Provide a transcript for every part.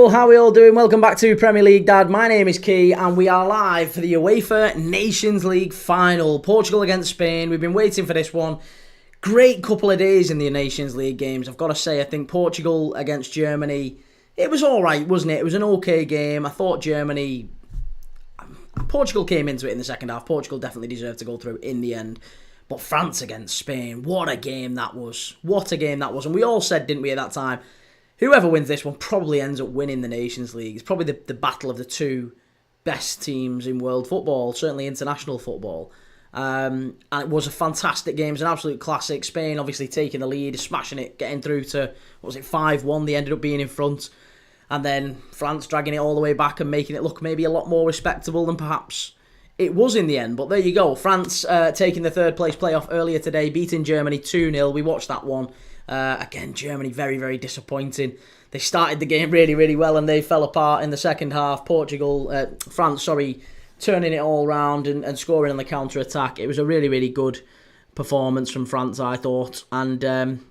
people, how are we all doing? Welcome back to Premier League Dad. My name is Kee and we are live for the UEFA Nations League final. Portugal against Spain. We've been waiting for this one. Great couple of days in the Nations League games. I've got to say, I think Portugal against Germany, it was alright, wasn't it? It was an okay game. I thought Portugal came into it in the second half. Portugal definitely deserved to go through in the end. But France against Spain, what a game that was. What a game that was. And we all said, didn't we, at that time, whoever wins this one probably ends up winning the Nations League. It's probably the battle of the two best teams in world football, certainly international football. And it was a fantastic game. It was an absolute classic. Spain obviously taking the lead, smashing it, getting through to, 5-1? They ended up being in front. And then France dragging it all the way back and making it look maybe a lot more respectable than perhaps it was in the end. But there you go. France taking the third place playoff earlier today, beating Germany 2-0. We watched that one. Again, Germany very, very disappointing. They started the game really, really well and they fell apart in the second half. France, turning it all round and scoring on the counter-attack. It was a really, really good performance from France, I thought. And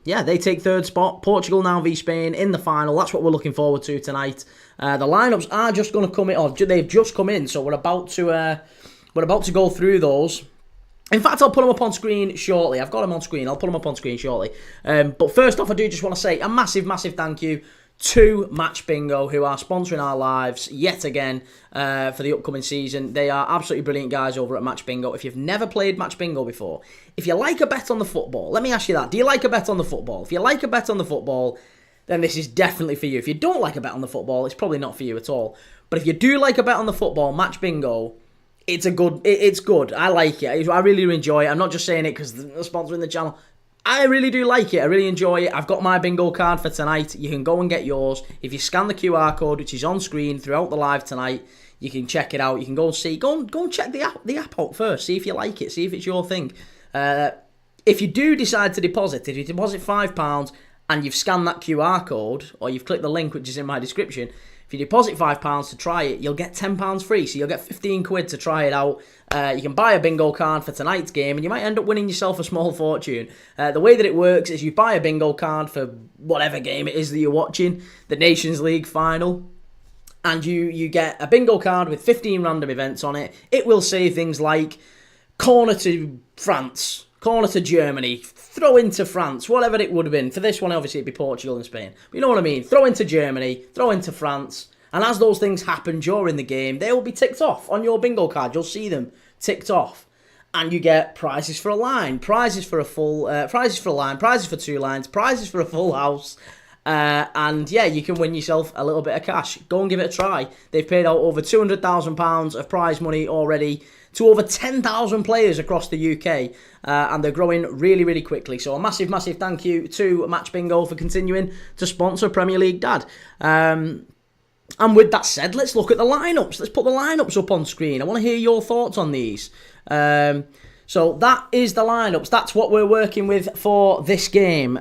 they take third spot. Portugal now v Spain in the final. That's what we're looking forward to tonight. The lineups are just going to come in, or they've just come in, so we're about to go through those. In fact, I'll put them up on screen shortly. I've got them on screen. I'll put them up on screen shortly. But first off, I do just want to say a massive, massive thank you to Match Bingo, who are sponsoring our lives yet again for the upcoming season. They are absolutely brilliant guys over at Match Bingo. If you've never played Match Bingo before, if you like a bet on the football, let me ask you that. Do you like a bet on the football? If you like a bet on the football, then this is definitely for you. If you don't like a bet on the football, it's probably not for you at all. But if you do like a bet on the football, Match Bingo, it's good. I like it. I really do enjoy it. I'm not just saying it because they're sponsoring the channel. I really do like it. I really enjoy it. I've got my bingo card for tonight. You can go and get yours. If you scan the QR code, which is on screen throughout the live tonight, you can check it out. You can go and see. Go and check the app out first. See if you like it. See if it's your thing. If you do decide to deposit, if you deposit £5 and you've scanned that QR code, or you've clicked the link which is in my description, if you deposit £5 to try it, you'll get £10 free. So you'll get 15 quid to try it out. You can buy a bingo card for tonight's game and you might end up winning yourself a small fortune. The way that it works is you buy a bingo card for whatever game it is that you're watching, the Nations League final, and you get a bingo card with 15 random events on it. It will say things like corner to France, corner to Germany, throw into France, whatever it would have been. For this one, obviously, it'd be Portugal and Spain. But you know what I mean? Throw into Germany, throw into France. And as those things happen during the game, they will be ticked off on your bingo card. You'll see them ticked off. And you get prizes for a line, prizes for a full, prizes for a line, prizes for two lines, prizes for a full house. And yeah, you can win yourself a little bit of cash. Go and give it a try. They've paid out over £200,000 of prize money already to over 10,000 players across the UK. And they're growing really, really quickly. So a massive, massive thank you to Match Bingo for continuing to sponsor Premier League Dad. And with that said, let's look at the lineups. Let's put the lineups up on screen. I want to hear your thoughts on these. So that is the lineups. That's what we're working with for this game.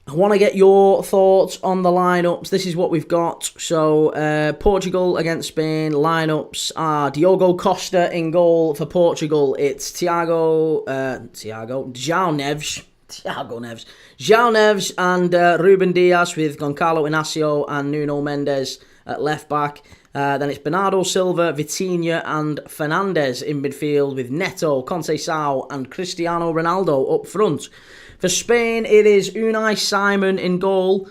I want to get your thoughts on the lineups. This is what we've got. So, Portugal against Spain. Lineups are Diogo Costa in goal for Portugal. It's João Neves and Ruben Dias with Goncalo Inacio and Nuno Mendes at left back. Then it's Bernardo Silva, Vitinha and Fernandes in midfield with Neto, Conceição and Cristiano Ronaldo up front. For Spain, it is Unai Simon in goal,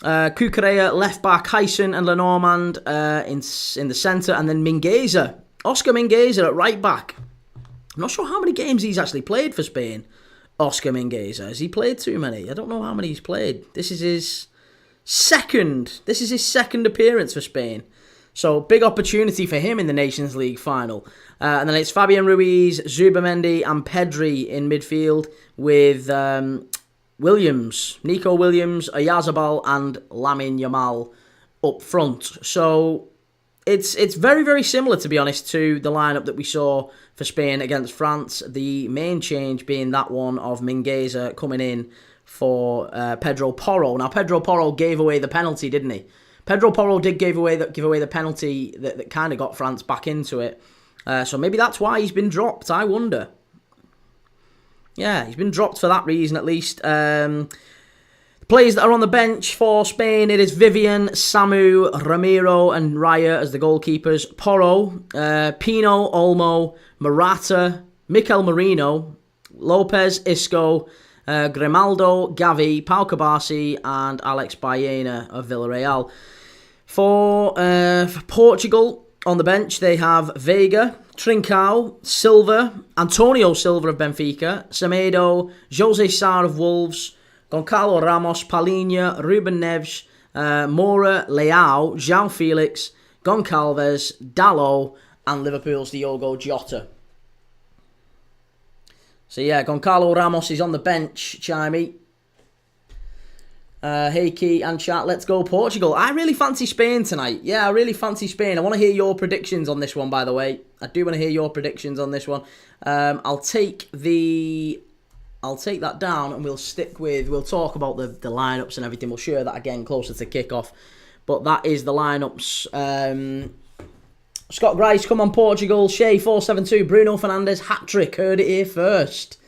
Cucurella left back, Huysen and Lenormand in the centre, and then Oscar Mingueza at right back. I'm not sure how many games he's actually played for Spain, Oscar Mingueza. Has he played too many? I don't know how many he's played. This is his second appearance for Spain. So, big opportunity for him in the Nations League final. And then it's Fabian Ruiz, Zubamendi and Pedri in midfield with Nico Williams, Oyarzabal and Lamine Yamal up front. So, it's very, very similar, to be honest, to the lineup that we saw for Spain against France. The main change being that one of Mingueza coming in for Pedro Porro. Now, Pedro Porro gave away the penalty, didn't he? Pedro Porro did give away the penalty that kind of got France back into it. So maybe that's why he's been dropped, I wonder. Yeah, he's been dropped for that reason at least. Players that are on the bench for Spain, it is Vivian, Samu, Ramiro and Raya as the goalkeepers. Porro, Pino, Olmo, Morata, Mikel Merino, Lopez, Isco, Grimaldo, Gavi, Pau Cabasi and Alex Baena of Villarreal. For Portugal, on the bench, they have Vega, Trincao, Silva, Antonio Silva of Benfica, Semedo, Jose Sarr of Wolves, Goncalo Ramos, Palhinha, Ruben Neves, Moura, Leao, João Felix, Goncalves, Dalot, and Liverpool's Diogo Jota. So yeah, Goncalo Ramos is on the bench, Chimey. Hey Key and chat, let's go Portugal. I really fancy Spain tonight. Yeah, I really fancy Spain. I want to hear your predictions on this one, by the way. I do want to hear your predictions on this one. I'll take that down and we'll talk about the lineups and everything. We'll share that again closer to kickoff. But that is the lineups. Scott Grice, come on Portugal. Shea 472, Bruno Fernandes, hat-trick. Heard it here first.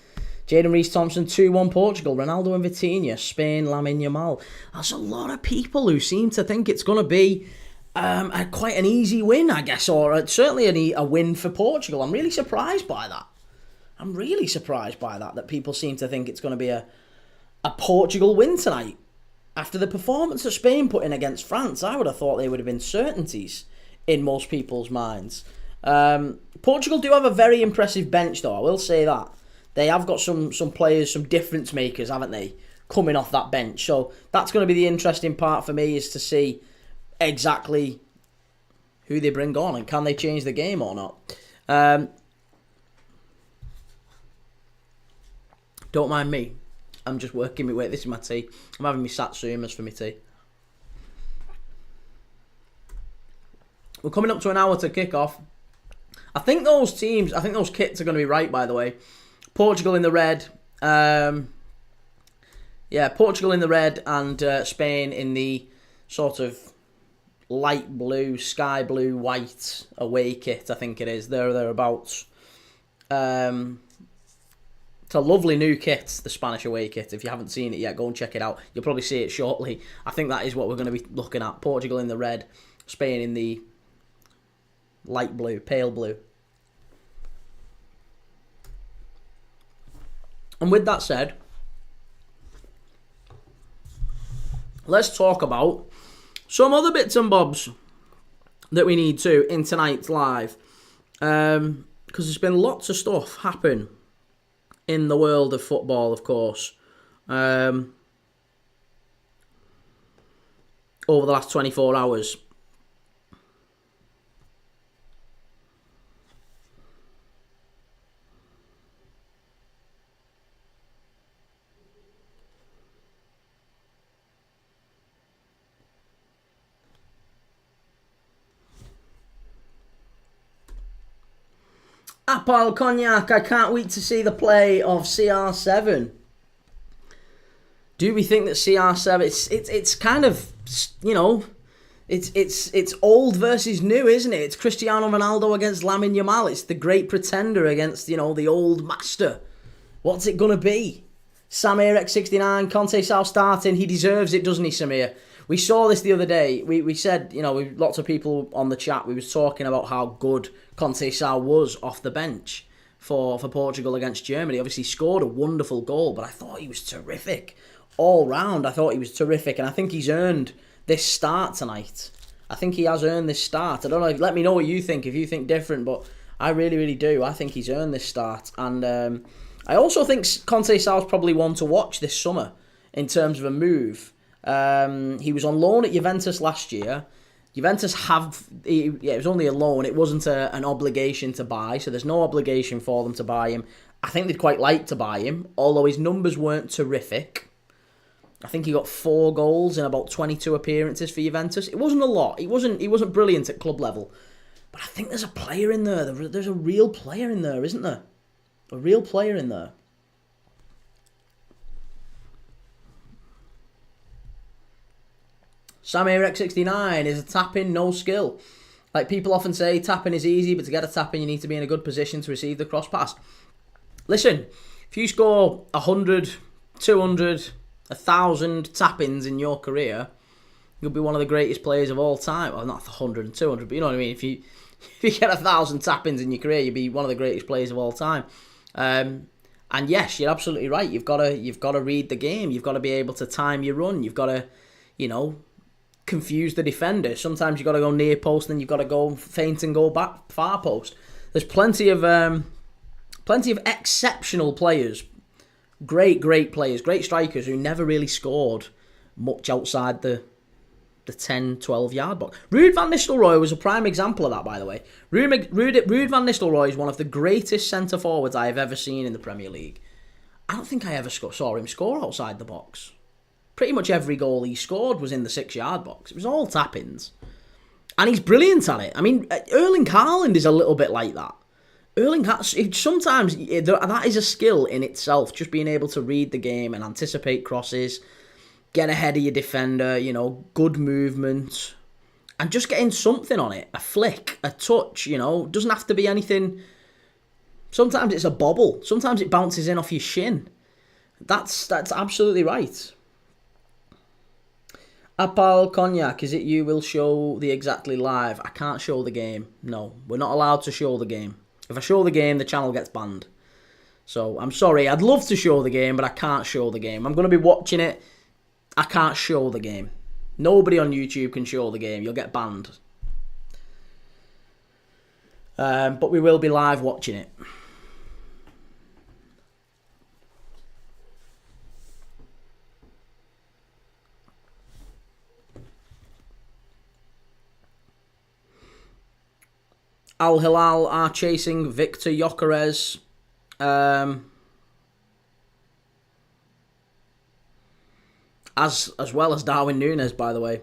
Jaden Rees-Thompson, 2-1 Portugal. Ronaldo and Vitinha, Spain, Lamine Yamal. There's a lot of people who seem to think it's going to be quite an easy win, I guess, or certainly a win for Portugal. I'm really surprised by that. That people seem to think it's going to be a Portugal win tonight. After the performance that Spain put in against France, I would have thought they would have been certainties in most people's minds. Portugal do have a very impressive bench, though, I will say that. They have got some players, some difference makers, haven't they, coming off that bench. So that's going to be the interesting part for me, is to see exactly who they bring on and can they change the game or not. Don't mind me. I'm just working my way. This is my tea. I'm having my satsumas for my tea. We're coming up to an hour to kick off. I think those kits are going to be right, by the way. Portugal in the red. Portugal in the red and Spain in the sort of light blue, sky blue, white away kit, I think it is. Thereabouts. It's a lovely new kit, the Spanish away kit. If you haven't seen it yet, go and check it out. You'll probably see it shortly. I think that is what we're going to be looking at. Portugal in the red, Spain in the light blue, pale blue. And with that said, let's talk about some other bits and bobs that we need to in tonight's live. Because there's been lots of stuff happen in the world of football, of course, over the last 24 hours. Apple Cognac, I can't wait to see the play of CR7. Do we think that CR7, it's kind of, you know, it's old versus new, isn't it? It's Cristiano Ronaldo against Lamine Yamal. It's the great pretender against, you know, the old master. What's it going to be? Samir X69, Conte Sal starting. He deserves it, doesn't he, Samir? We saw this the other day. We said, you know, lots of people on the chat, we was talking about how good Conte Sal was off the bench for Portugal against Germany. Obviously, he scored a wonderful goal, but I thought he was terrific. All round, I thought he was terrific, and I think he's earned this start tonight. I think he has earned this start. I don't know, let me know what you think, if you think different, but I really, really do. I think he's earned this start. And I also think Conte Sal's probably one to watch this summer in terms of a move. He was on loan at Juventus last year. Juventus it was only a loan. It wasn't an obligation to buy, so there's no obligation for them to buy him. I think they'd quite like to buy him, although his numbers weren't terrific. I think he got 4 goals in about 22 appearances for Juventus. It wasn't a lot. He wasn't brilliant at club level, but I think there's a player in there. There's a real player in there, isn't there? A real player in there. Samir X69 is a tap-in, no skill. Like people often say, tapping is easy, but to get a tap-in, you need to be in a good position to receive the cross pass. Listen, if you score 100, 200, 1,000 tap-ins in your career, you'll be one of the greatest players of all time. Well, not 100 and 200, but you know what I mean. If you get 1,000 tap-ins in your career, you'll be one of the greatest players of all time. And yes, you're absolutely right. You've got to read the game. You've got to be able to time your run. You've got to, confuse the defender. Sometimes you've got to go near post, and you've got to go feint and go back far post. There's plenty of exceptional players, great players, great strikers who never really scored much outside the 10, 12 yard box. Ruud van Nistelrooy was a prime example of that, by the way. Ruud van Nistelrooy is one of the greatest centre forwards I have ever seen in the Premier League. I don't think I ever saw him score outside the box. Pretty much every goal he scored was in the 6 yard box. It was all tap-ins. And he's brilliant at it. I mean, Erling Haaland is a little bit like that. Sometimes that is a skill in itself, just being able to read the game and anticipate crosses, get ahead of your defender, good movement, and just getting something on it. A flick, a touch, doesn't have to be anything. Sometimes it's a bobble. Sometimes it bounces in off your shin. That's absolutely right. Apal Cognac, is it you will show the Exactly live? I can't show the game. No, we're not allowed to show the game. If I show the game, the channel gets banned. So, I'm sorry. I'd love to show the game, but I can't show the game. I'm going to be watching it. I can't show the game. Nobody on YouTube can show the game. You'll get banned. But we will be live watching it. Al Hilal are chasing Victor Gyökeres. As well as Darwin Núñez, by the way.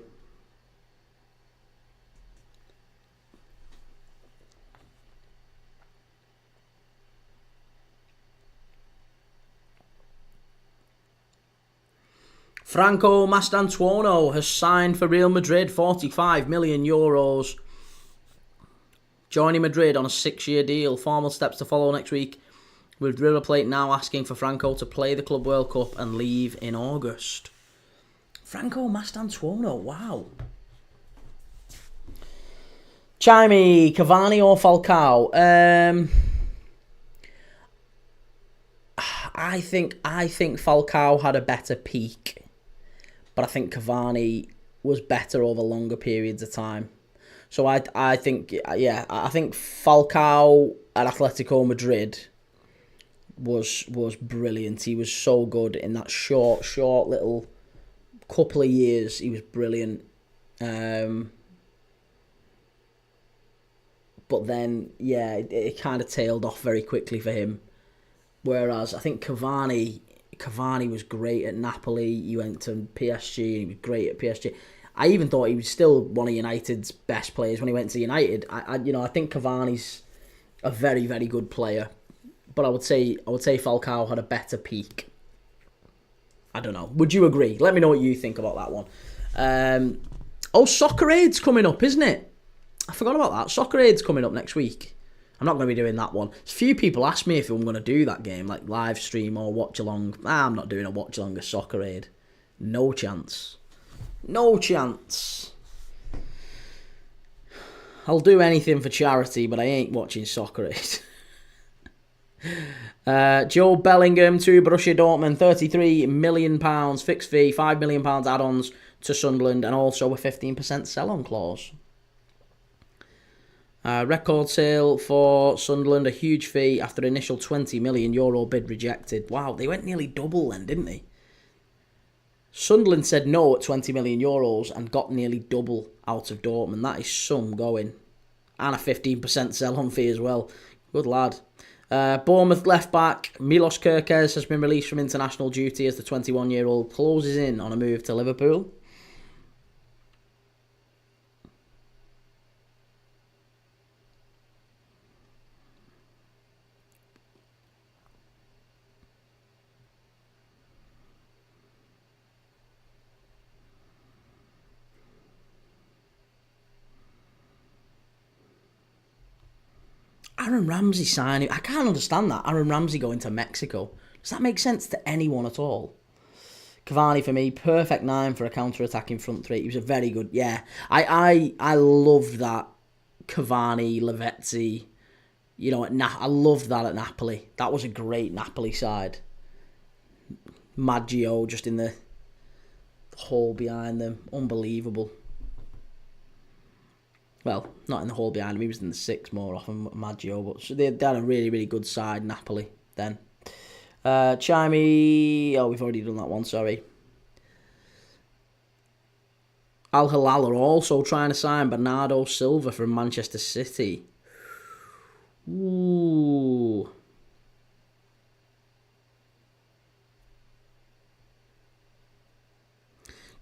Franco Mastantuono has signed for Real Madrid, 45 million euros. Joining Madrid on a 6-year deal. Formal steps to follow next week, with River Plate now asking for Franco to play the Club World Cup and leave in August. Franco Mastantuono, wow. Chimey, Cavani or Falcao? I think Falcao had a better peak, but I think Cavani was better over longer periods of time. So I think Falcao at Atletico Madrid was brilliant. He was so good in that short little couple of years. He was brilliant. But then, it kind of tailed off very quickly for him. Whereas I think Cavani was great at Napoli. He went to PSG and he was great at PSG. I even thought he was still one of United's best players when he went to United. I think Cavani's a very, very good player, but I would say Falcao had a better peak. I don't know. Would you agree? Let me know what you think about that one. Soccer Aid's coming up, isn't it? I forgot about that. Soccer Aid's coming up next week. I'm not going to be doing that one. A few people ask me if I'm going to do that game, like live stream or watch along. I'm not doing a watch along of Soccer Aid. No chance. No chance. I'll do anything for charity, but I ain't watching Soccer Aid. Joe Bellingham to Borussia Dortmund, £33 million fixed fee, £5 million add-ons to Sunderland, and also a 15% sell-on clause. Record sale for Sunderland, a huge fee after initial €20 million bid rejected. Wow, they went nearly double then, didn't they? Sunderland said no at €20 million and got nearly double out of Dortmund. That is some going. And a 15% sell-on fee as well. Good lad. Bournemouth left-back Milos Kerkez has been released from international duty as the 21-year-old closes in on a move to Liverpool. Aaron Ramsey signing. I can't understand that. Aaron Ramsey going to Mexico. Does that make sense to anyone at all? Cavani for me, perfect 9 for a counter-attacking front three. He was a very good, yeah. I loved that Cavani, Lavezzi, I loved that at Napoli. That was a great Napoli side. Maggio just in the hole behind them. Unbelievable. Well, not in the hole behind him. He was in the 6 more often, Maggio. But they had a really, really good side, Napoli, then. Chimey... Oh, we've already done that one, sorry. Al Hilal are also trying to sign Bernardo Silva from Manchester City. Ooh.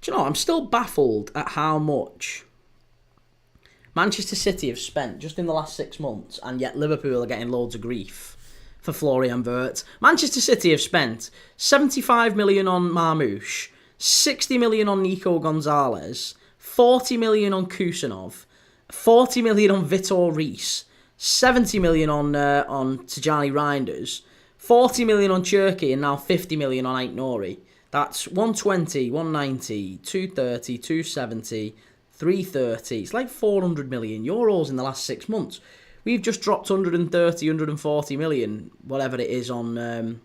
Do you know, I'm still baffled at how much Manchester City have spent just in the last 6 months, and yet Liverpool are getting loads of grief for Florian Wirtz. Manchester City have spent 75 million on Marmoush, 60 million on Nico Gonzalez, 40 million on Kusanov, 40 million on Vitor Reis, 70 million on Tijani Reinders, 40 million on Cherki, and now 50 million on Aït-Nouri. That's 120, 190, 230, 270, 330. It's like 400 million euros in the last 6 months. We've just dropped 130, 140 million, whatever it is, on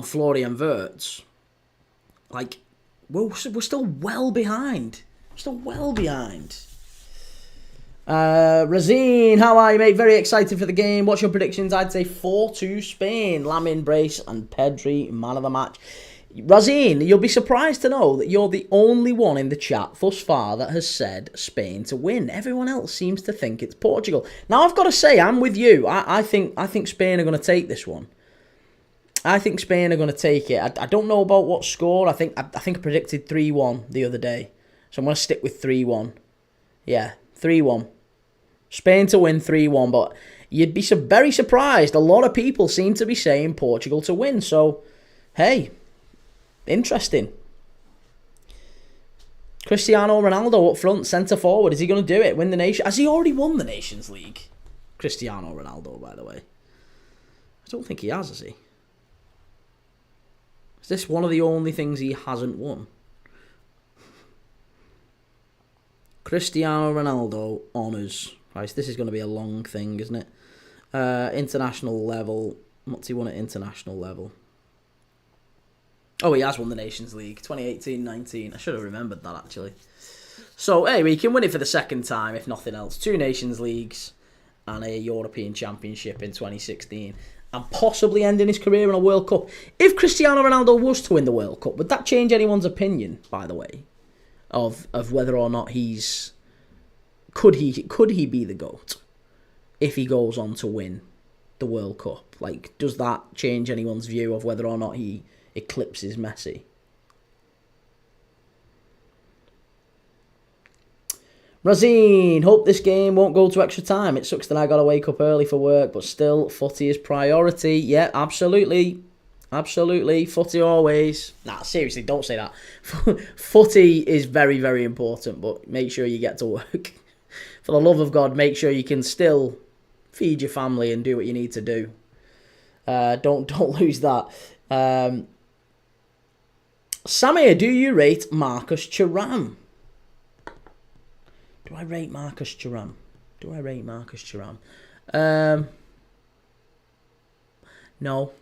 Florian Wirtz. Like, we're still well behind. Still well behind. Razine, how are you, mate? Very excited for the game. What's your predictions? I'd say 4-2 Spain. Lamin, Brace, and Pedri, man of the match. Razine, you'll be surprised to know that you're the only one in the chat thus far that has said Spain to win. Everyone else seems to think it's Portugal. Now, I've got to say, I'm with you. I think Spain are going to take this one. I think Spain are going to take it. I don't know about what score. I think I predicted 3-1 the other day. So I'm going to stick with 3-1. Yeah, 3-1. Spain to win 3-1. But you'd be very surprised. A lot of people seem to be saying Portugal to win. So, hey... Interesting. Cristiano Ronaldo up front, centre forward. Is he going to do it? Win the nation? Has he already won the Nations League? Cristiano Ronaldo, by the way. I don't think he has he? Is this one of the only things he hasn't won? Cristiano Ronaldo honours. Right, this is going to be a long thing, isn't it? International level. What's he won at international level? Oh, he has won the Nations League, 2018-19. I should have remembered that, actually. So, hey, we can win it for the second time, if nothing else. 2 Nations Leagues and a European Championship in 2016. And possibly ending his career in a World Cup. If Cristiano Ronaldo was to win the World Cup, would that change anyone's opinion, by the way, of whether or not he's... Could he be the GOAT if he goes on to win the World Cup? Like, does that change anyone's view of whether or not he... eclipses Messi? Razine, hope this game won't go to extra time. It sucks that I got to wake up early for work, but still, footy is priority. Yeah, absolutely. Absolutely. Footy always. Nah, seriously, don't say that. Footy is very, very important, but make sure you get to work. For the love of God, make sure you can still feed your family and do what you need to do. Don't lose that. Samir, do you rate Marcus Thuram? Do I rate Marcus Thuram? No.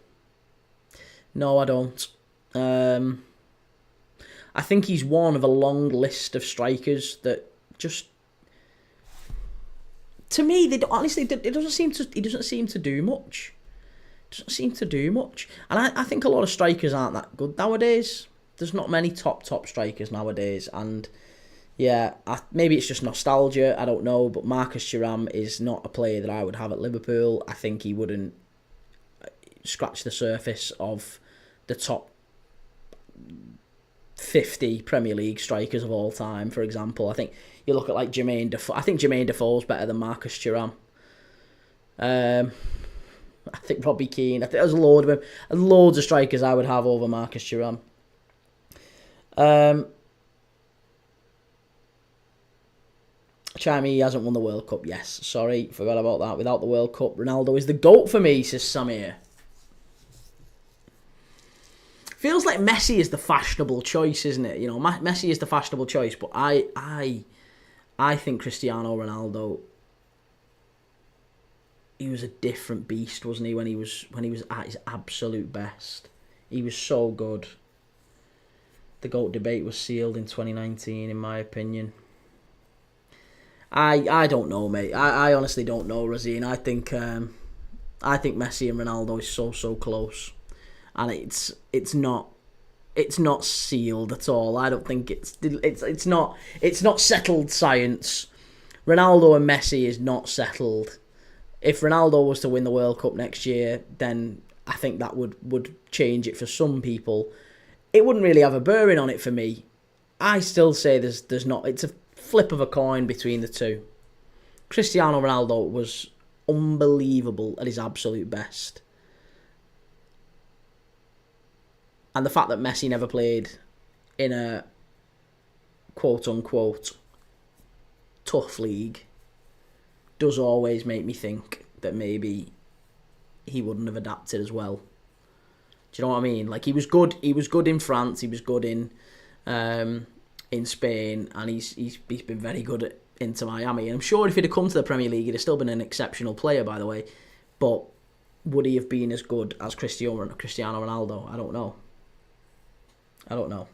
No, I don't. I think he's one of a long list of strikers that just... To me, he doesn't seem to do much. Doesn't seem to do much. And I think a lot of strikers aren't that good nowadays. There's not many top strikers nowadays. And yeah, maybe it's just nostalgia. I don't know. But Marcus Thuram is not a player that I would have at Liverpool. I think he wouldn't scratch the surface of the top 50 Premier League strikers of all time, for example. I think you look at like Jermaine Defoe. I think Jermaine Defoe's better than Marcus Thuram. I think Robbie Keane. I think there's loads of strikers I would have over Marcus Thuram. Chimey, he hasn't won the World Cup. Yes, sorry, forgot about that. Without the World Cup, Ronaldo is the GOAT for me, says Samir. feels like Messi is the fashionable choice, isn't it? You know, Messi is the fashionable choice, but I think Cristiano Ronaldo, he was a different beast, wasn't he? When he was at his absolute best, he was so good. The GOAT debate was sealed in 2019, in my opinion. I don't know, mate. I honestly don't know, Razine. I think Messi and Ronaldo is so close, and it's not sealed at all. I don't think it's not settled science. Ronaldo and Messi is not settled. If Ronaldo was to win the World Cup next year, then I think that would change it for some people. It wouldn't really have a bearing on it for me. I still say there's not. It's a flip of a coin between the two. Cristiano Ronaldo was unbelievable at his absolute best. And the fact that Messi never played in a quote-unquote tough league does always make me think that maybe he wouldn't have adapted as well. Do you know what I mean? Like, he was good in France, he was good in Spain, and he's been very good at Inter Miami. And I'm sure if he'd have come to the Premier League, he'd have still been an exceptional player, by the way. But would he have been as good as Cristiano Ronaldo? I don't know.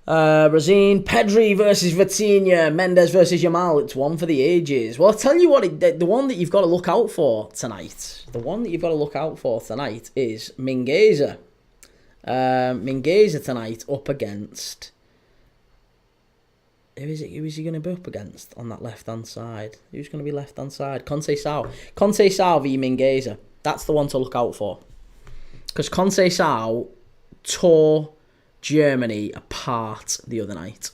Razine, Pedri versus Vitinha, Mendes versus Yamal. It's one for the ages. Well, I'll tell you what, the one that you've got to look out for tonight. is Mingueza. Mingueza tonight up against... Who is he going to be up against on that left-hand side? Who's going to be left-hand side? Conceição v Mingueza. That's the one to look out for. Because Conceição tore Germany apart the other night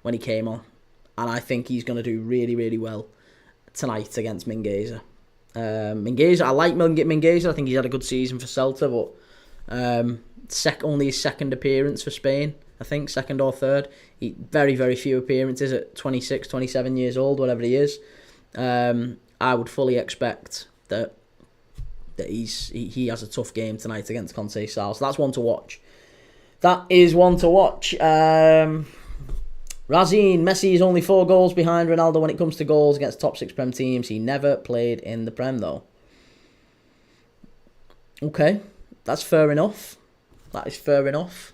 when he came on. And I think he's going to do really, really well tonight against Mingueza. I like Mingueza. I think he's had a good season for Celta, but only his second appearance for Spain. I think, second or third. Very, very few appearances at 26, 27 years old, whatever he is. I would fully expect that he has a tough game tonight against Conceição. So that's one to watch. That is one to watch. Razine, Messi is only 4 goals behind Ronaldo when it comes to goals against top 6 Prem teams. He never played in the Prem, though. Okay, that's fair enough. That is fair enough.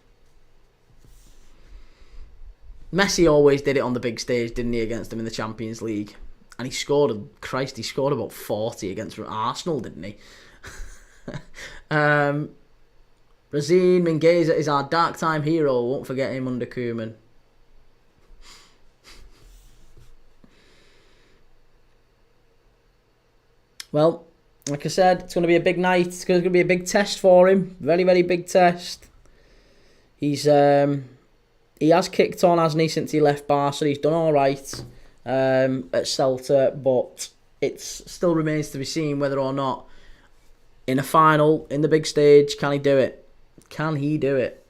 Messi always did it on the big stage, didn't he, against them in the Champions League? And he scored about 40 against Arsenal, didn't he? Razine, Mingueza is our dark time hero. Won't forget him under Koeman. Well, like I said, it's going to be a big night. It's going to be a big test for him. Very, very big test. He has kicked on, hasn't he, since he left Barca. He's done all right at Celta, but it still remains to be seen whether or not in a final, in the big stage, can he do it? Can he do it?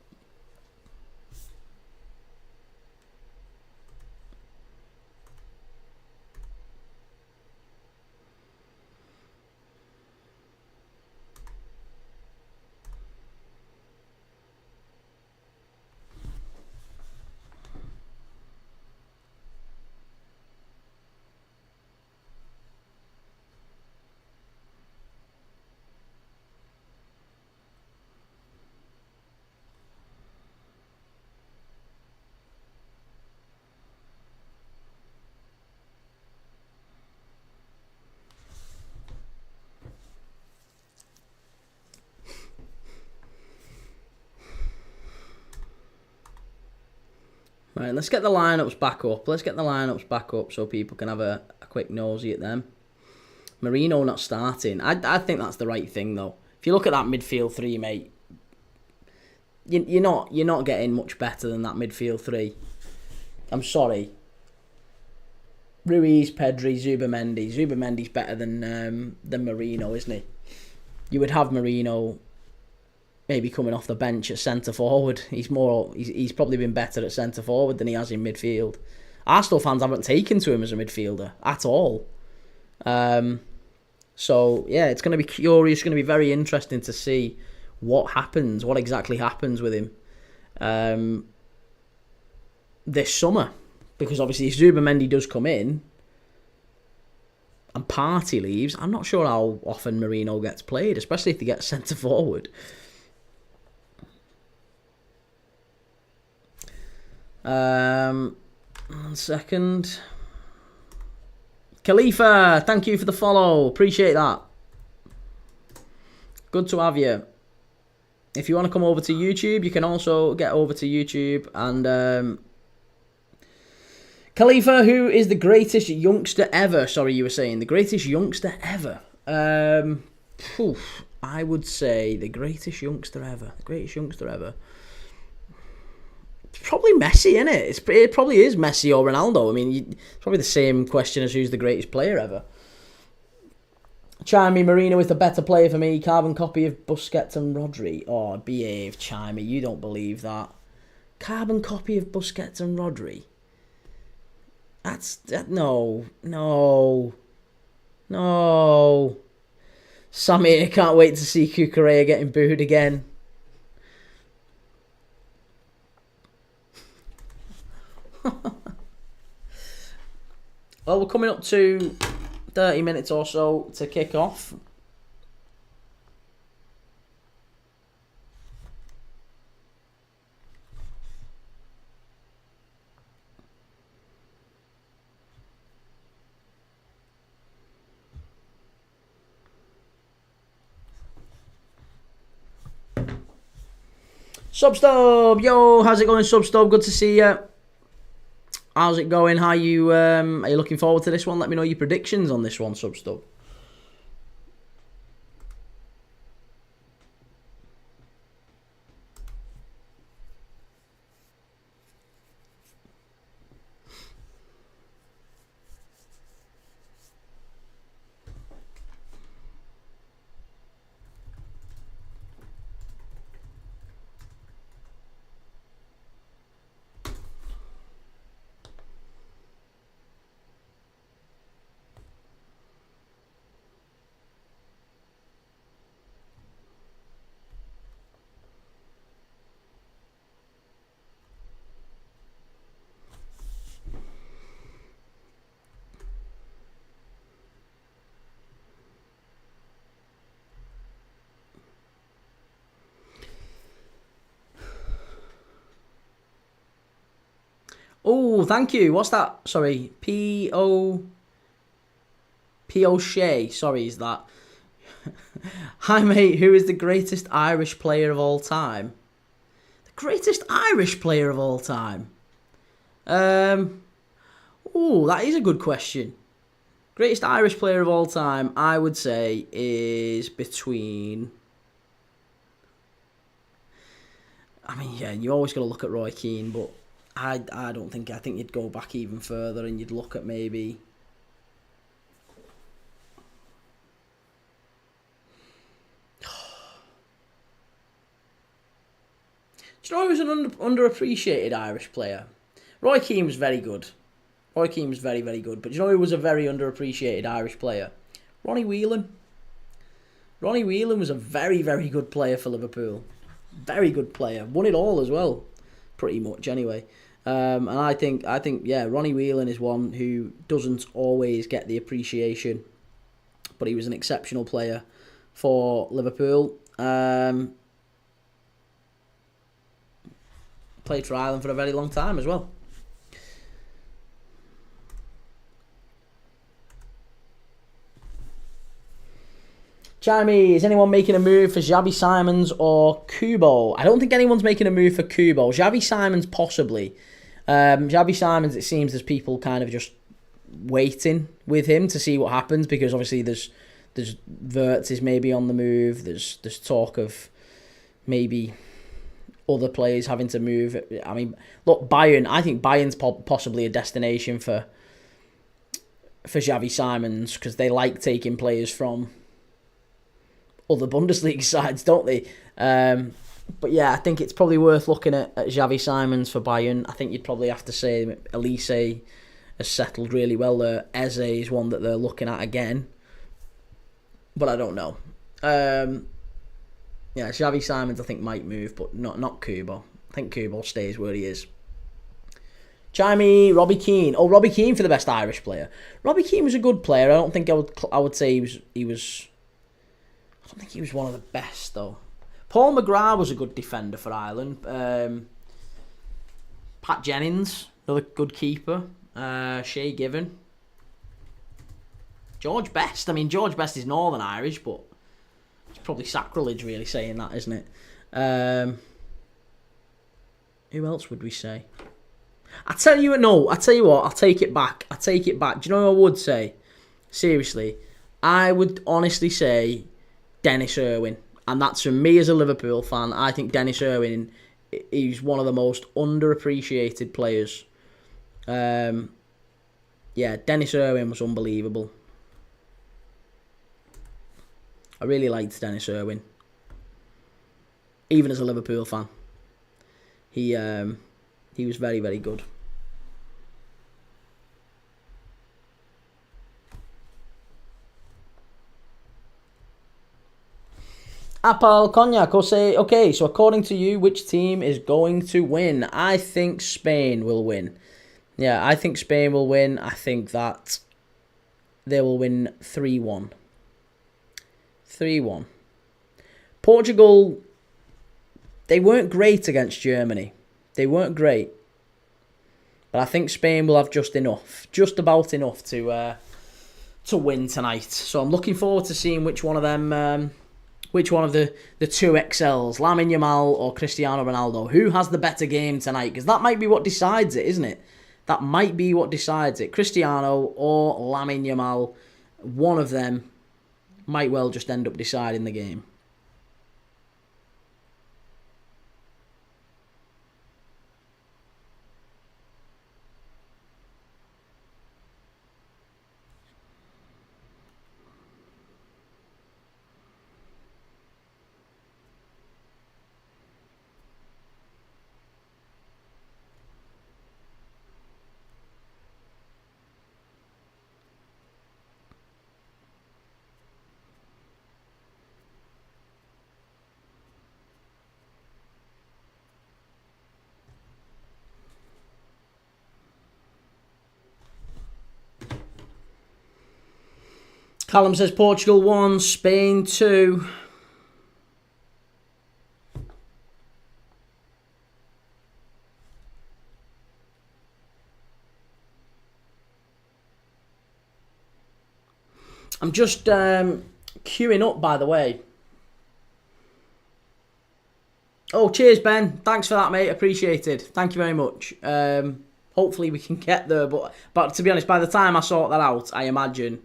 Right, let's get the lineups back up. So people can have a quick nosy at them. Marino not starting. I think that's the right thing, though. If you look at that midfield three, mate, you're not getting much better than that midfield three. I'm sorry. Ruiz, Pedri, Zubamendi. Zubamendi's better than Marino, isn't he? You would have Marino maybe coming off the bench at centre forward. He's probably been better at centre forward than he has in midfield. Arsenal fans haven't taken to him as a midfielder at all. So yeah, it's going to be curious. It's going to be very interesting to see what happens, what exactly happens with him this summer. Because obviously if Zubimendi does come in and Partey leaves, I'm not sure how often Merino gets played, especially if they get centre forward. 1 second. Khalifa, thank you for the follow. Appreciate that. Good to have you. If you want to come over to YouTube, you can also get over to YouTube. And Khalifa, who is the greatest youngster ever? Sorry, you were saying the greatest youngster ever. I would say the greatest youngster ever. The greatest youngster ever. It's probably Messi, isn't it? It probably is Messi or Ronaldo. I mean, it's probably the same question as who's the greatest player ever. Chimey, Marino is the better player for me. Carbon copy of Busquets and Rodri. Oh, behave, Chimey. You don't believe that. Carbon copy of Busquets and Rodri. No. Sammy, I can't wait to see Cucurella getting booed again. Well, we're coming up to 30 minutes or so to kick off. Substub, yo, how's it going, Substub? Good to see you. How's it going? Are you looking forward to this one? Let me know your predictions on this one, Substub. Oh, thank you. What's that? Sorry. P.O. Shea. Sorry, is that? Hi, mate. Who is the greatest Irish player of all time? The greatest Irish player of all time? Oh, that is a good question. Greatest Irish player of all time, I would say, is between... I mean, yeah, you always got to look at Roy Keane, but I don't think... I think you'd go back even further and you'd look at maybe... Do you know who was an underappreciated Irish player? Roy Keane was very good. Roy Keane was very, very good. But do you know who was a very underappreciated Irish player? Ronnie Whelan. Ronnie Whelan was a very, very good player for Liverpool. Very good player. Won it all as well. Pretty much, anyway. And I think, yeah, Ronnie Whelan is one who doesn't always get the appreciation, but he was an exceptional player for Liverpool. Played for Ireland for a very long time as well. Chimey, is anyone making a move for Xavi Simons or Kubo? I don't think anyone's making a move for Kubo. Xavi Simons, possibly. Xavi Simons, it seems there's people kind of just waiting with him to see what happens, because obviously there's Wirtz is maybe on the move. There's talk of maybe other players having to move. I mean, look, Bayern. I think Bayern's possibly a destination for Xavi Simons, because they like taking players from other Bundesliga sides, don't they? But yeah, I think it's probably worth looking at Xavi Simons for Bayern. I think you'd probably have to say Elise has settled really well there. Eze is one that they're looking at again, but I don't know. Yeah, Xavi Simons I think might move, but not Kubo. I think Kubo stays where he is. Chimey, Robbie Keane. Oh, Robbie Keane for the best Irish player. Robbie Keane was a good player. I don't think I would say he was. I don't think he was one of the best though. Paul McGrath was a good defender for Ireland. Pat Jennings, another good keeper. Shay Given. George Best. I mean, George Best is Northern Irish, but it's probably sacrilege really saying that, isn't it? Who else would we say? I tell you what, I'll take it back. Do you know what I would say? Seriously, I would honestly say Dennis Irwin. And that's from me as a Liverpool fan. I think Dennis Irwin is one of the most underappreciated players. Yeah, Dennis Irwin was unbelievable. I really liked Dennis Irwin. Even as a Liverpool fan. He was very, very good. Apple Cognac will say, okay, so according to you, which team is going to win? I think Spain will win. Yeah, I think Spain will win. I think that they will win 3-1. 3-1. Portugal, they weren't great against Germany. They weren't great. But I think Spain will have just about enough to win tonight. So I'm looking forward to seeing which one of them, which one of the two XLs, Lamine Yamal or Cristiano Ronaldo, who has the better game tonight? Because that might be what decides it, isn't it? That might be what decides it. Cristiano or Lamine Yamal, one of them might well just end up deciding the game. Callum says Portugal 1, Spain 2. I'm just queuing up, by the way. Oh, cheers, Ben. Thanks for that, mate. Appreciated. Thank you very much. Hopefully we can get there, but to be honest, by the time I sort that out, I imagine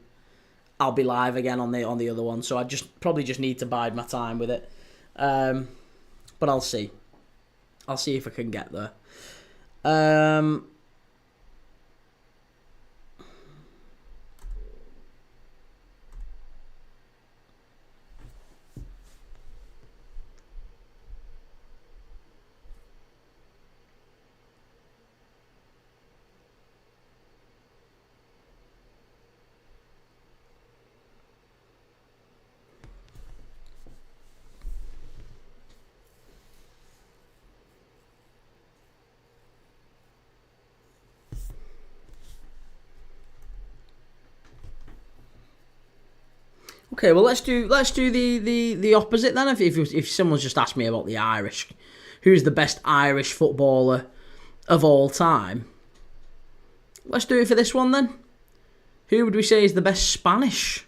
I'll be live again on the other one. So I probably just need to bide my time with it. But I'll see. I'll see if I can get there. Okay, well let's do the opposite then. If someone's just asked me about the Irish, who's the best Irish footballer of all time? Let's do it for this one then. Who would we say is the best Spanish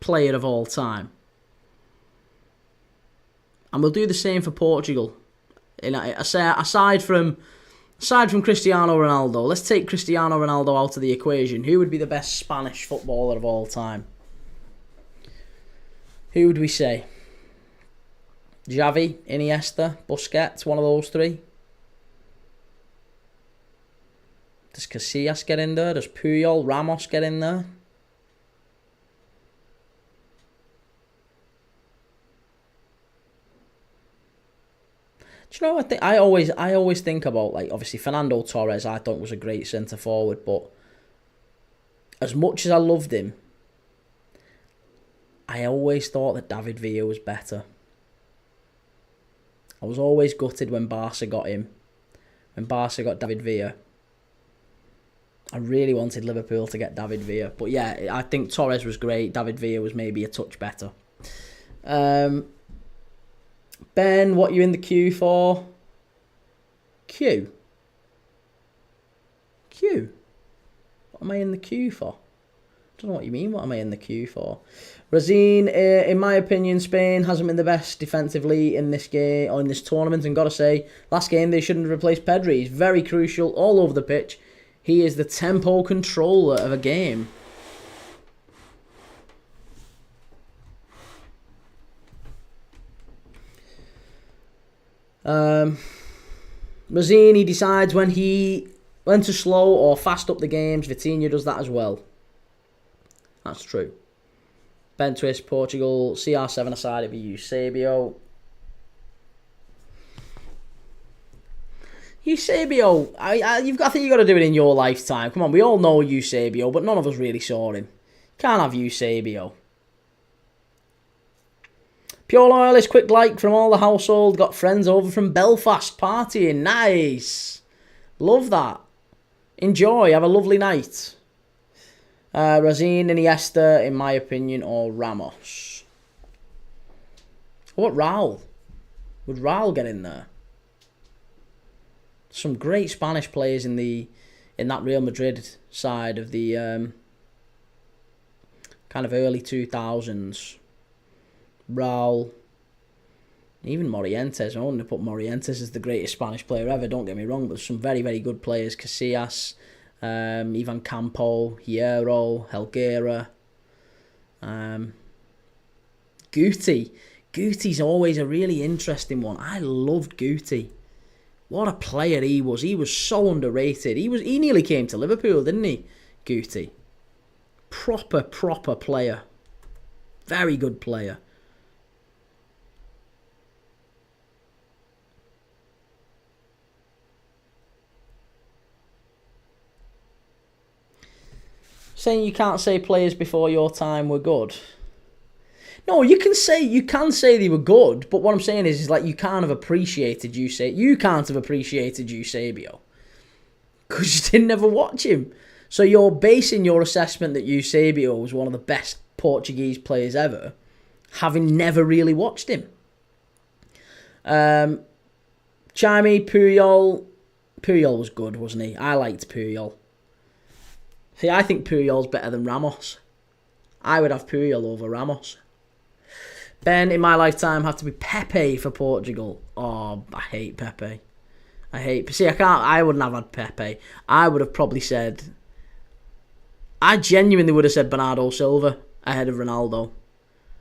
player of all time? And we'll do the same for Portugal. Aside from Cristiano Ronaldo, let's take Cristiano Ronaldo out of the equation. Who would be the best Spanish footballer of all time? Who would we say? Xavi, Iniesta, Busquets, one of those three? Does Casillas get in there? Does Puyol, Ramos get in there? Do you know? I always think about, like, obviously Fernando Torres. I thought was a great centre forward, but as much as I loved him, I always thought that David Villa was better. I was always gutted when Barca got him. When Barca got David Villa. I really wanted Liverpool to get David Villa. But yeah, I think Torres was great. David Villa was maybe a touch better. Ben, what are you in the queue for? Queue? What am I in the queue for? I don't know what you mean, what am I in the queue for? Razine, in my opinion, Spain hasn't been the best defensively in this game or in this tournament, and gotta say, last game they shouldn't have replaced Pedri. He's very crucial all over the pitch. He is the tempo controller of a game. Mazzini decides when to slow or fast up the games. Vitinha does that as well. That's true. Ben Twist, Portugal, CR7 aside, it'd be Eusebio. Eusebio, I think you got to do it in your lifetime. Come on, we all know Eusebio, but none of us really saw him. Can't have Eusebio. Pure Loyalist, quick like from all the household. Got friends over from Belfast partying. Nice. Love that. Enjoy. Have a lovely night. Razine, Iniesta, in my opinion, or Ramos. What Raul? Would Raul get in there? Some great Spanish players in that Real Madrid side of the kind of early 2000s. Raul, even Morientes. I wouldn't have put Morientes as the greatest Spanish player ever, don't get me wrong, but some very, very good players. Casillas, Ivan Campo, Hierro, Helguera, Guti. Guti's always a really interesting one. I loved Guti. What a player he was. He was so underrated. He nearly came to Liverpool, didn't he? Guti. Proper player. Very good player. Saying you can't say players before your time were good. No, you can say they were good, but what I'm saying is like you can't have appreciated Eusebio because you didn't ever watch him. So you're basing your assessment that Eusebio was one of the best Portuguese players ever, having never really watched him. Chimey, Puyol was good, wasn't he? I liked Puyol. See, I think Puyol's better than Ramos. I would have Puyol over Ramos. Ben, in my lifetime, have to be Pepe for Portugal. Oh, I hate Pepe. I wouldn't have had Pepe. I would have probably said... I genuinely would have said Bernardo Silva ahead of Ronaldo.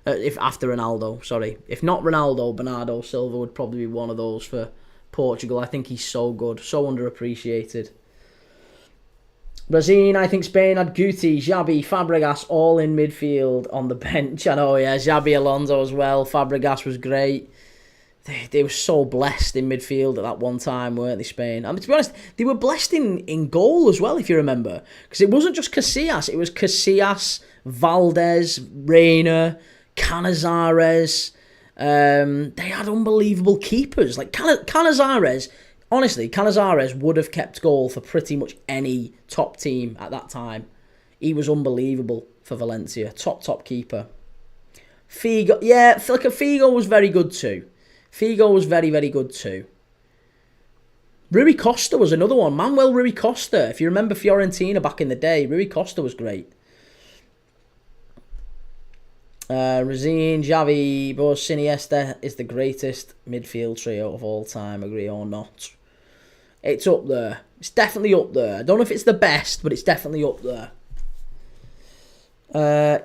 After Ronaldo, sorry. If not Ronaldo, Bernardo Silva would probably be one of those for Portugal. I think he's so good, so underappreciated. Brazil, I think Spain had Guti, Xabi, Fabregas all in midfield on the bench. I know, yeah, Xabi Alonso as well. Fabregas was great. They were so blessed in midfield at that one time, weren't they, Spain? I mean, to be honest, they were blessed in goal as well, if you remember. Because it wasn't just Casillas. It was Casillas, Valdez, Reina, Canizares. They had unbelievable keepers. Like Canizares... Honestly, Canizares would have kept goal for pretty much any top team at that time. He was unbelievable for Valencia. Top keeper. Figo, yeah, Figo was very good too. Figo was very, very good too. Rui Costa was another one. Manuel Rui Costa. If you remember Fiorentina back in the day, Rui Costa was great. Razine, Xavi, Bos, Iniesta is the greatest midfield trio of all time, agree or not? It's up there. It's definitely up there. I don't know if it's the best, but it's definitely up there.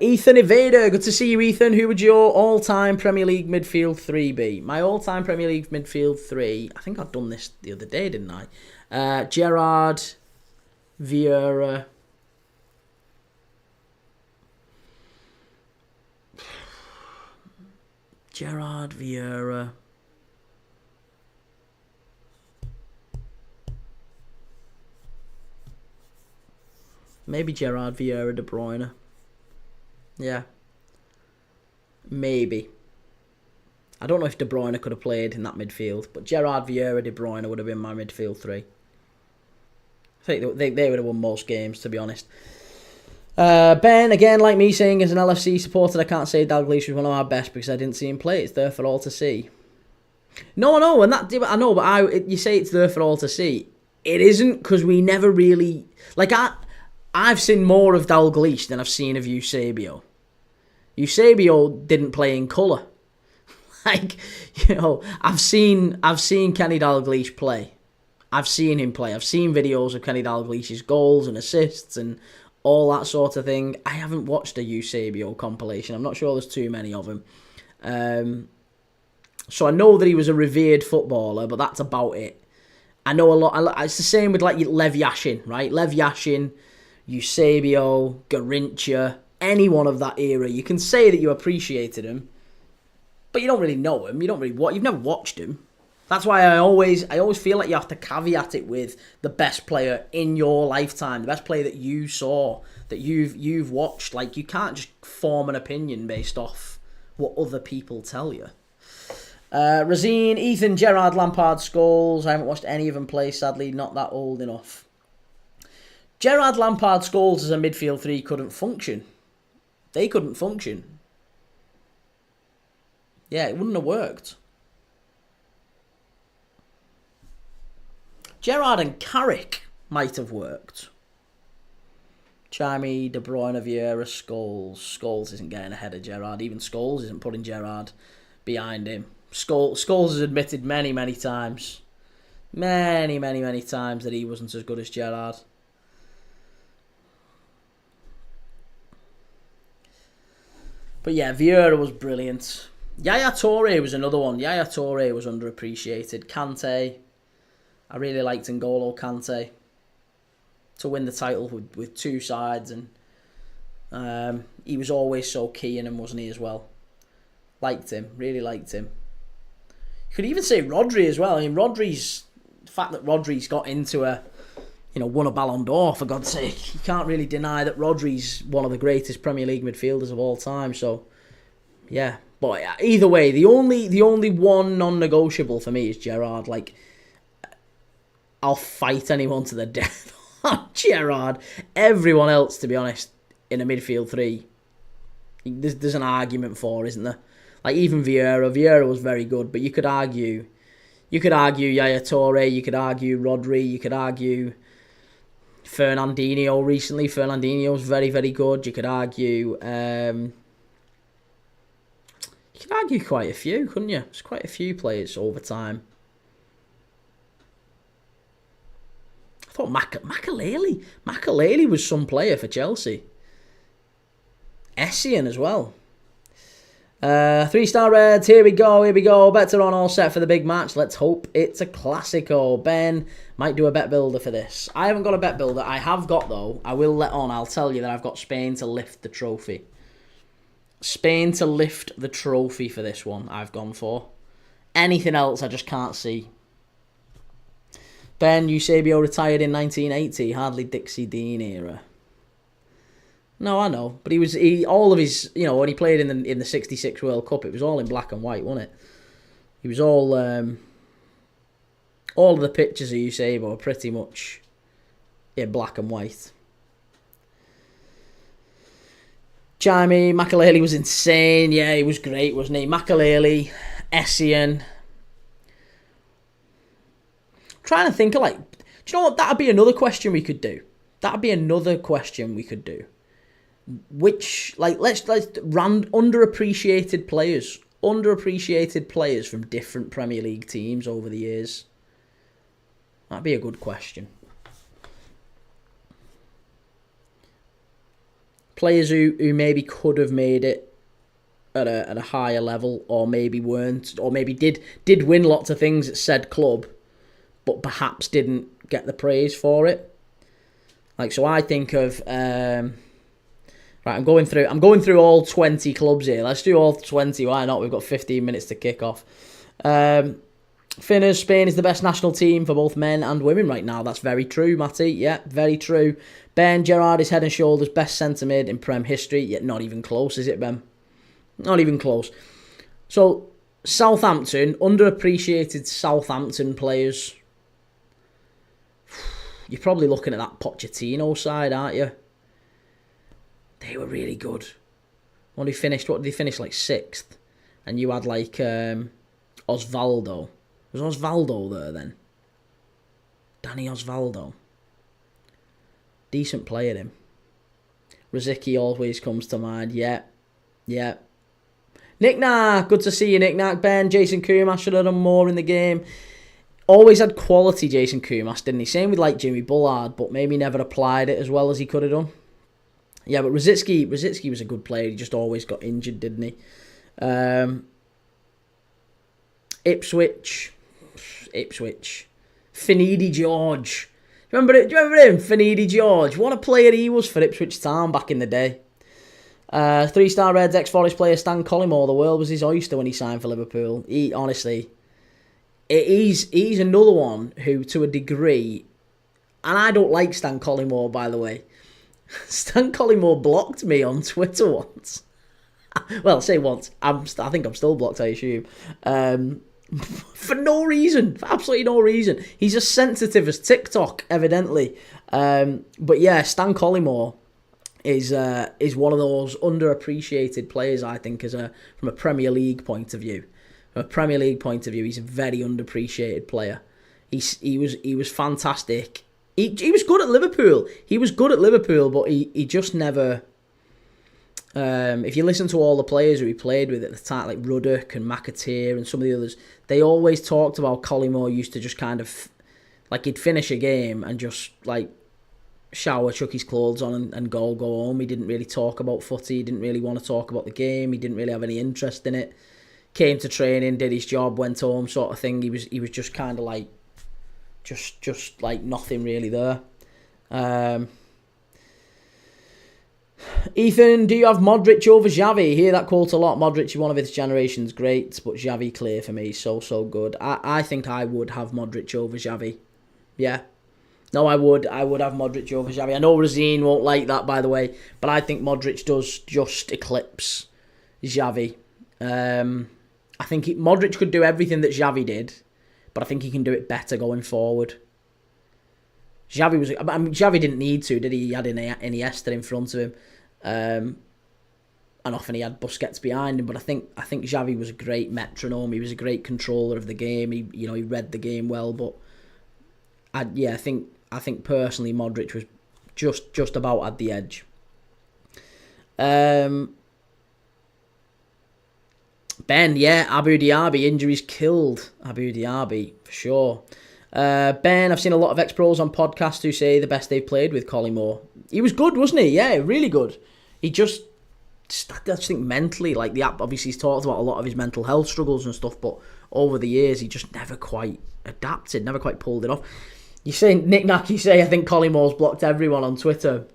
Ethan Evader, good to see you, Ethan. Who would your all-time Premier League midfield 3 be? My all-time Premier League midfield 3, I think I've done this the other day, didn't I? Gerrard, Vieira... Gerrard, Vieira. Maybe Gerrard, Vieira, De Bruyne. Yeah. Maybe. I don't know if De Bruyne could have played in that midfield, but Gerrard, Vieira, De Bruyne would have been my midfield three. I think they would have won most games, to be honest. Ben, again, like me saying, as an LFC supporter, I can't say Dalglish was one of our best because I didn't see him play. It's there for all to see. No, I know, but you say it's there for all to see. It isn't, because we never really... Like, I've seen more of Dalglish than I've seen of Eusebio. Eusebio didn't play in colour. Like, you know, I've seen Kenny Dalglish play. I've seen him play. I've seen videos of Kenny Dalglish's goals and assists and all that sort of thing. I haven't watched a Eusebio compilation. I'm not sure there's too many of him. So I know that he was a revered footballer, but that's about it. I know a lot. It's the same with like Lev Yashin, right? Lev Yashin, Eusebio, Garrincha, anyone of that era. You can say that you appreciated him, but you don't really know him. You've never watched him. That's why I always feel like you have to caveat it with the best player in your lifetime, the best player that you saw, that you've watched. Like, you can't just form an opinion based off what other people tell you. Razine, Ethan, Gerrard, Lampard, Scholes. I haven't watched any of them play, sadly, not that old enough. Gerrard, Lampard, Scholes as a midfield three couldn't function. They couldn't function. Yeah, it wouldn't have worked. Gerrard and Carrick might have worked. Chimey, De Bruyne, Vieira, Scholes. Scholes isn't getting ahead of Gerrard. Even Scholes isn't putting Gerrard behind him. Scholes has admitted many, many times. Many, many, many times that he wasn't as good as Gerrard. But yeah, Vieira was brilliant. Yaya Toure was another one. Yaya Toure was underappreciated. Kante. I really liked N'Golo Kante to win the title with two sides, and he was always so key in him, wasn't he, as well? Liked him, really liked him. You could even say Rodri as well. I mean, the fact that Rodri's got into won a Ballon d'Or, for God's sake. You can't really deny that Rodri's one of the greatest Premier League midfielders of all time, so, yeah. But either way, the only one non-negotiable for me is Gerrard. Like, I'll fight anyone to the death on Gerrard. Everyone else, to be honest, in a midfield three, there's an argument for, isn't there? Like, even Vieira was very good, but you could argue Yaya Toure, you could argue Rodri, you could argue Fernandinho recently. Fernandinho was very, very good. You could argue quite a few, couldn't you? There's quite a few players over time. I thought Makaleli was some player for Chelsea. Essien as well. 3-star Reds, here we go. Bets are on, all set for the big match. Let's hope it's a Classico. Ben might do a bet builder for this. I haven't got a bet builder. I have got, though, I'll tell you that I've got Spain to lift the trophy. Spain to lift the trophy for this one, I've gone for. Anything else, I just can't see. Ben, Eusebio retired in 1980, hardly Dixie Dean era. No, I know, but all of his, when he played in the '66 World Cup, it was all in black and white, wasn't it? He was all of the pictures of Eusebio are pretty much in black and white. Jamie, Makaleli was insane. Yeah, he was great, wasn't he? Makaleli, Essien. Trying to think of, do you know what? That'd be another question we could do. Which, let's run underappreciated players from different Premier League teams over the years. That'd be a good question. Players who maybe could have made it at a higher level, or maybe weren't, or maybe did win lots of things at said club, but perhaps didn't get the praise for it. So I think of right, I'm going through all 20 clubs here. Let's do all 20. Why not? We've got 15 minutes to kick off. Finners, Spain is the best national team for both men and women right now. That's very true, Matty. Yeah, very true. Ben, Gerrard is head and shoulders best centre mid in Prem history. Yet not even close, is it, Ben? Not even close. So, Southampton, underappreciated Southampton players. You're probably looking at that Pochettino side, aren't you? They were really good. What did they finish like 6th? And you had like Osvaldo. Was Osvaldo there then? Danny Osvaldo. Decent player, him. Rosicky always comes to mind. Yeah. Nick Nack, good to see you, Nick Nack. Ben, Jason Kumas should have done more in the game. Always had quality, Jason Kumas, didn't he? Same with like Jimmy Bullard, but maybe never applied it as well as he could have done. Yeah, but Rosicky was a good player. He just always got injured, didn't he? Ipswich. Finidi George. Do you remember him? Finidi George. What a player he was for Ipswich Town back in the day. 3-star Reds ex-Forest player Stan Collymore. The world was his oyster when he signed for Liverpool. He's another one who, to a degree, and I don't like Stan Collymore, by the way. Stan Collymore blocked me on Twitter once. Well, say once. I think I'm still blocked, I assume. For no reason. For absolutely no reason. He's as sensitive as TikTok, evidently. But yeah, Stan Collymore is one of those underappreciated players, I think, from a Premier League point of view. From a Premier League point of view, he's a very underappreciated player. He was fantastic. He was good at Liverpool. But he just never. If you listen to all the players who he played with at the time, like Ruddock and McAteer and some of the others, they always talked about Collymore used to just kind of, like, he'd finish a game and just, like, shower, chuck his clothes on and go home. He didn't really talk about footy. He didn't really want to talk about the game. He didn't really have any interest in it. Came to training, did his job, went home, sort of thing. He was just kind of like, just like nothing really there. Ethan, do you have Modric over Xavi? Hear that quote a lot. Modric is one of its generation's greats, but Xavi clear for me. So good. I think I would have Modric over Xavi. Yeah. No, I would have Modric over Xavi. I know Razine won't like that, by the way, but I think Modric does just eclipse Xavi. I think Modric could do everything that Xavi did, but I think he can do it better going forward. Xavi didn't need to, did he? He had Iniesta in front of him, and often he had Busquets behind him. But I think Xavi was a great metronome. He was a great controller of the game. He read the game well. But I think personally Modric was just about at the edge. Ben, yeah, Abu Dhabi, injuries killed Abu Dhabi, for sure. Ben, I've seen a lot of ex-pros on podcasts who say the best they've played with Collymore. He was good, wasn't he? Yeah, really good. He I just think mentally, like, obviously he's talked about a lot of his mental health struggles and stuff, but over the years he just never quite adapted, never quite pulled it off. You say, Nick Nack, I think Collymore's blocked everyone on Twitter.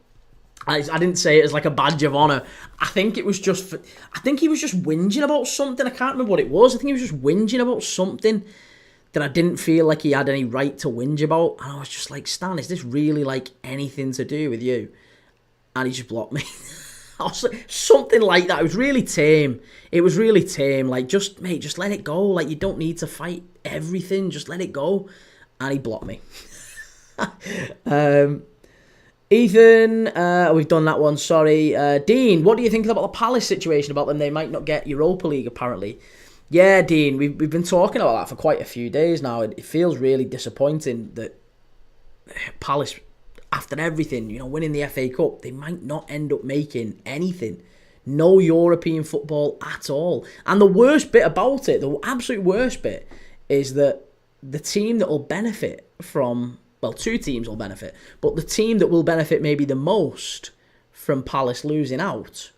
I didn't say it as like a badge of honour. I think he was just whinging about something. I can't remember what it was. I think he was just whinging about something that I didn't feel like he had any right to whinge about. And I was just like, Stan, is this really like anything to do with you? And he just blocked me. I was like, something like that. It was really tame. Like, just let it go. Like, you don't need to fight everything. Just let it go. And he blocked me. Ethan, we've done that one, sorry. Dean, what do you think about the Palace situation, about them? They might not get Europa League, apparently. Yeah, Dean, we've been talking about that for quite a few days now. It feels really disappointing that Palace, after everything, winning the FA Cup, they might not end up making anything. No European football at all. And the worst bit about it, the absolute worst bit, is that the team that will benefit from... Well, two teams will benefit, but the team that will benefit maybe the most from Palace losing out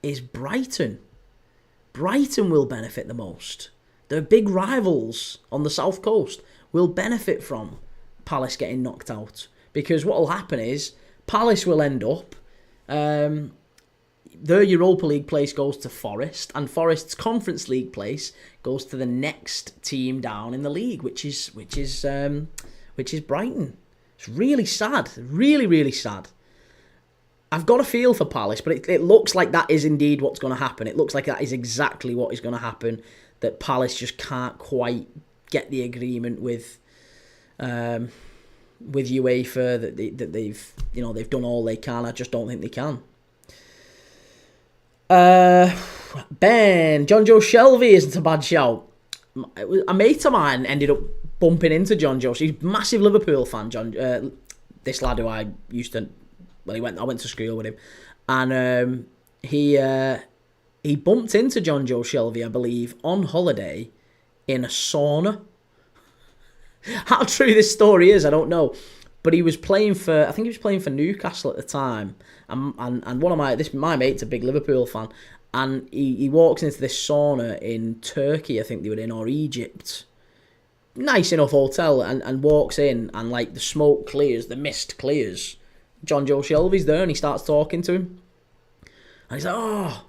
is Brighton. Brighton will benefit the most. The big rivals on the south coast will benefit from Palace getting knocked out, because what will happen is Palace will end up... their Europa League place goes to Forest, and Forest's Conference League place goes to the next team down in the league, which is Brighton. It's really sad. Really, really sad. I've got a feel for Palace, but it looks like that is indeed what's going to happen. It looks like that is exactly what is going to happen. that Palace just can't quite get the agreement with UEFA that they've done all they can. I just don't think they can. Ben, John Joe Shelvey isn't a bad shout. A mate of mine ended up bumping into John Joe. He's a massive Liverpool fan. This lad who I used to, I went to school with him, and he bumped into John Joe Shelvey, I believe, on holiday in a sauna. How true this story is, I don't know. But he was playing for, I think he was playing for Newcastle at the time. And one of my mate's a big Liverpool fan. And he walks into this sauna in Turkey, I think they were in, or Egypt. Nice enough hotel, and walks in, and like the smoke clears, the mist clears. John Joe Shelvey's there, and he starts talking to him. And he's like, oh,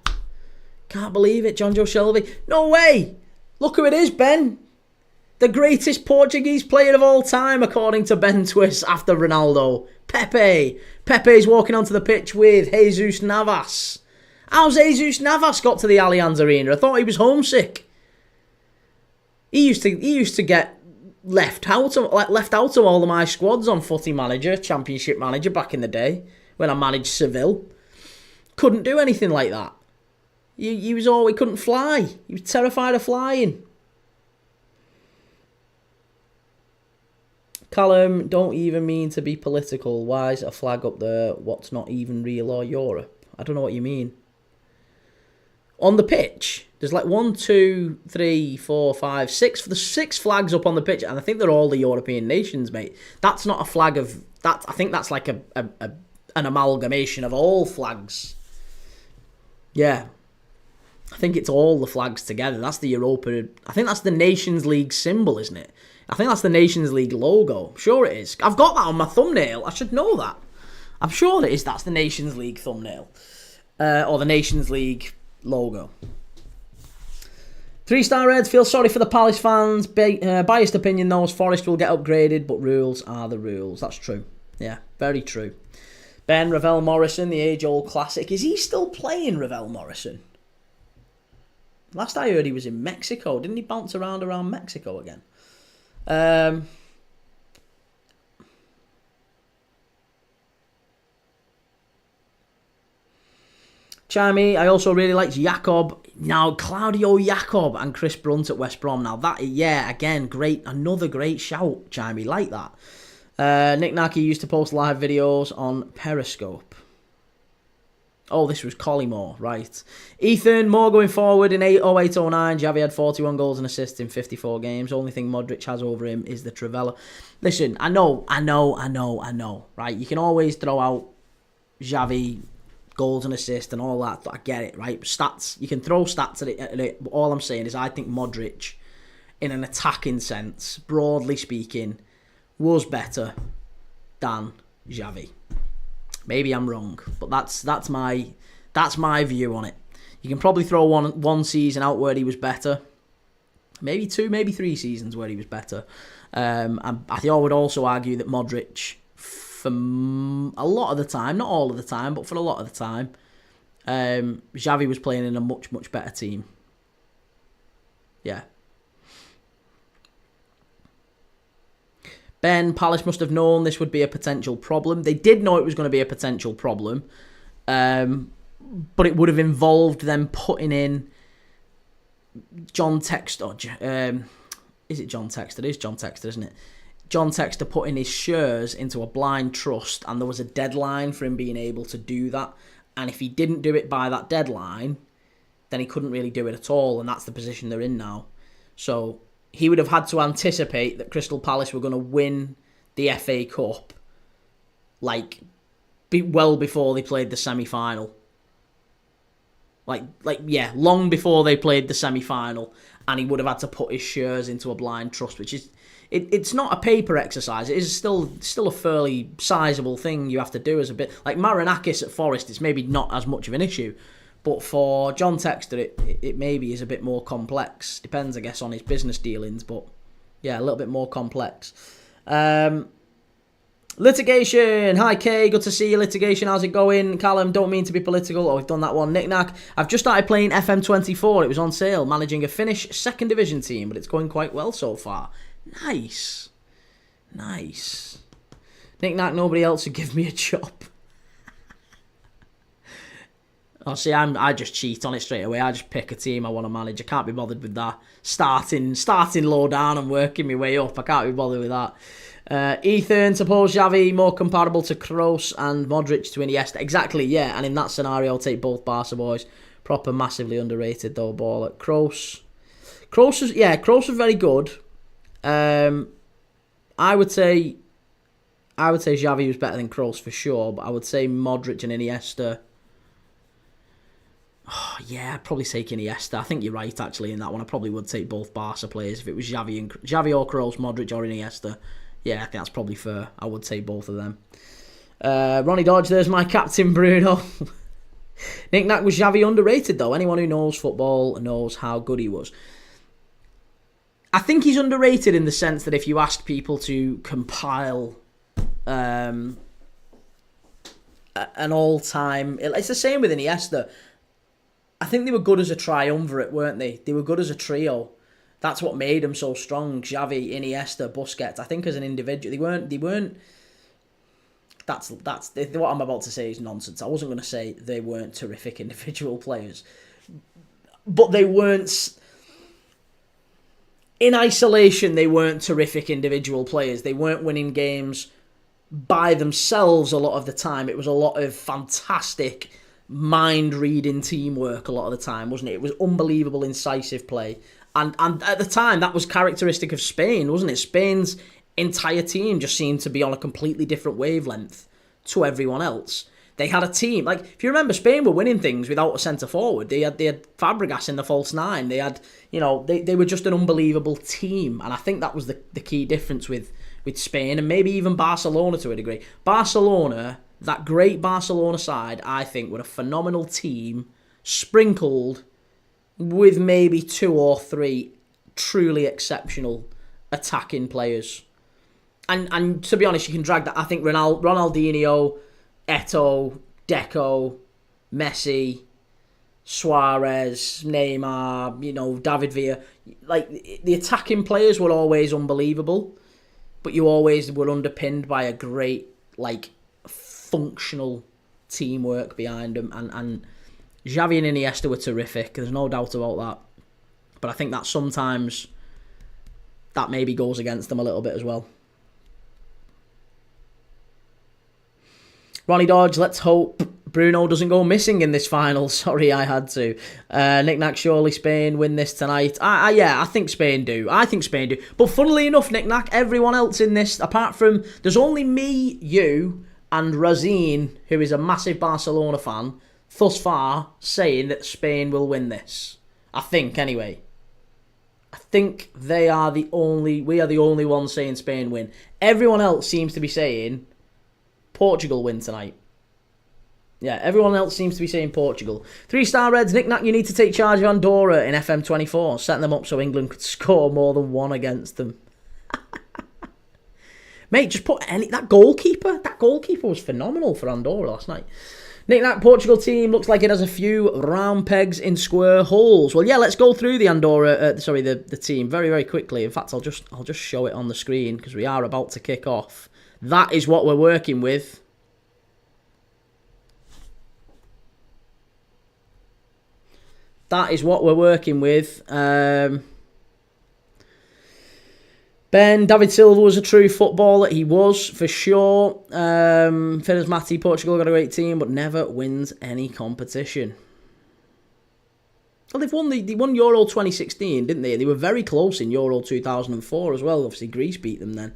can't believe it, John Joe Shelvey. No way! Look who it is, Ben. The greatest Portuguese player of all time, according to Ben Twist, after Ronaldo. Pepe. Pepe's walking onto the pitch with Jesus Navas. How's Jesus Navas got to the Allianz Arena? I thought he was homesick. He used to get left out of all of my squads on Footy Manager, Championship Manager back in the day when I managed Seville. Couldn't do anything like that. He couldn't fly. He was terrified of flying. Callum, don't even mean to be political. Why is a flag up there? What's not even real or Europe? I don't know what you mean. On the pitch, there's like 1, 2, 3, 4, 5, 6. For the 6 flags up on the pitch, and I think they're all the European nations, mate. That's not a flag of that. I think that's like an amalgamation of all flags. Yeah, I think it's all the flags together. That's the Europa. I think that's the Nations League symbol, isn't it? I think that's the Nations League logo. I'm sure it is. I've got that on my thumbnail. I should know that. I'm sure it is. That's the Nations League thumbnail. Or the Nations League logo. 3-star Reds feel sorry for the Palace fans. Biased opinion though, Forest will get upgraded, but rules are the rules. That's true. Yeah, very true. Ben, Ravel Morrison, the age-old classic. Is he still playing, Ravel Morrison? Last I heard he was in Mexico. Didn't he bounce around Mexico again? Chimey, I also really liked Jakob. Now, Claudio Jakob and Chris Brunt at West Brom. Now, that, yeah, again, great. Another great shout, Chimey. Like that. Nick Naki used to post live videos on Periscope. Oh, this was Collymore, right. Ethan, more going forward in 08-09. Xavi had 41 goals and assists in 54 games. Only thing Modric has over him is the Trivela. Listen, I know. Right, you can always throw out Xavi goals and assists and all that. I get it, right? Stats, you can throw stats at it. All I'm saying is I think Modric, in an attacking sense, broadly speaking, was better than Xavi. Maybe I'm wrong, but that's my view on it. You can probably throw one season out where he was better, maybe 2, maybe 3 seasons where he was better. And I think I would also argue that Modric, for a lot of the time, not all of the time, but for a lot of the time, Xavi was playing in a much, much better team. Yeah. Ben, Palace must have known this would be a potential problem. They did know it was going to be a potential problem, but it would have involved them putting in John Textor. Is it John Textor? It is John Textor, isn't it? John Textor putting his shares into a blind trust, and there was a deadline for him being able to do that. And if he didn't do it by that deadline, then he couldn't really do it at all, and that's the position they're in now. So he would have had to anticipate that Crystal Palace were going to win the FA Cup well before they played the semi-final. Long before they played the semi-final, and he would have had to put his shares into a blind trust, which is it's not a paper exercise. It is still a fairly sizable thing you have to do as a bit like Marinakis at Forest. It's maybe not as much of an issue. But for John Textor, it maybe is a bit more complex. Depends, I guess, on his business dealings. But, yeah, a little bit more complex. Litigation. Hi, Kay. Good to see you. Litigation. How's it going? Callum, don't mean to be political. Oh, we've done that one. Knick-knack. I've just started playing FM24. It was on sale. Managing a Finnish second division team, but it's going quite well so far. Nice. Nice. Knick-knack, nobody else would give me a job. Oh, see, I just cheat on it straight away. I just pick a team I want to manage. I can't be bothered with that. Starting low down and working my way up. I can't be bothered with that. Ethan, suppose Xavi more comparable to Kroos and Modric to Iniesta. Exactly, yeah. And in that scenario, I'll take both Barca boys. Proper, massively underrated though. Ball at Kroos. Kroos was very good. I would say Xavi was better than Kroos for sure, but I would say Modric and Iniesta. Oh, yeah, I'd probably take Iniesta. I think you're right actually in that one. I probably would take both Barca players if it was Xavi or Kroos, Modric or Iniesta. Yeah, I think that's probably fair. I would take both of them. Ronnie Dodge, there's my captain, Bruno. Knick-knack, was Xavi underrated, though? Anyone who knows football knows how good he was. I think he's underrated in the sense that if you ask people to compile an all-time... It's the same with Iniesta. I think they were good as a triumvirate, weren't they? They were good as a trio. That's what made them so strong. Xavi, Iniesta, Busquets. I think as an individual, they weren't. That's what I'm about to say is nonsense. I wasn't going to say they weren't terrific individual players, but they weren't. In isolation, they weren't terrific individual players. They weren't winning games by themselves a lot of the time. It was a lot of fantastic mind-reading teamwork a lot of the time, wasn't it? It was unbelievable incisive play. And at the time, that was characteristic of Spain, wasn't it? Spain's entire team just seemed to be on a completely different wavelength to everyone else. They had a team. Like, if you remember, Spain were winning things without a centre-forward. They had Fabregas in the false nine. They had, they were just an unbelievable team. And I think that was the key difference with Spain and maybe even Barcelona to a degree. Barcelona, that great Barcelona side, I think, were a phenomenal team, sprinkled with maybe 2 or 3 truly exceptional attacking players. And to be honest, you can drag that. I think Ronaldinho, Eto'o, Deco, Messi, Suarez, Neymar, David Villa. Like, the attacking players were always unbelievable, but you always were underpinned by a great, functional teamwork behind them. And Xavi and Iniesta were terrific. There's no doubt about that. But I think that sometimes that maybe goes against them a little bit as well. Ronnie Dodge, let's hope Bruno doesn't go missing in this final. Sorry, I had to. Knick-knack, surely Spain win this tonight. Yeah, I think Spain do. But funnily enough, Knick-knack, everyone else in this, apart from... There's only me, you, and Razine, who is a massive Barcelona fan, thus far, saying that Spain will win this. I think, anyway. I think we are the only ones saying Spain win. Everyone else seems to be saying Portugal win tonight. Yeah, everyone else seems to be saying Portugal. 3-star Reds, Knick-knack, you need to take charge of Andorra in FM24, setting them up so England could score more than 1 against them. Mate, just put that goalkeeper was phenomenal for Andorra last night. Knick-knack, Portugal team looks like it has a few round pegs in square holes. Well, yeah, let's go through the the team very, very quickly. In fact, I'll just show it on the screen because we are about to kick off. That is what we're working with. Ben, David Silva was a true footballer. He was, for sure. Finners Matti, Portugal got a great team, but never wins any competition. Well, they won Euro 2016, didn't they? They were very close in Euro 2004 as well. Obviously, Greece beat them then.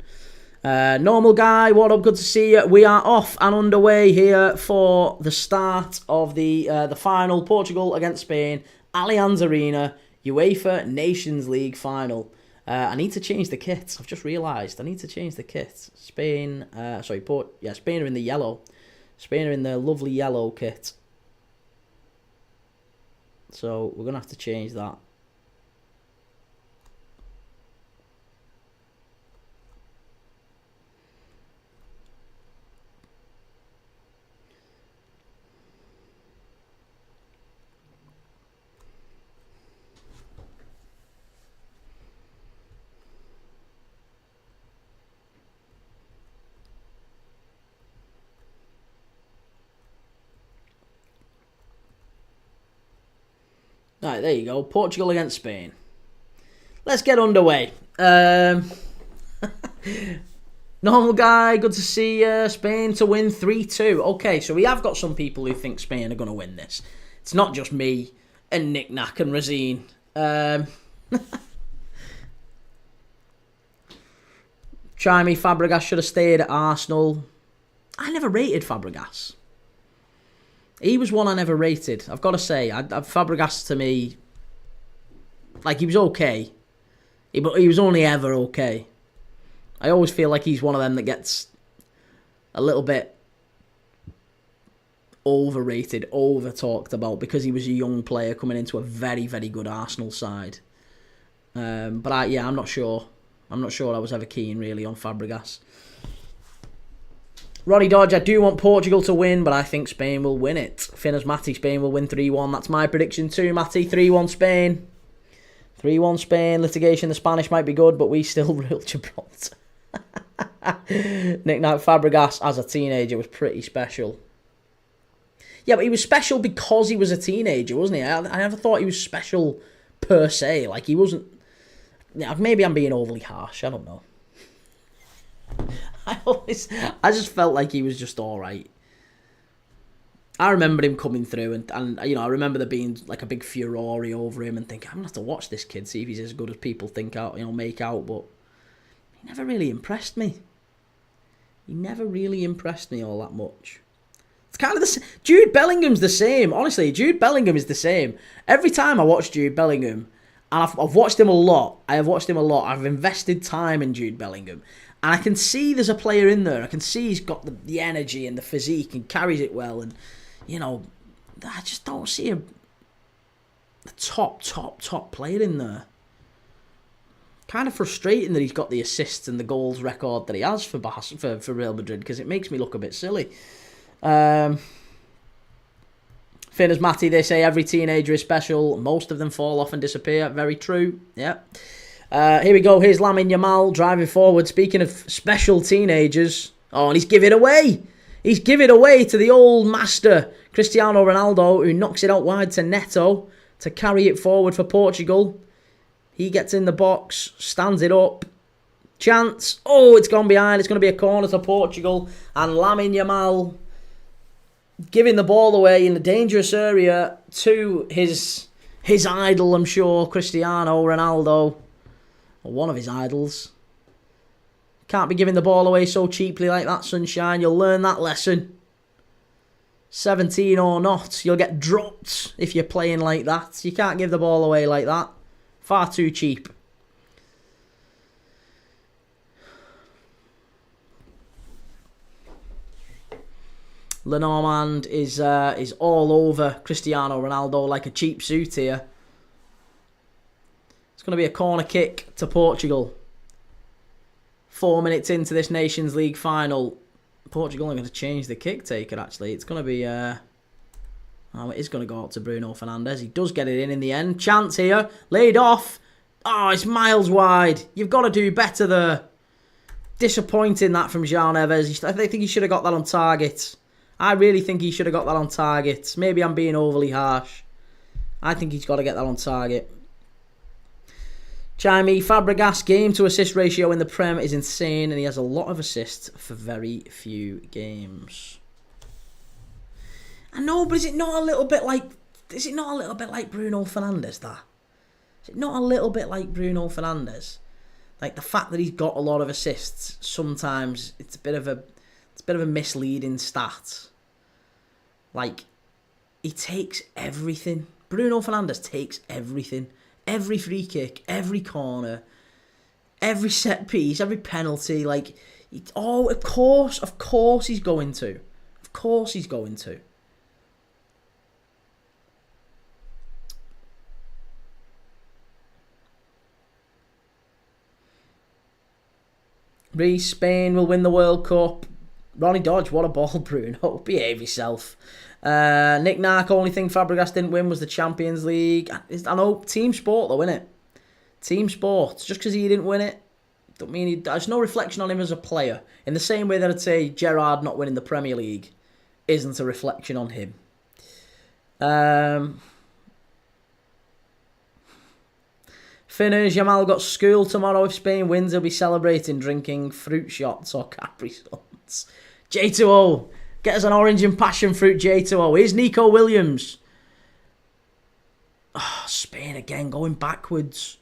Normal guy, what up? Good to see you. We are off and underway here for the start of the final. Portugal against Spain, Allianz Arena, UEFA Nations League final. I need to change the kit. I've just realised I need to change the kit. Spain are in the yellow. Spain are in the lovely yellow kit. So we're going to have to change that. Alright, there you go. Portugal against Spain. Let's get underway. Normal guy, good to see you. Spain to win 3-2. Okay, so we have got some people who think Spain are going to win this. It's not just me and Nick Nack and Razine. Chimey, Fabregas should have stayed at Arsenal. I never rated Fabregas. He was one I never rated. I've got to say, Fabregas to me, like, he was okay. He was only ever okay. I always feel like he's one of them that gets a little bit overrated, over-talked about, because he was a young player coming into a very, very good Arsenal side. I'm not sure. I'm not sure I was ever keen, really, on Fabregas. Roddy Dodge, I do want Portugal to win, but I think Spain will win it. Finners Matty, Spain will win 3-1. That's my prediction too, Matty. 3-1 Spain. 3-1 Spain. Litigation, the Spanish might be good, but we still rule Gibraltar. Nick Knight, Fabregas as a teenager was pretty special. Yeah, but he was special because he was a teenager, wasn't he? I never thought he was special per se. Like, he wasn't... Maybe I'm being overly harsh. I don't know. I just felt like he was just all right. I remember him coming through, and you know, I remember there being like a big furore over him, and thinking, I'm gonna have to watch this kid, see if he's as good as people think out, make out. But he never really impressed me. He never really impressed me all that much. It's kind of the same. Jude Bellingham's the same. Honestly, Jude Bellingham is the same. Every time I watch Jude Bellingham, and I've watched him a lot. I've invested time in Jude Bellingham. And I can see there's a player in there. I can see he's got the energy and the physique and carries it well. And, you know, I just don't see a top player in there. Kind of frustrating that he's got the assists and the goals record that he has for Real Madrid, because it makes me look a bit silly. Finners Matty, they say every teenager is special. Most of them fall off and disappear. Very true. Yeah. Here we go. Here's Lamine Yamal driving forward. Speaking of special teenagers. Oh, and he's giving it away. He's giving it away to the old master, Cristiano Ronaldo, who knocks it out wide to Neto to carry it forward for Portugal. He gets in the box, stands it up. Chance. Oh, it's gone behind. It's going to be a corner to Portugal. And Lamine Yamal giving the ball away in a dangerous area to his idol, I'm sure, Cristiano Ronaldo. Or one of his idols. Can't be giving the ball away so cheaply like that, Sunshine. You'll learn that lesson. 17 or not, you'll get dropped if you're playing like that. You can't give the ball away like that. Far too cheap. Lenormand is all over Cristiano Ronaldo like a cheap suit here. It's going to be a corner kick to Portugal. 4 minutes into this Nations League final. Portugal are going to change the kick taker, actually. It's going to be... it is going to go out to Bruno Fernandes. He does get it in the end. Chance here. Laid off. Oh, it's miles wide. You've got to do better there. Disappointing that from Jean Neves. I think he should have got that on target. I really think he should have got that on target. Maybe I'm being overly harsh. I think he's got to get that on target. Chimey, Fabregas' game to assist ratio in the Prem is insane, and he has a lot of assists for very few games. I know, but is it not a little bit like Bruno Fernandes, that? Is it not a little bit like Bruno Fernandes? Like, the fact that he's got a lot of assists, sometimes it's a bit of a misleading stat. Like, he takes everything. Bruno Fernandes takes everything. Every free kick, every corner, every set piece, every penalty. Like, of course he's going to. Of course he's going to. Spain will win the World Cup. Ronnie Dodge, what a ball, Bruno. Behave yourself. Nick Nark, only thing Fabregas didn't win was the Champions League. I know, team sport though, innit? Team sport. Just because he didn't win it, don't mean there's no reflection on him as a player. In the same way that I'd say Gerrard not winning the Premier League isn't a reflection on him. Finners, Yamal got school tomorrow. If Spain wins, he'll be celebrating, drinking fruit shots or Capri Suns. J2O, get us an orange and passion fruit, J2O. Here's Nico Williams. Oh, Spain again, going backwards.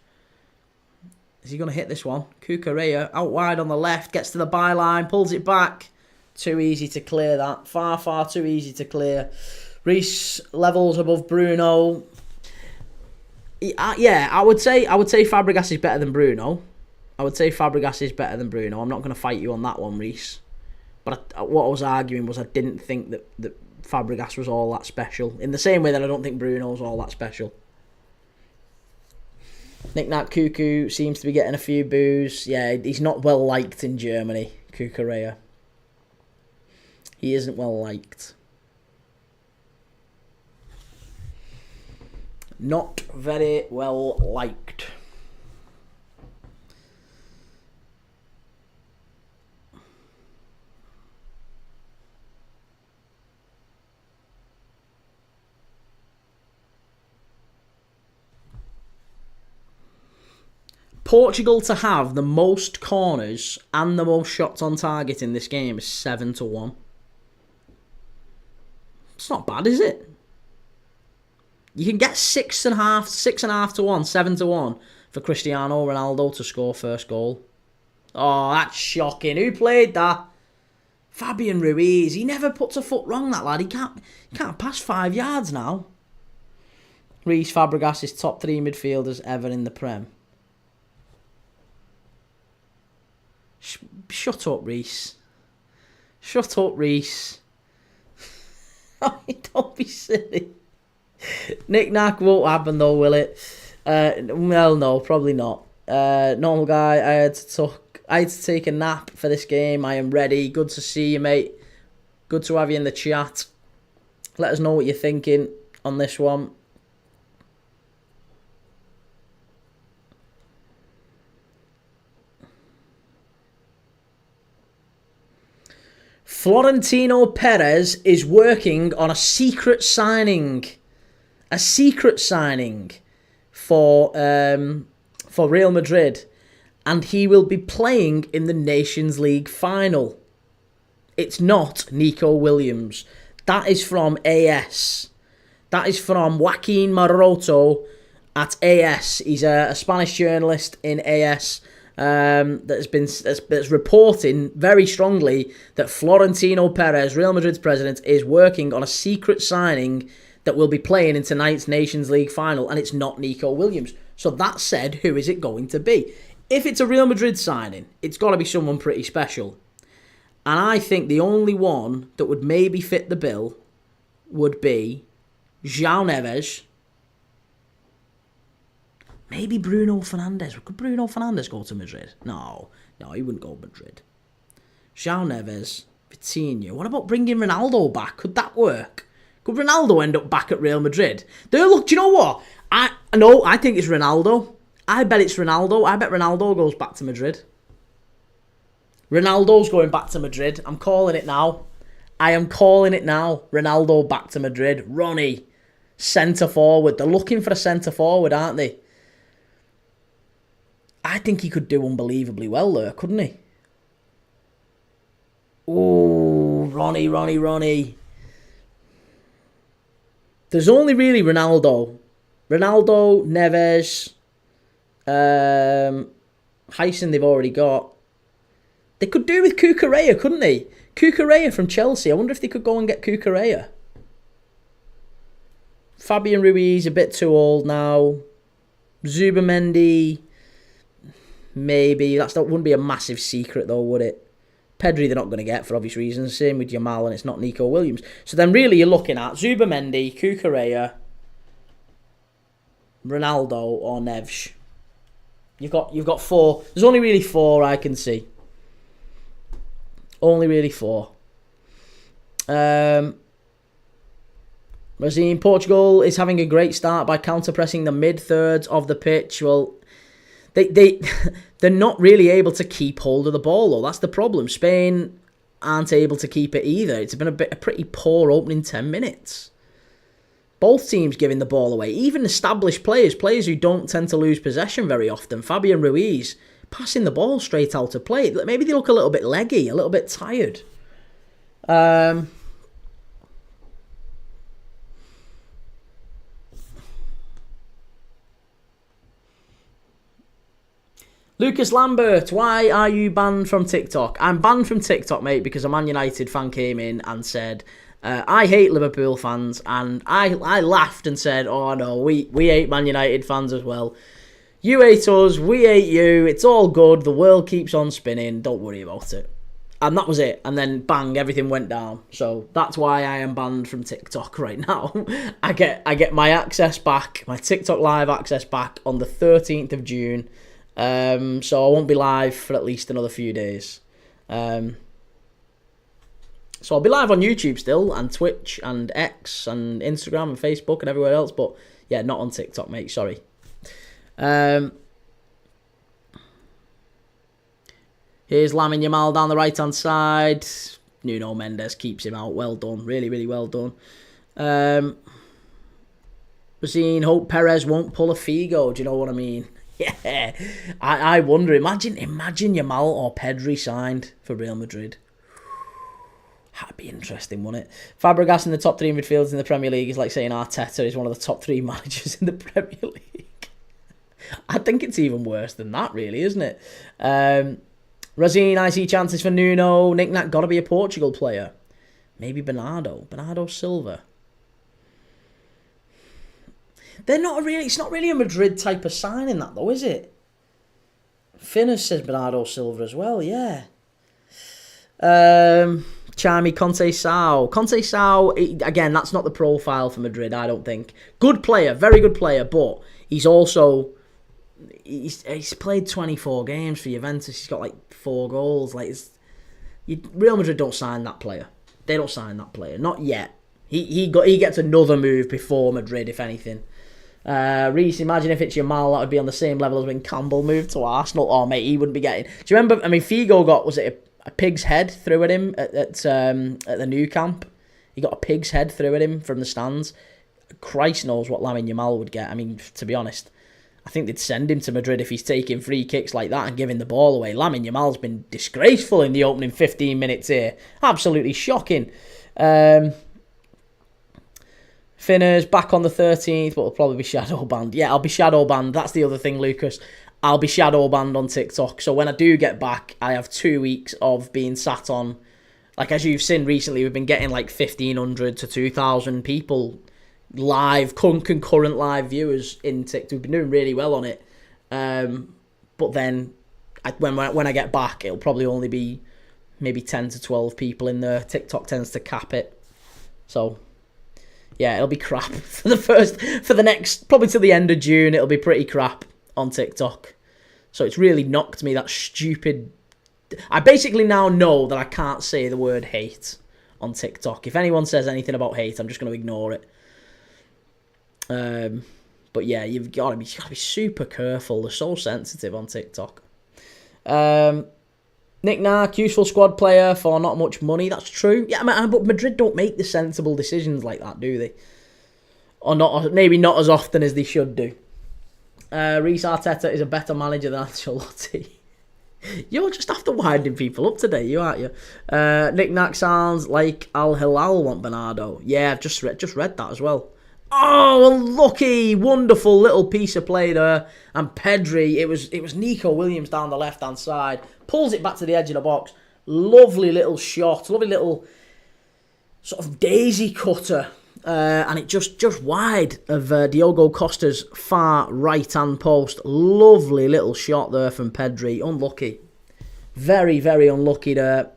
Is he going to hit this one? Cucurella, out wide on the left, gets to the byline, pulls it back. Too easy to clear that. Far, far too easy to clear. Reece levels above Bruno. Yeah, I would say Fabregas is better than Bruno. I'm not going to fight you on that one, Reece. But what I was arguing was I didn't think that Fabregas was all that special. In the same way that I don't think Bruno's all that special. Knick-knack Cuckoo seems to be getting a few boos. Yeah, he's not well liked in Germany, Cucurella. He isn't well liked. Not very well liked. Portugal to have the most corners and the most shots on target in this game is 7-1. It's not bad, is it? You can get 6.5 to 1, 7-1 for Cristiano Ronaldo to score first goal. Oh, that's shocking. Who played that? Fabian Ruiz. He never puts a foot wrong, that lad. He can't pass 5 yards now. Reece Fabregas is top 3 midfielders ever in the Prem. Shut up, Reece. Shut up, Reece. Don't be silly. Knick-knack won't happen though, will it? Well, no, probably not. Normal guy, I had to take a nap for this game. I am ready. Good to see you, mate. Good to have you in the chat. Let us know what you're thinking on this one. Florentino Perez is working on a secret signing. A secret signing for Real Madrid. And he will be playing in the Nations League final. It's not Nico Williams. That is from AS. That is from Joaquin Maroto at AS. He's a Spanish journalist in AS. That's reporting very strongly that Florentino Perez, Real Madrid's president, is working on a secret signing that will be playing in tonight's Nations League final, and it's not Nico Williams. So that said, who is it going to be? If it's a Real Madrid signing, it's got to be someone pretty special. And I think the only one that would maybe fit the bill would be João Neves. Maybe Bruno Fernandes. Could Bruno Fernandes go to Madrid? No, he wouldn't go to Madrid. João Neves, Vitinha. What about bringing Ronaldo back? Could that work? Could Ronaldo end up back at Real Madrid? Look, do you know what? I think it's Ronaldo. I bet it's Ronaldo. I bet Ronaldo goes back to Madrid. Ronaldo's going back to Madrid. I'm calling it now. I am calling it now. Ronaldo back to Madrid. Ronnie, centre forward. They're looking for a centre forward, aren't they? I think he could do unbelievably well there, couldn't he? Oh, Ronnie. There's only really Ronaldo, Neves, Heisen they've already got. They could do with Cucurella, couldn't they? Cucurella from Chelsea. I wonder if they could go and get Cucurella. Fabian Ruiz, a bit too old now. Zubamendi, maybe. That wouldn't be a massive secret though, would it? Pedri they're not going to get for obvious reasons. Same with Yamal, and it's not Nico Williams. So then really you're looking at Zubamendi, Cucurella, Ronaldo or Neves. You've got 4. There's only really 4 I can see. Only really 4. Razine, Portugal is having a great start by counter-pressing the mid-thirds of the pitch. Well, they're not really able to keep hold of the ball, though. That's the problem. Spain aren't able to keep it either. It's been a pretty poor opening 10 minutes. Both teams giving the ball away. Even established players who don't tend to lose possession very often. Fabian Ruiz passing the ball straight out of play. Maybe they look a little bit leggy, a little bit tired. Lucas Lambert, why are you banned from TikTok? I'm banned from TikTok, mate, because a Man United fan came in and said, I hate Liverpool fans, and I laughed and said, oh no, we hate Man United fans as well. You hate us, we hate you, it's all good, the world keeps on spinning, don't worry about it. And that was it, and then bang, everything went down. So that's why I am banned from TikTok right now. I get my access back, my TikTok live access back on the 13th of June. So I won't be live for at least another few days. So I'll be live on YouTube still, and Twitch, and X, and Instagram, and Facebook, and everywhere else. But yeah, not on TikTok, mate. Sorry. Here's Lamine Yamal down the right-hand side. Nuno Mendes keeps him out. Well done. Really, really well done. We're seeing Hope Perez won't pull a Figo. Do you know what I mean? Yeah. I wonder. Imagine Yamal or Pedri signed for Real Madrid. That'd be interesting, wouldn't it? Fabregas in the top 3 midfielders in the Premier League is like saying Arteta is one of the top 3 managers in the Premier League. I think it's even worse than that, really, isn't it? Razine, I see chances for Nuno. Nick-Nack, got to be a Portugal player. Maybe Bernardo Silva. It's not really a Madrid type of signing, that though, is it? Finners says Bernardo Silva as well, yeah. Charmy, Conte Sao, again, that's not the profile for Madrid, I don't think. Good player, very good player, but he's also... He's played 24 games for Juventus. He's got like 4 goals. Real Madrid don't sign that player. They don't sign that player. Not yet. He gets another move before Madrid, if anything. Reece, imagine if it's Yamal, that would be on the same level as when Campbell moved to Arsenal. Oh, mate, he wouldn't be getting... Do you remember... I mean, Figo got... Was it a pig's head threw at him at the new camp? He got a pig's head threw at him from the stands. Christ knows what Lamine Yamal would get. I mean, to be honest, I think they'd send him to Madrid if he's taking free kicks like that and giving the ball away. Lamine Yamal's been disgraceful in the opening 15 minutes here. Absolutely shocking. Finners back on the 13th, but will probably be shadow banned. Yeah, I'll be shadow banned. That's the other thing, Lucas. I'll be shadow banned on TikTok. So when I do get back, I have 2 weeks of being sat on. Like, as you've seen recently, we've been getting like 1,500 to 2,000 people live, concurrent live viewers in TikTok. We've been doing really well on it. But then when I get back, it'll probably only be maybe 10 to 12 people in there. TikTok tends to cap it. So yeah, it'll be crap for the next, probably till the end of June, it'll be pretty crap on TikTok. So it's really knocked me, that stupid... I basically now know that I can't say the word hate on TikTok. If anyone says anything about hate, I'm just going to ignore it. But yeah, you've got to be super careful. They're so sensitive on TikTok. Nick Nark, useful squad player for not much money. That's true. Yeah, but Madrid don't make the sensible decisions like that, do they? Or maybe not as often as they should do. Reece Arteta is a better manager than Ancelotti. You're just after winding people up today, aren't you? Nick Nack sounds like Al Hilal want Bernardo. Yeah, I've just read that as well. Oh, unlucky, wonderful little piece of play there. And Pedri, it was Nico Williams down the left-hand side. Pulls it back to the edge of the box. Lovely little shot, lovely little sort of daisy cutter. And it just wide of Diogo Costa's far right-hand post. Lovely little shot there from Pedri. Unlucky. Very, very unlucky there.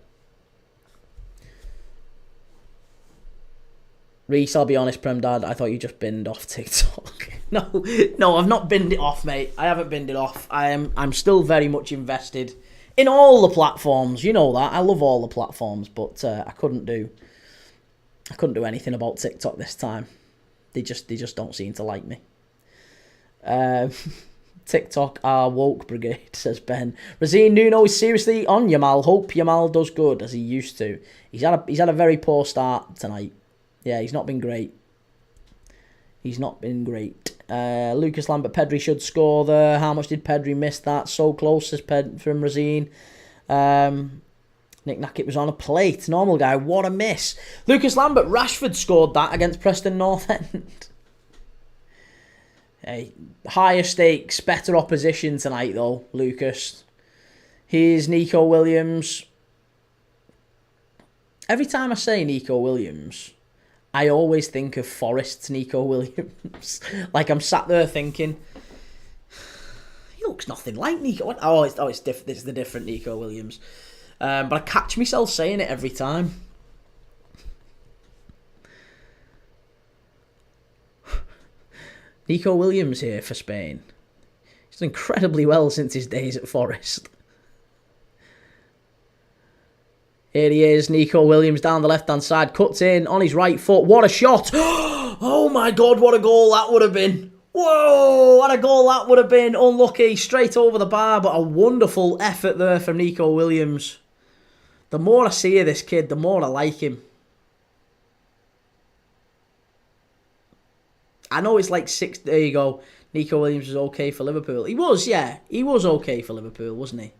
Reece, I'll be honest, Prem Dad, I thought you just binned off TikTok. No, I've not binned it off, mate. I haven't binned it off. I'm still very much invested in all the platforms. You know that. I love all the platforms, but I couldn't do anything about TikTok this time. They just don't seem to like me. TikTok our woke brigade, says Ben. Razine Nuno is seriously on Yamal. Hope Yamal does good as he used to. He's had a very poor start tonight. Yeah, he's not been great. He's not been great. Lucas Lambert, Pedri should score there. How much did Pedri miss that? So close as from Razine. Nick Nackett was on a plate. Normal guy, what a miss. Lucas Lambert, Rashford scored that against Preston North End. Hey, higher stakes, better opposition tonight though, Lucas. Here's Nico Williams. Every time I say Nico Williams, I always think of Forest's Nico Williams. Like I'm sat there thinking, he looks nothing like Nico. Oh, it's different. This is the different Nico Williams. But I catch myself saying it every time. Nico Williams here for Spain. He's done incredibly well since his days at Forest. Here he is, Nico Williams down the left-hand side, cuts in on his right foot. What a shot! Oh my God, what a goal that would have been. Whoa, what a goal that would have been. Unlucky, straight over the bar, but a wonderful effort there from Nico Williams. The more I see of this kid, the more I like him. I know it's like six. There you go. Nico Williams was okay for Liverpool. He was, yeah. He was okay for Liverpool, wasn't he?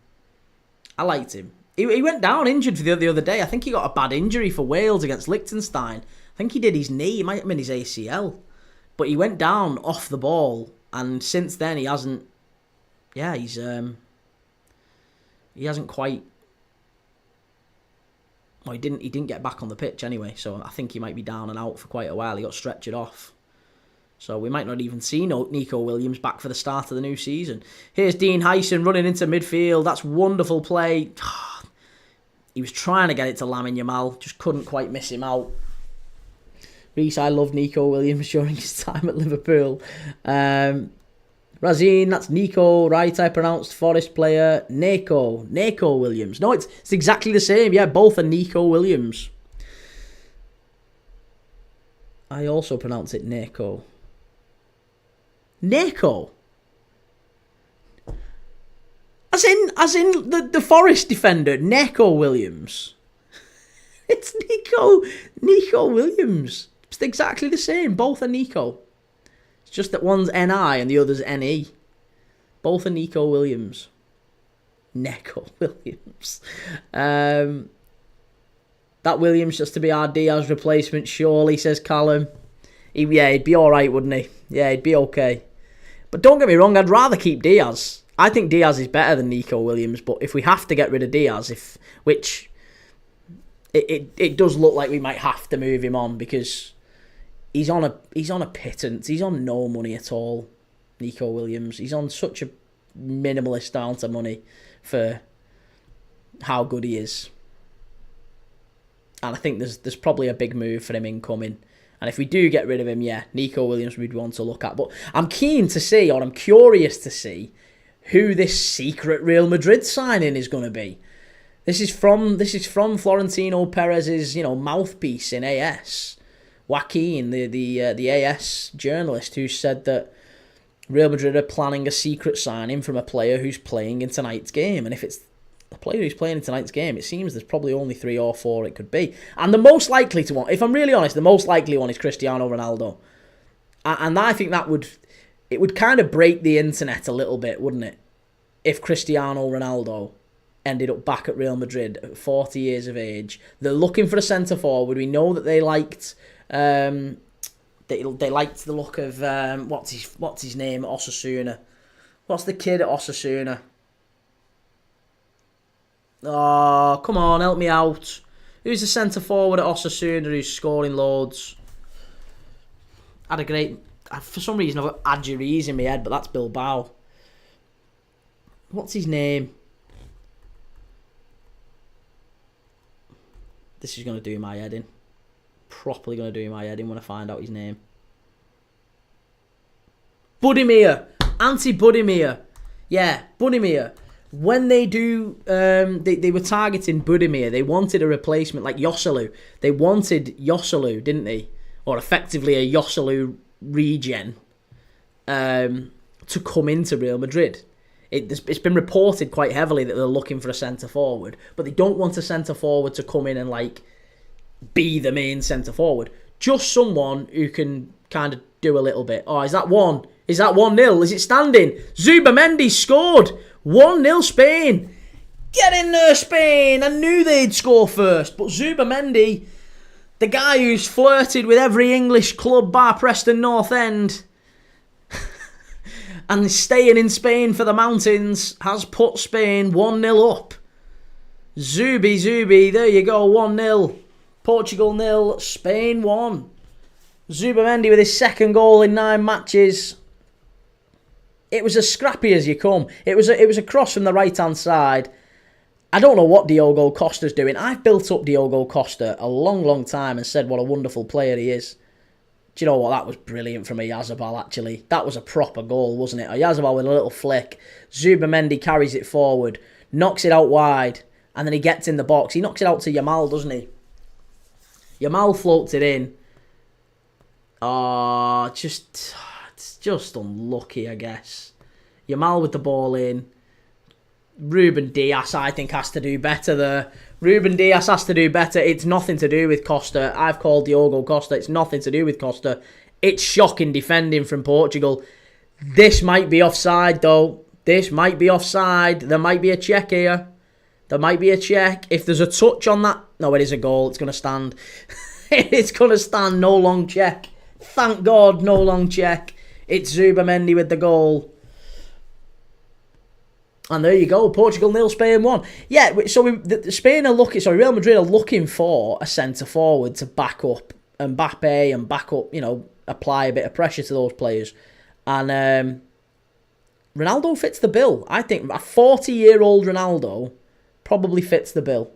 I liked him. He went down injured for the other day. I think he got a bad injury for Wales against Liechtenstein. I think he did his knee. It might have been his ACL. But he went down off the ball. And since then, he hasn't... Yeah, he hasn't quite... Well, he didn't get back on the pitch anyway. So I think he might be down and out for quite a while. He got stretchered off. So we might not even see Nico Williams back for the start of the new season. Here's Dean Hyson running into midfield. That's wonderful play. He was trying to get it to Lamine Yamal. Just couldn't quite miss him out. Reece, I love Nico Williams during his time at Liverpool. Razine, that's Nico. Right, I pronounced Forest player. Nico Williams. No, it's exactly the same. Yeah, both are Nico Williams. I also pronounce it Nico. Nico. As in the Forest defender, Nico Williams. It's Nico Williams. It's exactly the same. Both are Nico. It's just that one's N-I and the other's N-E. Both are Nico Williams. Nico Williams. That Williams just to be our Diaz replacement, surely, says Callum. He'd be alright, wouldn't he? Yeah, he'd be okay. But don't get me wrong, I'd rather keep Diaz. I think Diaz is better than Nico Williams, but if we have to get rid of Diaz, which it does look like we might have to move him on because he's on a pittance. He's on no money at all, Nico Williams. He's on such a minimalist amount of money for how good he is. And I think there's probably a big move for him incoming. And if we do get rid of him, yeah, Nico Williams we'd want to look at. But I'm keen to see, or I'm curious to see, who this secret Real Madrid signing is going to be. This is from Florentino Perez's, mouthpiece in AS. Joaquin, the AS journalist, who said that Real Madrid are planning a secret signing from a player who's playing in tonight's game. And if it's the player who's playing in tonight's game, it seems there's probably only 3 or 4 it could be. And the most likely to one, if I'm really honest, the most likely one is Cristiano Ronaldo. And I think it would kind of break the internet a little bit, wouldn't it? If Cristiano Ronaldo ended up back at Real Madrid at 40 years of age. They're looking for a centre-forward. We know that they liked... They liked the look of... what's his name at Osasuna? What's the kid at Osasuna? Oh, come on, help me out. Who's the centre-forward at Osasuna who's scoring loads? Had a great... For some reason, I've got Adjuriz in my head, but that's Bilbao. What's his name? This is going to do my head in. Properly going to do my head in when I find out his name. Budimir. Anti-Budimir. Yeah, Budimir. When they do... they were targeting Budimir. They wanted a replacement like Joselu. They wanted Joselu, didn't they? Or effectively a Joselu regen to come into Real Madrid. It's been reported quite heavily that they're looking for a centre-forward, but they don't want a centre-forward to come in and be the main centre-forward. Just someone who can kind of do a little bit. Oh, is that 1? Is that 1-0? Is it standing? Zubamendi scored. 1-0 Spain. Get in there, Spain. I knew they'd score first. But Zubamendi, the guy who's flirted with every English club bar Preston North End and staying in Spain for the mountains, has put Spain 1-0 up. Zubi, there you go, 1-0. Portugal 0, Spain 1. Zubamendi with his second goal in 9 matches. It was as scrappy as you come. It was a cross from the right-hand side. I don't know what Diogo Costa's doing. I've built up Diogo Costa a long, long time and said what a wonderful player he is. Do you know what? That was brilliant from Oyarzabal, actually. That was a proper goal, wasn't it? Oyarzabal with a little flick. Zubamendi carries it forward, knocks it out wide, and then he gets in the box. He knocks it out to Yamal, doesn't he? Yamal floats it in. Oh, it's just unlucky, I guess. Yamal with the ball in. Ruben Dias, I think, has to do better there. Ruben Dias has to do better. It's nothing to do with Costa. I've called Diogo Costa. It's nothing to do with Costa. It's shocking defending from Portugal. This might be offside, though. This might be offside. There might be a check here. There might be a check. If there's a touch on that... No, it is a goal. It's going to stand. It's going to stand. No long check. Thank God, no long check. It's Zubamendi with the goal. And there you go, Portugal 0, Spain 1. Yeah, so Real Madrid are looking for a centre forward to back up Mbappe and back up, apply a bit of pressure to those players. And Ronaldo fits the bill. I think a 40-year-old Ronaldo probably fits the bill.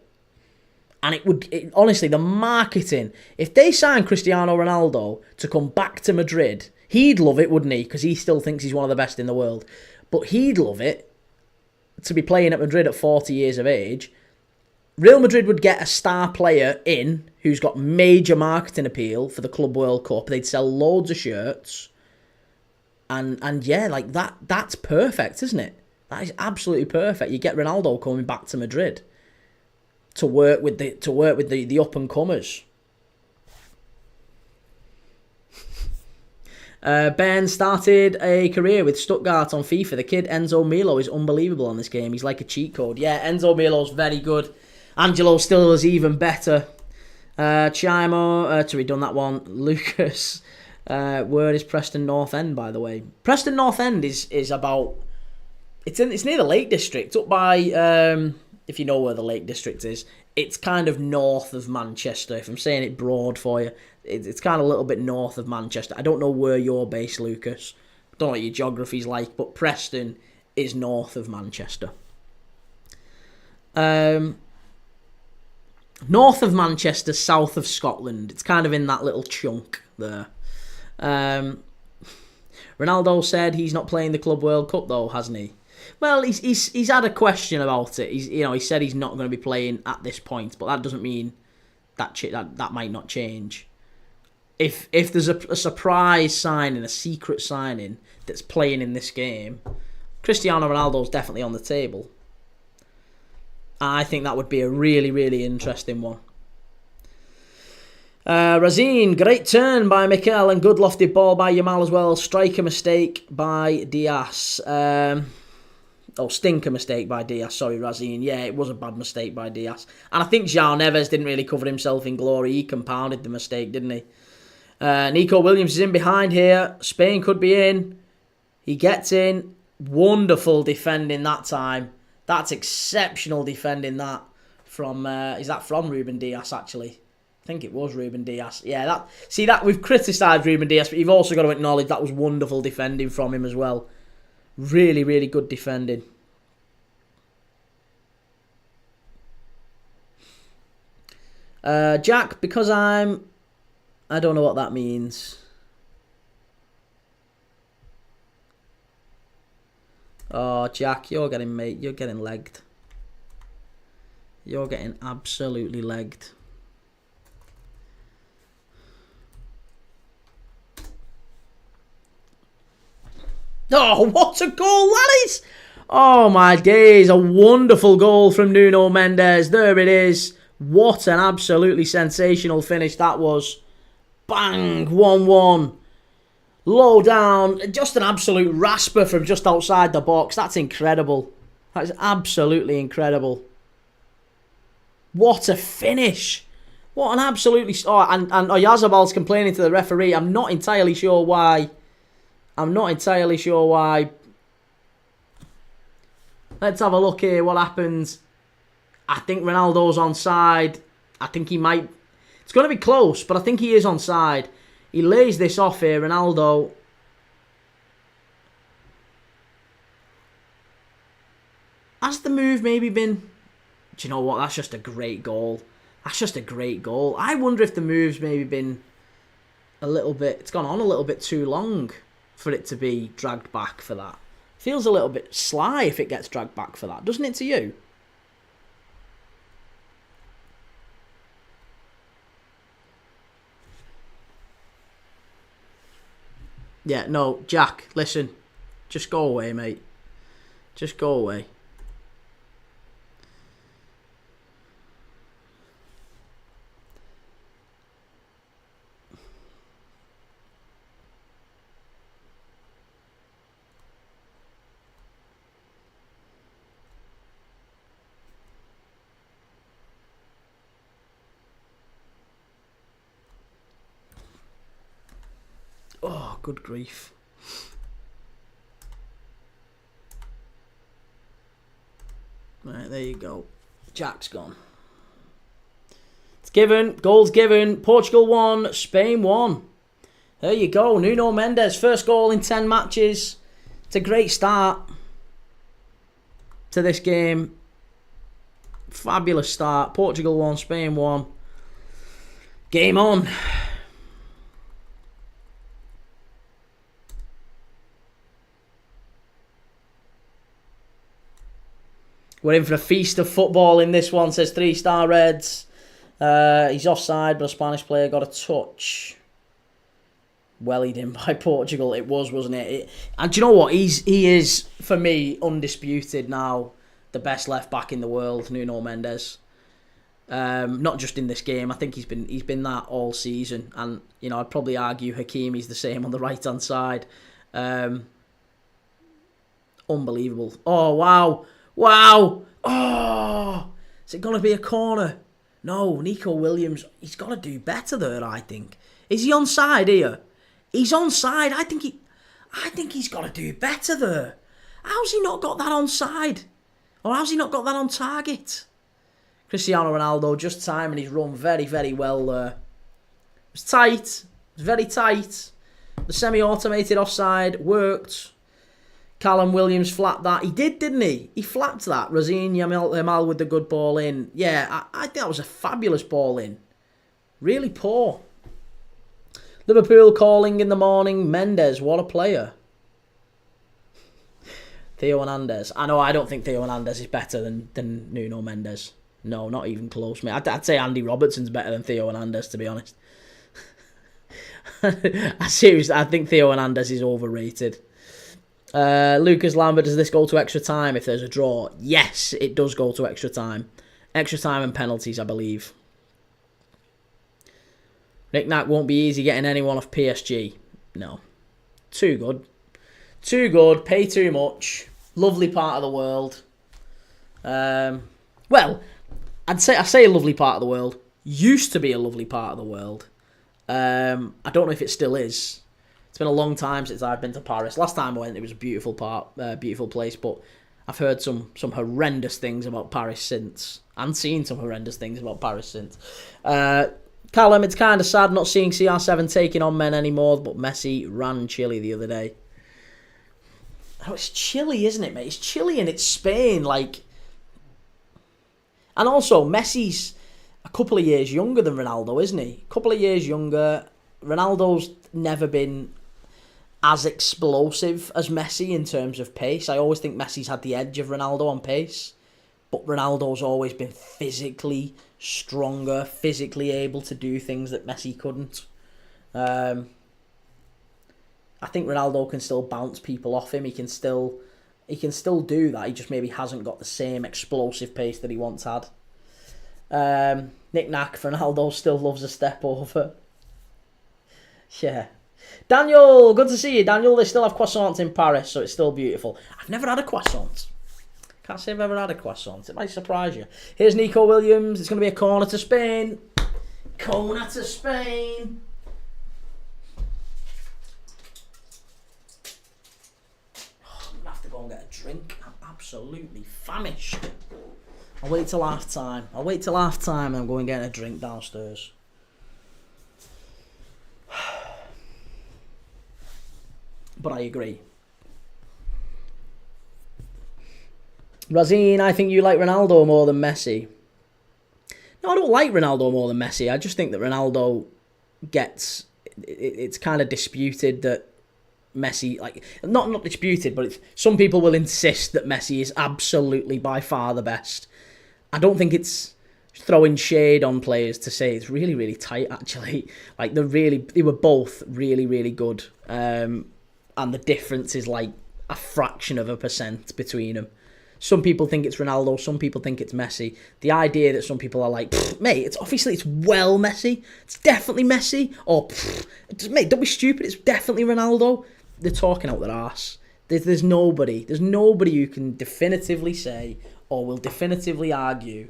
And honestly, the marketing, if they sign Cristiano Ronaldo to come back to Madrid, he'd love it, wouldn't he? Because he still thinks he's one of the best in the world. But he'd love it to be playing at Madrid at 40 years of age. Real Madrid would get a star player in who's got major marketing appeal for the Club World Cup. They'd sell loads of shirts. And yeah, like that's perfect, isn't it? That is absolutely perfect. You get Ronaldo coming back to Madrid to work with the up and comers. Ben started a career with Stuttgart on FIFA. The kid Enzo Milo is unbelievable on this game. He's like a cheat code. Yeah, Enzo Milo's very good. Angelo still is even better. Chimo, we've done that one. Lucas, where is Preston North End, by the way? Preston North End is about... It's near the Lake District, up by... if you know where the Lake District is, it's kind of north of Manchester. If I'm saying it broad for you, it's kind of a little bit north of Manchester. I don't know where you're based, Lucas. I don't know what your geography's like, but Preston is north of Manchester. North of Manchester, south of Scotland. It's kind of in that little chunk there. Ronaldo said he's not playing the Club World Cup though, hasn't he? Well, he's had a question about it. He said he's not going to be playing at this point, but that doesn't mean that might not change. If there's a surprise signing, a secret signing that's playing in this game, Cristiano Ronaldo's definitely on the table. I think that would be a really, really interesting one. Razine, great turn by Mikel and good lofted ball by Yamal as well. Striker mistake by Diaz. Stinker mistake by Diaz. Sorry, Razine. Yeah, it was a bad mistake by Diaz. And I think João Neves didn't really cover himself in glory. He compounded the mistake, didn't he? Nico Williams is in behind here. Spain could be in. He gets in. Wonderful defending that time. That's exceptional defending that from... is that from Ruben Dias, actually? I think it was Ruben Dias. Yeah, that we've criticised Ruben Dias, but you've also got to acknowledge that was wonderful defending from him as well. Really, really good defending. Jack, because I don't know what that means. Oh, Jack, you're getting legged. You're getting absolutely legged. Oh, what a goal that is! Oh my days, a wonderful goal from Nuno Mendes. There it is. What an absolutely sensational finish that was. Bang, 1-1. Low down. Just an absolute rasper from just outside the box. That's incredible. That is absolutely incredible. What a finish. What an absolutely... Oh, and Oyarzabal's complaining to the referee. I'm not entirely sure why. Let's have a look here. What happens? I think Ronaldo's onside. I think he might... It's going to be close, but I think he is onside. He lays this off here, Ronaldo. Has the move maybe been... Do you know what? That's just a great goal. I wonder if the move's maybe been a little bit... It's gone on a little bit too long for it to be dragged back for that. Feels a little bit sly if it gets dragged back for that, doesn't it to you? Yeah, no, Jack, listen. Just go away, mate. Just go away. Oh, good grief. Right, there you go. Jack's gone. It's given. Goal's given. Portugal 1, Spain 1. There you go. Nuno Mendes, first goal in 10 matches. It's a great start to this game. Fabulous start. Portugal 1, Spain 1. Game on. We're in for a feast of football in this one, says 3-star Reds. He's offside, but a Spanish player got a touch. Wellied in by Portugal. It was, wasn't it? And do you know what? He is, for me, undisputed now, the best left back in the world, Nuno Mendes. Not just in this game. I think he's been that all season. And you know, I'd probably argue Hakimi's the same on the right hand side. Unbelievable. Oh wow. Wow! Oh! Is it going to be a corner? No, Nico Williams, he's got to do better there, I think. Is he onside here? He's onside. I think he's got to do better there. How's he not got that onside? Or how's he not got that on target? Cristiano Ronaldo just timing his run very, very well there. It was tight. It was very tight. The semi-automated offside worked. Callum Williams flapped that. He did, didn't he? He flapped that. Razine Yamal with the good ball in. Yeah, I think that was a fabulous ball in. Really poor. Liverpool calling in the morning. Mendes, what a player. Theo Hernandez. I know, I don't think Theo Hernandez is better than Nuno Mendes. No, not even close, mate. I'd say Andy Robertson's better than Theo Hernandez, to be honest. I think Theo Hernandez is overrated. Lucas Lambert, does this go to extra time if there's a draw? Yes, it does go to extra time. Extra time and penalties, I believe. Nick Nack won't be easy getting anyone off PSG. No. Too good. Too good. Pay too much. Lovely part of the world. Well, I say a lovely part of the world. Used to be a lovely part of the world. I don't know if it still is. It's been a long time since I've been to Paris. Last time I went, it was a beautiful beautiful place, but I've heard some horrendous things about Paris since, and seen some horrendous things about Paris since. Callum, it's kind of sad not seeing CR7 taking on men anymore, but Messi ran Chile the other day. Oh, it's Chile, isn't it, mate? It's Chile and it's Spain, like. And also, Messi's a couple of years younger than Ronaldo, isn't he? A couple of years younger. Ronaldo's never been as explosive as Messi in terms of pace. I always think Messi's had the edge of Ronaldo on pace, but Ronaldo's always been physically stronger, physically able to do things that Messi couldn't. I think Ronaldo can still bounce people off him. He can still do that. He just maybe hasn't got the same explosive pace that he once had. Nick Nack, Ronaldo still loves a step over. Yeah. Daniel, good to see you, Daniel. They still have croissants in Paris, so it's still beautiful. I've never had a croissant. Can't say I've ever had a croissant. It might surprise you. Here's Nico Williams. It's going to be a corner to Spain. Corner to Spain. Oh, I'm going to have to go and get a drink. I'm absolutely famished. I'll wait till half time. And I'm going to get a drink downstairs. But I agree. Razine, I think you like Ronaldo more than Messi. No, I don't like Ronaldo more than Messi. I just think that Ronaldo gets... It's kind of disputed that Messi... Not disputed, but some people will insist that Messi is absolutely by far the best. I don't think it's throwing shade on players to say it's really, really tight, actually. They were both really, really good. And the difference is a fraction of a percent between them. Some people think it's Ronaldo, some people think it's Messi. The idea that some people are like, mate, it's well Messi. It's definitely Messi. Or, mate, don't be stupid, it's definitely Ronaldo. They're talking out their arse. There's nobody who can definitively say or will definitively argue,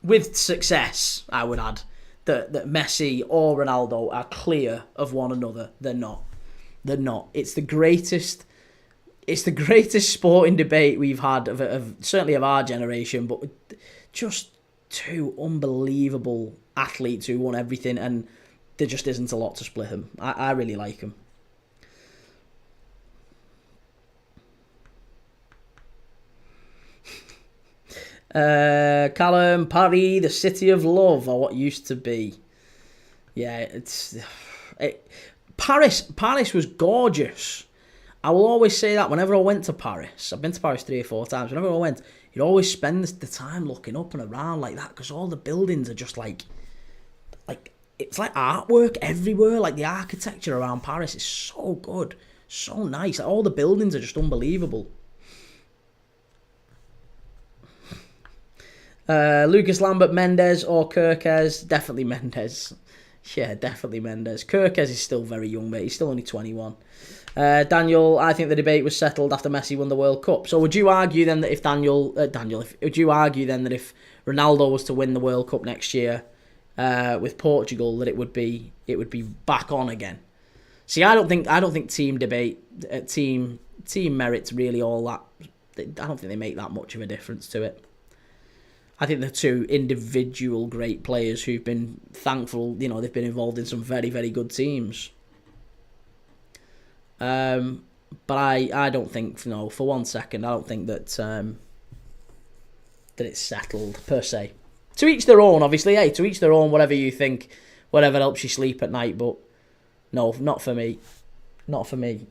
with success, I would add, that Messi or Ronaldo are clear of one another. They're not. It's the greatest sporting debate we've had of certainly of our generation, but just two unbelievable athletes who won everything, and there just isn't a lot to split them. I really like them. Callum, Paris, the city of love, or what used to be. Yeah, Paris was gorgeous. I will always say that whenever I went to Paris. I've been to Paris 3 or 4 times. Whenever I went, you'd always spend the time looking up and around like that, because all the buildings are just like it's like artwork everywhere. Like the architecture around Paris is so good, so nice. All the buildings are just unbelievable. Lucas Lambert, Mendes or Kirkes? Definitely Mendes. Yeah, definitely Mendes. Kirkes is still very young, mate. He's still only 21. Daniel, I think the debate was settled after Messi won the World Cup. So would you argue then that if would you argue then that if Ronaldo was to win the World Cup next year with Portugal, that it would be back on again? See, I don't think team debate, team merits really all that. I don't think they make that much of a difference to it. I think they're two individual great players who've been thankful, they've been involved in some very, very good teams. But I don't think, for 1 second, I don't think that that it's settled, per se. To each their own, obviously, to each their own, whatever you think, whatever helps you sleep at night, but no, not for me. Not for me.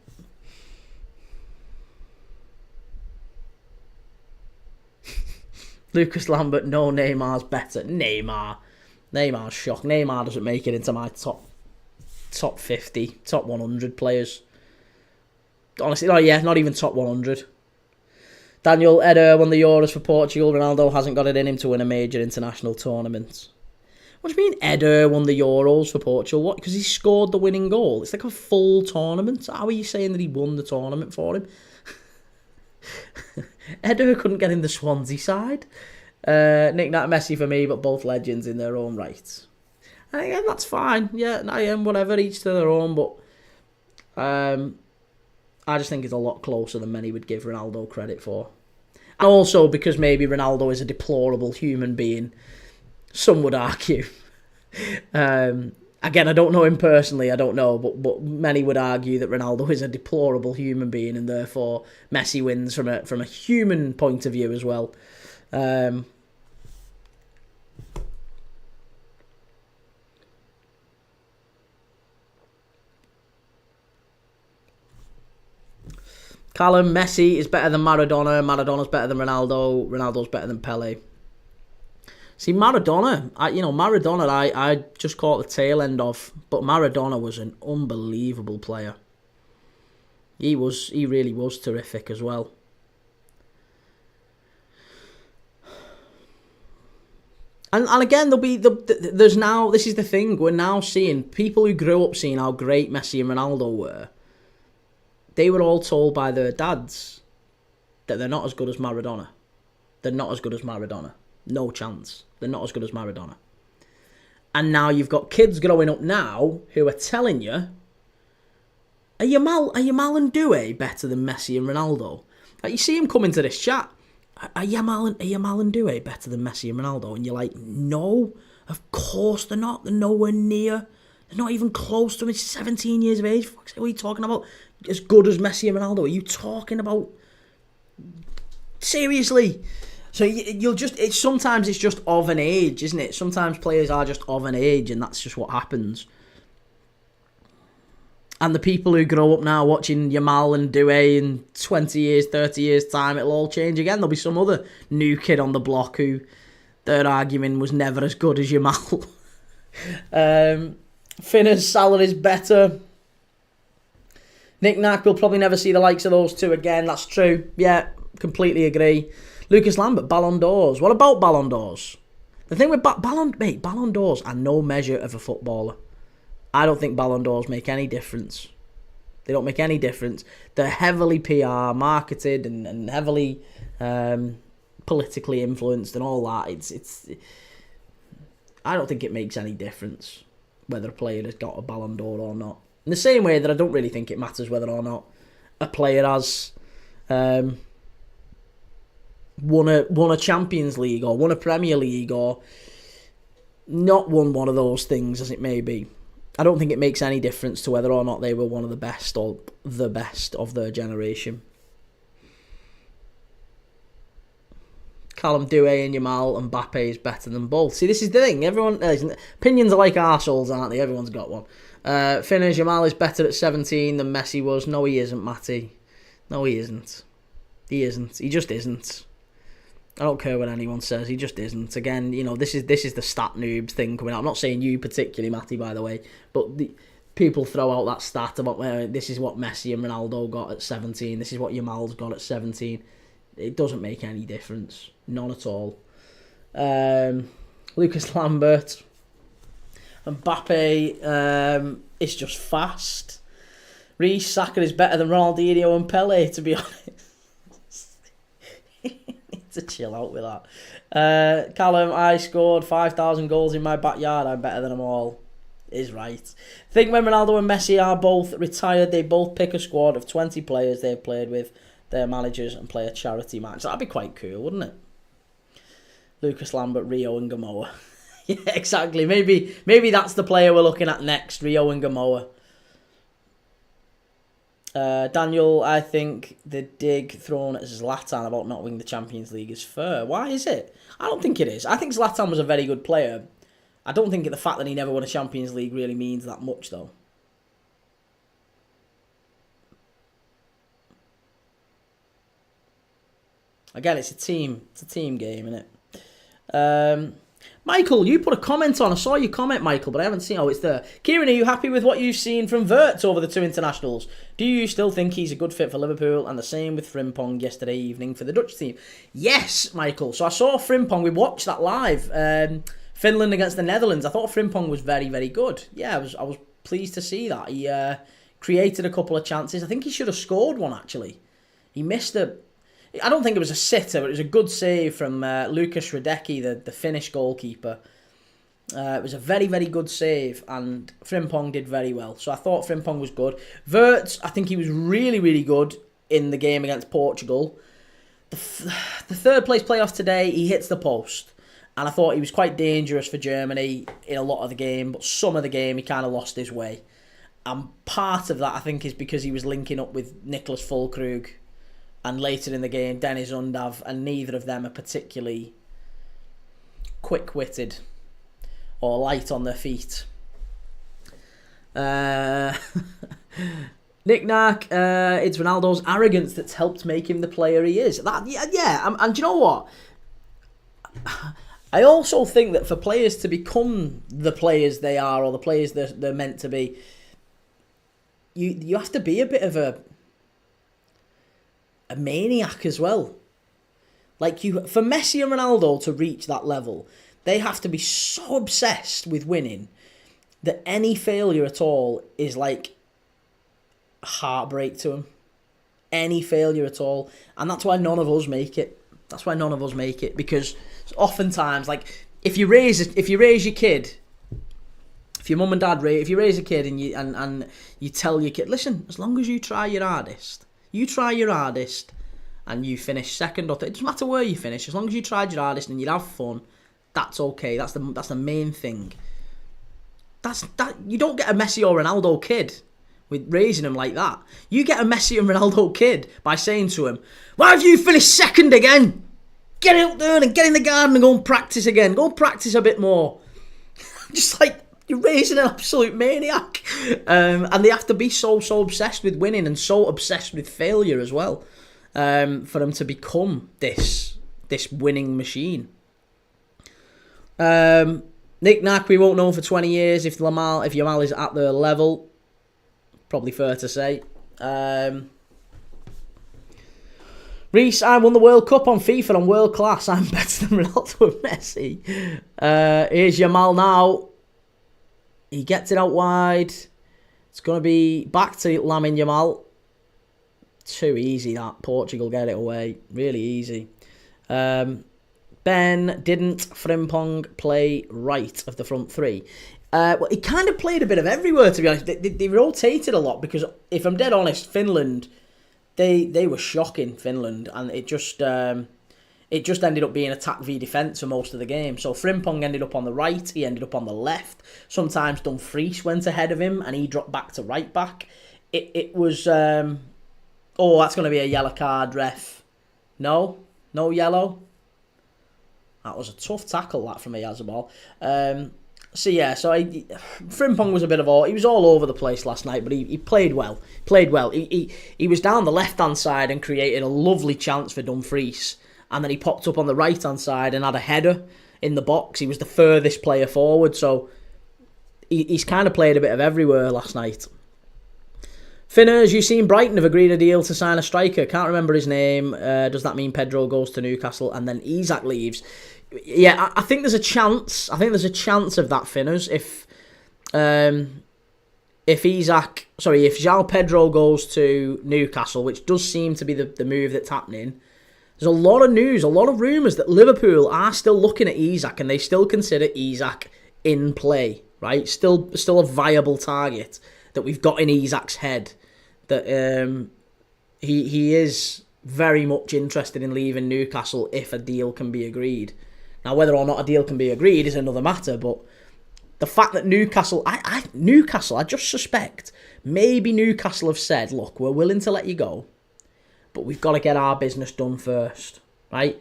Lucas Lambert, no, Neymar's better. Neymar's shock. Neymar doesn't make it into my top 50, top 100 players. Honestly, not even top 100. Daniel, Eder won the Euros for Portugal. Ronaldo hasn't got it in him to win a major international tournament. What do you mean Eder won the Euros for Portugal? What? Because he scored the winning goal. It's like a full tournament. How are you saying that he won the tournament for him? Eder couldn't get in the Swansea side. Nick Nat, Messi for me, but both legends in their own right. And again, that's fine. Yeah, I am whatever, each to their own. But I just think it's a lot closer than many would give Ronaldo credit for. And also because maybe Ronaldo is a deplorable human being, some would argue. Again, I don't know him personally, I don't know, but many would argue that Ronaldo is a deplorable human being, and therefore Messi wins from a human point of view as well. Callum, Messi is better than Maradona. Maradona's better than Ronaldo. Ronaldo's better than Pele. See, Maradona, I just caught the tail end of, but Maradona was an unbelievable player. He really was terrific as well. And again, there's now, this is the thing, we're now seeing people who grew up seeing how great Messi and Ronaldo were. They were all told by their dads that they're not as good as Maradona. They're not as good as Maradona. No chance. They're not as good as Maradona. And now you've got kids growing up now who are telling you, are Yamal and Doué better than Messi and Ronaldo? Like, you see him come into this chat. Are Yamal and Doué better than Messi and Ronaldo? And you're like, no, of course they're not. They're nowhere near. They're not even close to him. He's 17 years of age. What are you talking about? As good as Messi and Ronaldo? Are you talking about? Seriously? So sometimes it's just of an age, isn't it? Sometimes players are just of an age, and that's just what happens. And the people who grow up now watching Yamal and Doué in 20 years, 30 years' time, it'll all change again. There'll be some other new kid on the block who their argument was never as good as Yamal. Finner's salary's better. Nick Nack will probably never see the likes of those two again. That's true. Yeah, completely agree. Lucas Lambert, Ballon d'Ors. What about Ballon d'Ors? The thing with Ballon d'Ors are no measure of a footballer. I don't think Ballon d'Ors make any difference. They don't make any difference. They're heavily PR, marketed, and heavily politically influenced and all that. I don't think it makes any difference whether a player has got a Ballon d'Or or not. In the same way that I don't really think it matters whether or not a player has won a Champions League or won a Premier League or not won one of those things as it may be. I don't think it makes any difference to whether or not they were one of the best or the best of their generation. Callum Doué and Yamal and Mbappe is better than both. See, this is the thing. Opinions are like arseholes, aren't they? Everyone's got one. Finnish, Yamal is better at 17 than Messi was. No, he isn't, Matty. No, he isn't. He isn't. He just isn't. I don't care what anyone says. He just isn't. Again, this is the stat noobs thing coming out. I'm not saying you particularly, Matty, by the way, but people throw out that stat about this is what Messi and Ronaldo got at 17. This is what Yamal's got at 17. It doesn't make any difference. None at all. Lucas Lambert. Mbappe is just fast. Reece Saka is better than Ronaldinho and Pele, to be honest. To chill out with that. Callum, I scored 5,000 goals in my backyard. I'm better than them all. Is right. I think when Ronaldo and Messi are both retired, they both pick a squad of 20 players they've played with, their managers, and play a charity match. That'd be quite cool, wouldn't it? Lucas Lambert, Rio and Gamoa. Yeah, exactly. Maybe that's the player we're looking at next, Rio and Gamoa. Daniel, I think the dig thrown at Zlatan about not winning the Champions League is fair. Why is it? I don't think it is. I think Zlatan was a very good player. I don't think the fact that he never won a Champions League really means that much, though. Again, it's a team game, isn't it? Michael, you put a comment on. I saw your comment, Michael, but I haven't seen. Oh, it's there. Kieran, are you happy with what you've seen from Wirtz over the two internationals? Do you still think he's a good fit for Liverpool? And the same with Frimpong yesterday evening for the Dutch team. Yes, Michael. So I saw Frimpong. We watched that live. Finland against the Netherlands. I thought Frimpong was very, very good. Yeah, I was pleased to see that. He created a couple of chances. I think he should have scored one, actually. He missed a... I don't think it was a sitter, but it was a good save from Lukas Radecki, the Finnish goalkeeper. It was a very, very good save, and Frimpong did very well. So I thought Frimpong was good. Wirtz, I think he was really, really good in the game against Portugal. The third place playoff today, he hits the post. And I thought he was quite dangerous for Germany in a lot of the game, but some of the game he kind of lost his way. And part of that, I think, is because he was linking up with Niklas Füllkrug. And later in the game, Dennis Undav, and neither of them are particularly quick-witted or light on their feet. Nick Nack, it's Ronaldo's arrogance that's helped make him the player he is. And do you know what? I also think that for players to become the players they are, or the players they're meant to be, you have to be a bit of a maniac as well. Like, for Messi and Ronaldo to reach that level, They have to be so obsessed with winning that any failure at all is like heartbreak to them. Any failure at all. And that's why none of us make it. Because oftentimes, like, if you raise your kid, if your mum and dad if you raise a kid and you tell your kid, listen, as long as you try your hardest, and you finish second or third, it doesn't matter where you finish, as long as you tried your hardest and you have fun, that's okay. That's the main thing. You don't get a Messi or Ronaldo kid with raising him like that. You get a Messi and Ronaldo kid by saying to him, why have you finished second again? Get out there and get in the garden and go and practice again. Go and practice a bit more. Just like, you're raising an absolute maniac. And they have to be so obsessed with winning and so obsessed with failure as well, for them to become this winning machine. Nick Nack, we won't know for 20 years if Yamal is at their level. Probably fair to say. Reese, I won the World Cup on FIFA on world class. I'm better than Ronaldo and Messi. Here's Yamal now. He gets it out wide. It's going to be back to Lamine Yamal. Too easy that. Portugal get it away. Really easy. Ben didn't Frimpong play right of the front three? Well, he kind of played a bit of everywhere, to be honest. They rotated a lot because, if I'm dead honest, Finland, they were shocking, Finland, and it just ended up being attack v defence for most of the game. So Frimpong ended up on the right, he ended up on the left. Sometimes Dumfries went ahead of him and he dropped back to right back. It was... that's going to be a yellow card, ref. No yellow. That was a tough tackle, that, from Ayazabal. Frimpong was a bit of all... He was all over the place last night, but he played well. He was down the left-hand side and created a lovely chance for Dumfries. And then he popped up on the right-hand side and had a header in the box. He was the furthest player forward, so he's kind of played a bit of everywhere last night. Finners, you seen Brighton have agreed a deal to sign a striker. Can't remember his name. Does that mean Pedro goes to Newcastle and then Isak leaves? Yeah, I think there's a chance. Of that, Finners. If João Pedro goes to Newcastle, which does seem to be the move that's happening, there's a lot of news, a lot of rumours that Liverpool are still looking at Isak and they still consider Isak in play, right? Still a viable target that we've got in Isak's head. That he is very much interested in leaving Newcastle if a deal can be agreed. Now, whether or not a deal can be agreed is another matter, but the fact that Newcastle, I just suspect, maybe Newcastle have said, look, we're willing to let you go, but we've got to get our business done first, right?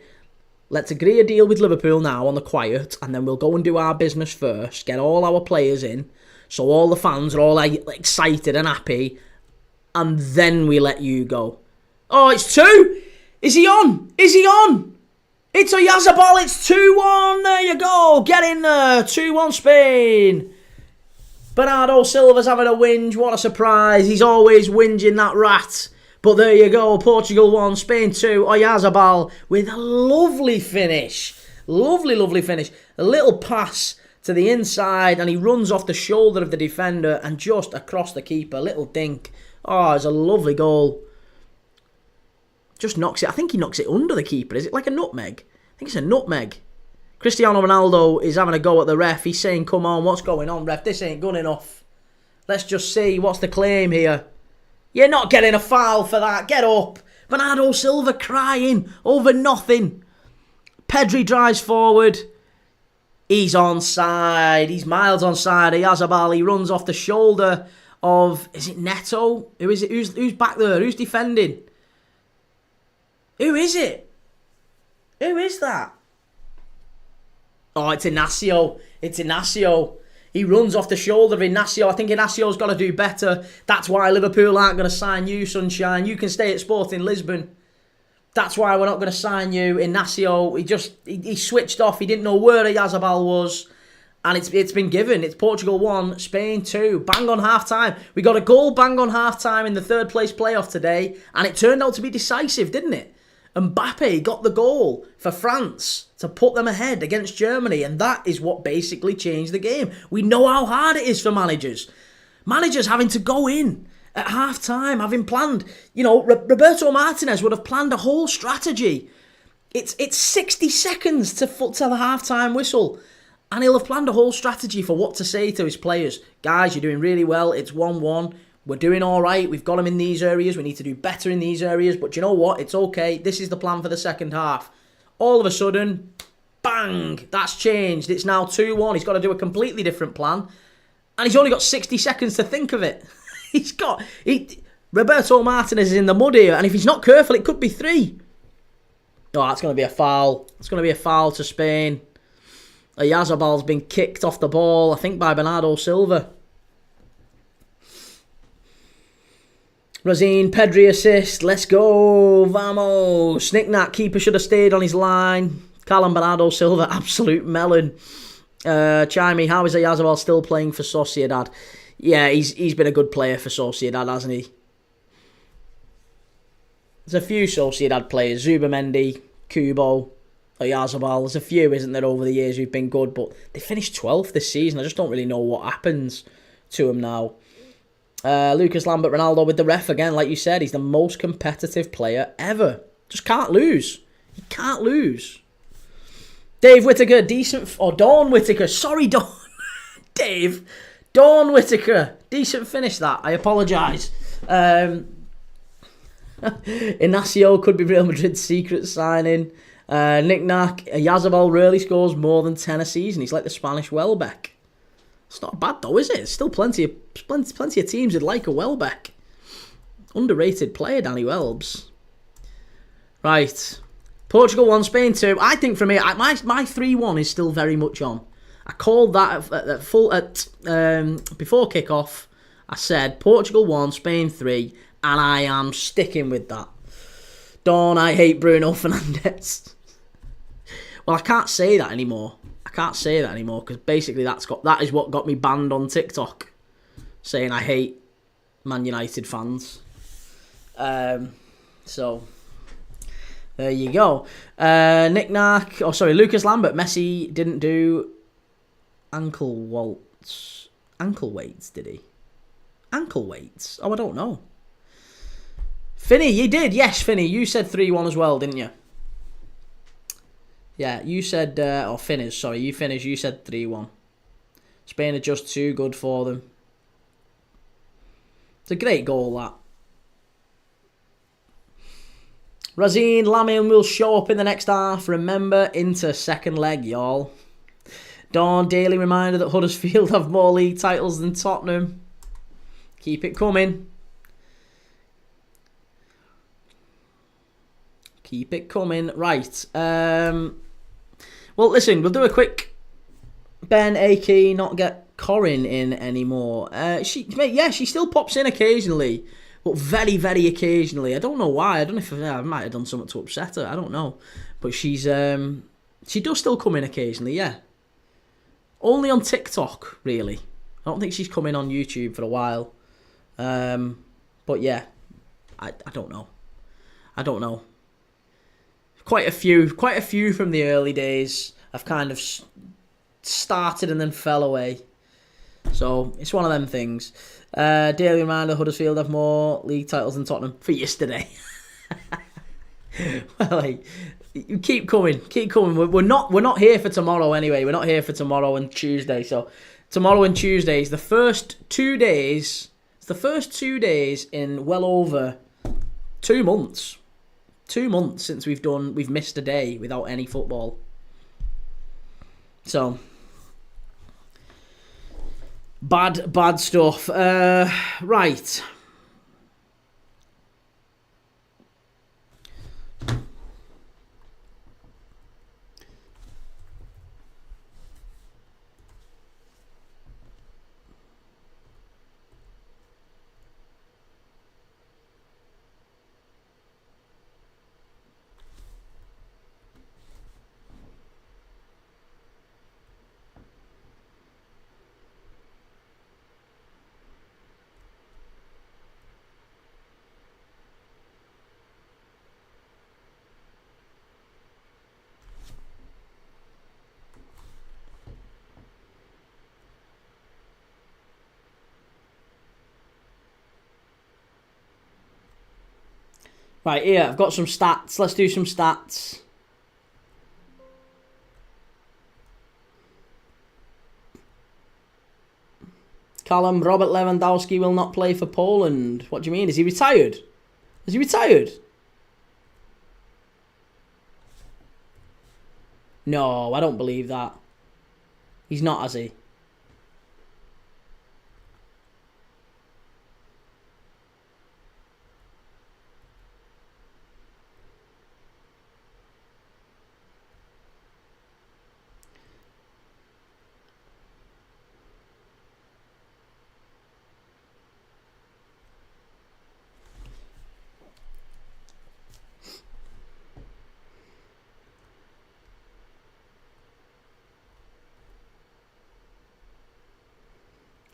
Let's agree a deal with Liverpool now on the quiet, and then we'll go and do our business first, get all our players in, so all the fans are all excited and happy, and then we let you go. Oh, it's 2! Is he on? It's Oyarzabal, it's 2-1, there you go, get in there, 2-1 Spain. Bernardo Silva's having a whinge, what a surprise, he's always whinging, that rat. But there you go, Portugal 1, Spain 2, Oyarzabal with a lovely finish. Lovely finish. A little pass to the inside and he runs off the shoulder of the defender and just across the keeper, little dink. Oh, it's a lovely goal. Just knocks it. I think he knocks it under the keeper. Is it like a nutmeg? I think it's a nutmeg. Cristiano Ronaldo is having a go at the ref. He's saying, come on, what's going on, ref? This ain't good enough. Let's just see. What's the claim here? You're not getting a foul for that. Get up. Bernardo Silva crying over nothing. Pedri drives forward. He's onside. He's miles onside. Oyarzabal, he runs off the shoulder of... Is it Neto? Who is it? Who's back there? Who's defending? Who is it? Who is that? Oh, it's Inacio. He runs off the shoulder of Inacio. I think Inacio's got to do better. That's why Liverpool aren't going to sign you, Sunshine. You can stay at Sporting Lisbon. That's why we're not going to sign you. Inacio, he switched off. He didn't know where Oyarzabal was. And it's been given. It's Portugal 1, Spain 2. Bang on half-time. We got a goal bang on half-time in the third place playoff today. And it turned out to be decisive, didn't it? Mbappe got the goal for France to put them ahead against Germany, and that is what basically changed the game. We know how hard it is for managers. Managers having to go in at half-time, having planned. Roberto Martinez would have planned a whole strategy. It's 60 seconds to the half-time whistle, and he'll have planned a whole strategy for what to say to his players. Guys, you're doing really well. It's 1-1. We're doing all right. We've got them in these areas. We need to do better in these areas. But you know what? It's okay. This is the plan for the second half. All of a sudden, bang, that's changed. It's now 2-1. He's got to do a completely different plan. And he's only got 60 seconds to think of it. Roberto Martinez is in the mud here. And if he's not careful, it could be 3. Oh, that's going to be a foul. It's going to be a foul to Spain. Oyarzabal's been kicked off the ball, I think, by Bernardo Silva. Razine, Pedri assist. Let's go. Vamos. Snicknack, keeper should have stayed on his line. Callum Bernardo Silva, absolute melon. Chimey, how is Oyarzabal still playing for Sociedad? Yeah, he's been a good player for Sociedad, hasn't he? There's a few Sociedad players. Zubamendi, Kubo, Oyarzabal. There's a few, isn't there, over the years who've been good, but they finished 12th this season. I just don't really know what happens to them now. Lucas Lambert Ronaldo with the ref again. Like you said, he's the most competitive player ever. Just can't lose. He can't lose. Dave Whittaker, Dawn Whittaker. Sorry, Dawn. Dave. Dawn Whittaker. Decent finish, that. I apologise. Inacio could be Real Madrid's secret signing. Knick-knack. Yazabal really scores more than 10 a season. He's like the Spanish Welbeck. It's not bad though, is it? There's still plenty of teams that'd like a Welbeck. Underrated player, Danny Welbs. Right. Portugal 1, Spain 2. I think for me, my 3-1 is still very much on. I called that before kick-off. I said Portugal 1, Spain 3, and I am sticking with that. Dawn, I hate Bruno Fernandes. Well, I can't say that anymore. Because basically that is what got me banned on TikTok, saying I hate Man United fans. So there you go. Lucas Lambert. Messi didn't do ankle weights, did he? Ankle weights? Oh, I don't know. Finney, you did. Yes, Finney, you said 3-1 as well, didn't you? Yeah, you said, you finished, you said 3-1. Spain are just too good for them. It's a great goal, that. Razine, Lamine will show up in the next half. Remember, into second leg, y'all. Dawn, daily reminder that Huddersfield have more league titles than Tottenham. Keep it coming. Keep it coming. Right. Well, listen, we'll do a quick Ben Akey, not get Corin in anymore. She still pops in occasionally, but very, very occasionally. I don't know why. I don't know if I might have done something to upset her. I don't know. But she does still come in occasionally, yeah. Only on TikTok, really. I don't think she's come in on YouTube for a while. But yeah, I don't know. Quite a few from the early days have kind of started and then fell away. So it's one of them things. Daily reminder: Huddersfield have more league titles than Tottenham for yesterday. Well, you keep coming. We're not here for tomorrow anyway. We're not here for tomorrow and Tuesday. So tomorrow and Tuesday is the first 2 days. It's the first 2 days in well over 2 months. 2 months since we've missed a day without any football. So bad stuff. Right. Right, here, I've got some stats. Let's do some stats. Callum, Robert Lewandowski will not play for Poland. What do you mean? Is he retired? Is he retired? No, I don't believe that. He's not, has he?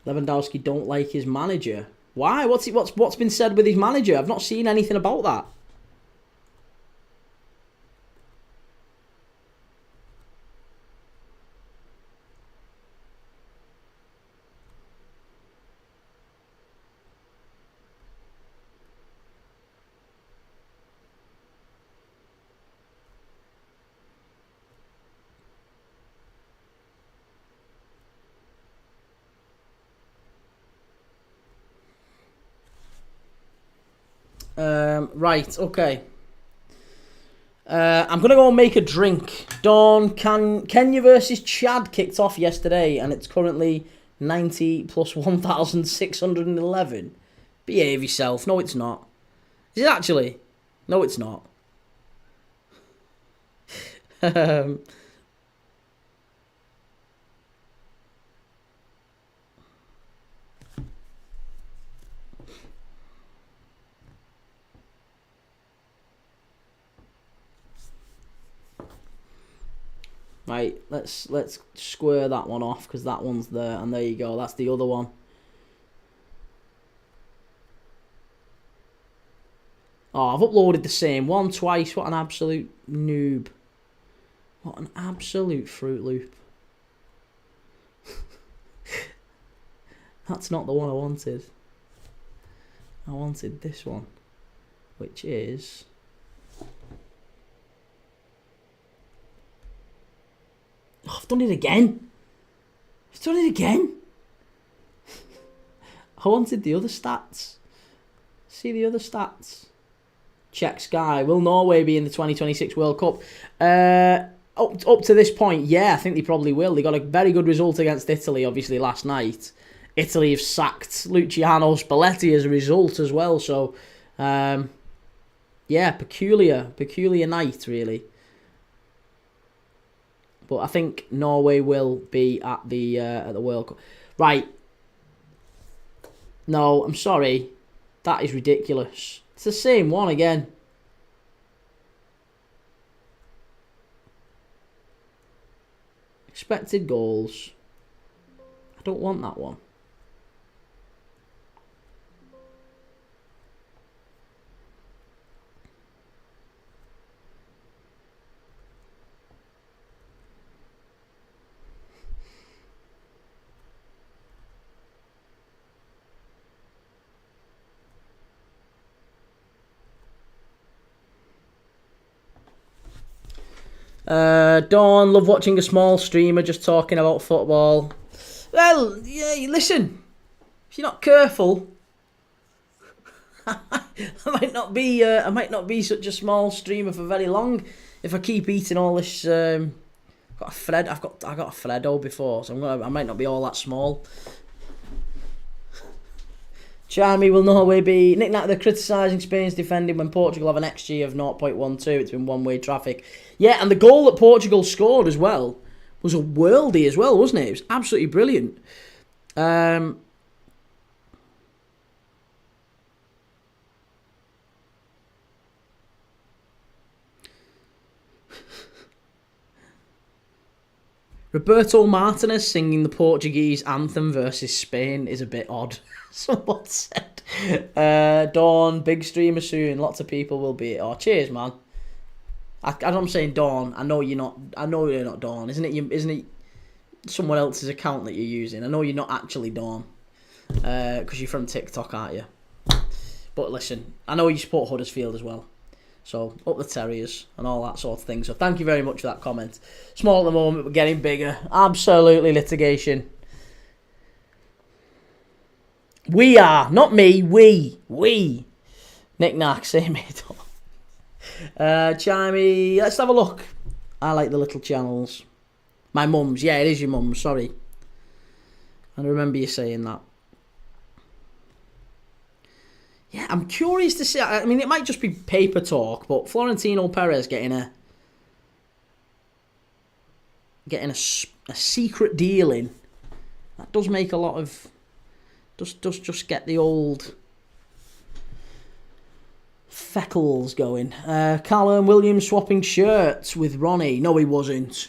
Lewandowski don't like his manager. Why? What's been said with his manager? I've not seen anything about that. Right, okay. I'm going to go and make a drink. Dawn, Kenya versus Chad kicked off yesterday, and it's currently 90 plus 1,611. Behave yourself. No, it's not. Is it actually? No, it's not. Right, let's square that one off because that one's there, and there you go. That's the other one. Oh, I've uploaded the same one twice. What an absolute noob. What an absolute Fruit Loop. That's not the one I wanted. I wanted this one, which is... Oh, I've done it again. I've done it again. I wanted the other stats. See the other stats. Check Sky. Will Norway be in the 2026 World Cup? Up to this point, yeah, I think they probably will. They got a very good result against Italy, obviously, last night. Italy have sacked Luciano Spalletti as a result as well. So, yeah, peculiar night, really. But I think Norway will be at the World Cup. Right. No, I'm sorry. That is ridiculous. It's the same one again. Expected goals. I don't want that one. Dawn, love watching a small streamer just talking about football. Well, yeah, listen. If you're not careful, I might not be such a small streamer for very long if I keep eating all this. I've got a Freddo before, so I might not be all that small. Charmy, will Norway be... Nick Nack, they're criticising Spain's defending when Portugal have an XG of 0.12. It's been one-way traffic. Yeah, and the goal that Portugal scored as well was a worldie as well, wasn't it? It was absolutely brilliant. Roberto Martinez singing the Portuguese anthem versus Spain is a bit odd. Someone said. Dawn, big streamer soon. Lots of people will be. Oh, cheers, man. I'm saying Dawn. I know you're not. I know you're not Dawn. Isn't it someone else's account that you're using? I know you're not actually Dawn. Because you're from TikTok, aren't you? But listen, I know you support Huddersfield as well. So, up the Terriers and all that sort of thing. So, thank you very much for that comment. Small at the moment, but getting bigger. Absolutely litigation. We are. Not me. We. Knick-knack. Same it all. Chimey. Let's have a look. I like the little channels. My mum's. Yeah, it is your mum's. Sorry. I remember you saying that. Yeah, I'm curious to see. I mean, it might just be paper talk, but Florentino Perez getting a secret deal in. That does make a lot of. Does just get the old feckles going. Callum Williams swapping shirts with Ronnie. No, he wasn't.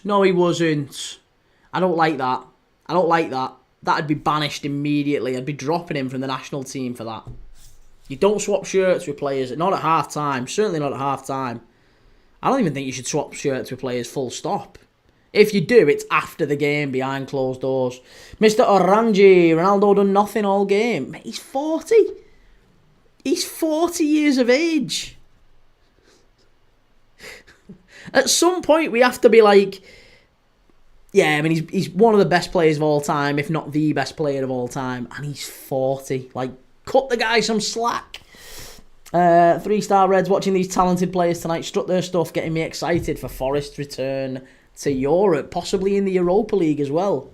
I don't like that. That'd be banished immediately. I'd be dropping him from the national team for that. You don't swap shirts with players. Not at half time. Certainly not at half time. I don't even think you should swap shirts with players full stop. If you do, it's after the game, behind closed doors. Mr. Orangi, Ronaldo done nothing all game. Mate, he's 40. He's 40 years of age. At some point, we have to be like, yeah, I mean, he's one of the best players of all time, if not the best player of all time, and he's 40. Like, cut the guy some slack. 3-star Reds watching these talented players tonight. Struck their stuff, getting me excited for Forest's return to Europe, possibly in the Europa League as well.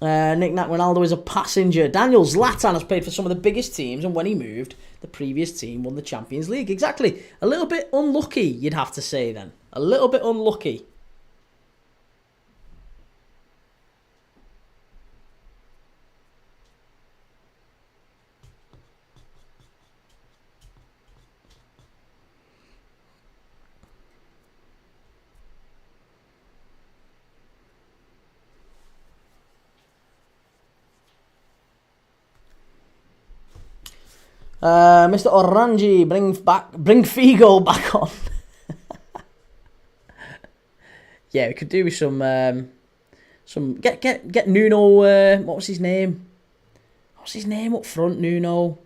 Knick-knack Ronaldo is a passenger. Daniel Zlatan has played for some of the biggest teams, and when he moved, the previous team won the Champions League. Exactly. A little bit unlucky, you'd have to say then. A little bit unlucky. Mr. Orangi, bring Figo back on. Yeah, we could do with some get Nuno. What was his name? What's his name up front? Nuno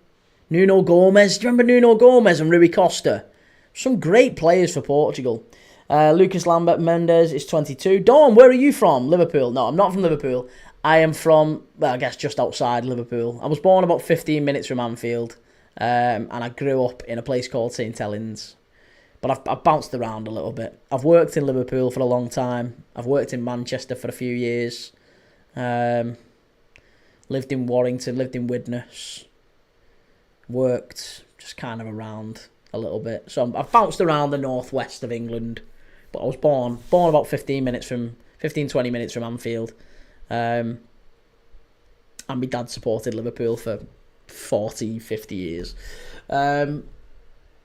Gomez. Do you remember Nuno Gomez and Rui Costa? Some great players for Portugal. Lucas Lambert Mendes is 22. Dawn, where are you from? Liverpool. No, I'm not from Liverpool. I am from, well, I guess just outside Liverpool. I was born about 15 minutes from Anfield. And I grew up in a place called St Helens. But I've bounced around a little bit. I've worked in Liverpool for a long time. I've worked in Manchester for a few years. Lived in Warrington, lived in Widnes. Worked just kind of around a little bit. So I've bounced around the northwest of England. But I was born about 20 minutes from Anfield. And my dad supported Liverpool for 40, 50 years.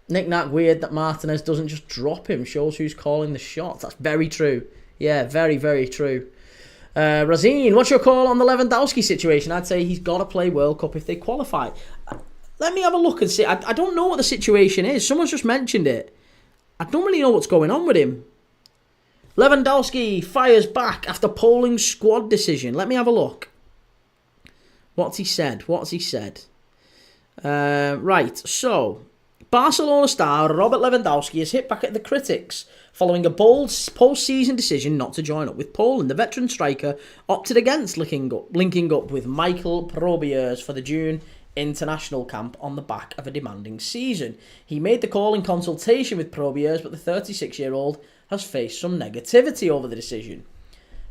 Knick-knack, weird that Martinez doesn't just drop him. Shows who's calling the shots. That's very true. Yeah, very, very true. Razine, what's your call on the Lewandowski situation? I'd say he's got to play World Cup if they qualify. Let me have a look and see. I don't know what the situation is. Someone's just mentioned it. I don't really know what's going on with him. Lewandowski fires back after polling squad decision. Let me have a look. What's he said? Right, so Barcelona star Robert Lewandowski has hit back at the critics following a bold post-season decision not to join up with Poland. The veteran striker opted against linking up with Michael Probiers for the June international camp on the back of a demanding season. He made the call in consultation with Probiers, but the 36-year-old has faced some negativity over the decision.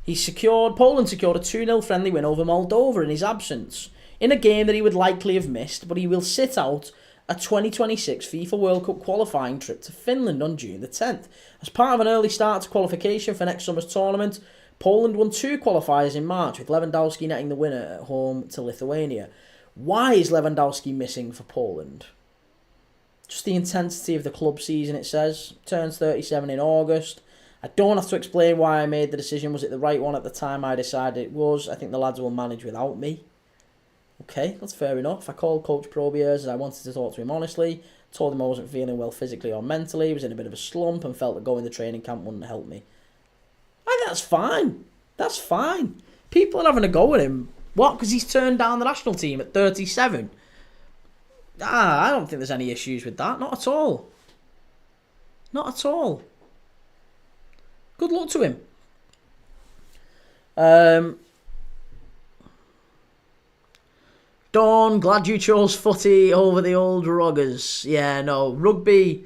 Poland secured a 2-0 friendly win over Moldova in his absence, in a game that he would likely have missed, but he will sit out a 2026 FIFA World Cup qualifying trip to Finland on June the 10th. As part of an early start to qualification for next summer's tournament, Poland won 2 qualifiers in March, with Lewandowski netting the winner at home to Lithuania. Why is Lewandowski missing for Poland? Just the intensity of the club season, it says. Turns 37 in August. I don't have to explain why I made the decision. Was it the right one at the time? I decided it was. I think the lads will manage without me. Okay, that's fair enough. I called Coach Probiers as I wanted to talk to him honestly. Told him I wasn't feeling well physically or mentally. Was in a bit of a slump and felt that going to training camp wouldn't help me. I think that's fine. That's fine. People are having a go at him. What? Because he's turned down the national team at 37? I don't think there's any issues with that. Not at all. Not at all. Good luck to him. Dawn, glad you chose footy over the old ruggers. Yeah, no, rugby.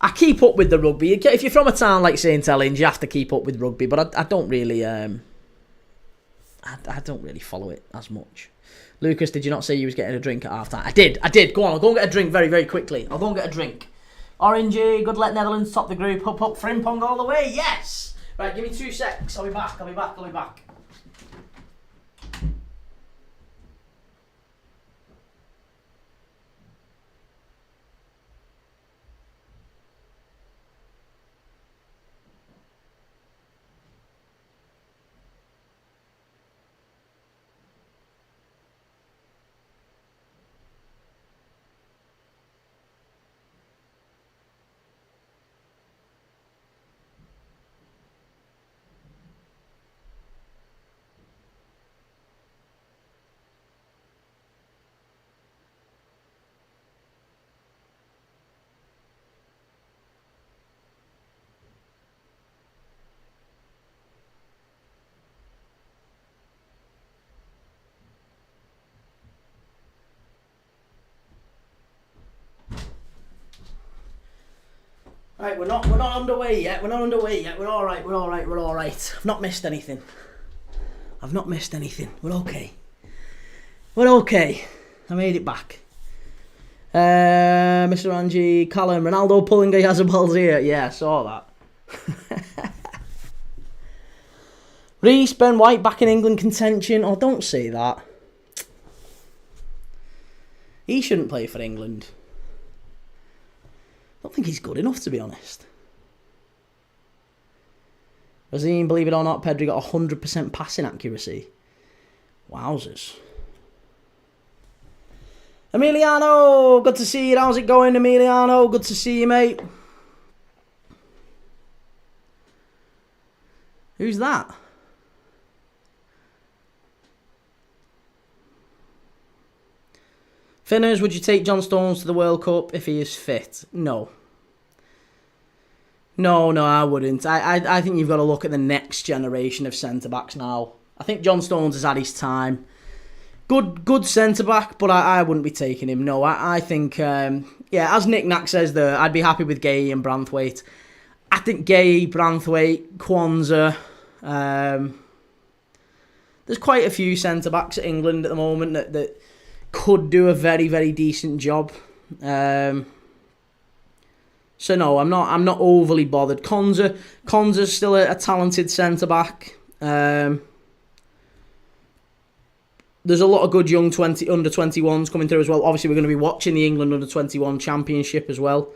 I keep up with the rugby. If you're from a town like St Helens, you have to keep up with rugby. But I don't really, I don't really follow it as much. Lucas, did you not say you was getting a drink at half time? I did. Go on, I'll go and get a drink very, very quickly. I'll go and get a drink. Orangey, good let Netherlands top the group. Up, Frimpong all the way. Yes. Right, give me 2 secs. I'll be back. Right, we're not underway yet. We're all right. I've not missed anything. We're okay. I made it back. Mr. Angie, Callum, Ronaldo pulling a Yazabals here. Yeah, I saw that. Reece, Ben White back in England contention. Oh, don't say that. He shouldn't play for England. I don't think he's good enough, to be honest. Razine, believe it or not, Pedri got 100% passing accuracy. Wowzers. Emiliano, good to see you. How's it going, Emiliano? Good to see you, mate. Who's that? Finners, would you take John Stones to the World Cup if he is fit? No, I wouldn't. I think you've got to look at the next generation of centre-backs now. I think John Stones has had his time. Good centre-back, but I wouldn't be taking him. No, I think, as Nick Knack says there, I'd be happy with Gay and Branthwaite. I think Gay, Branthwaite, Kwanzaa. There's quite a few centre-backs at England at the moment that could do a very, very decent job. So no, I'm not overly bothered. Konza's still a talented centre back. There's a lot of good young under 21s coming through as well. Obviously, we're going to be watching the England under 21 Championship as well.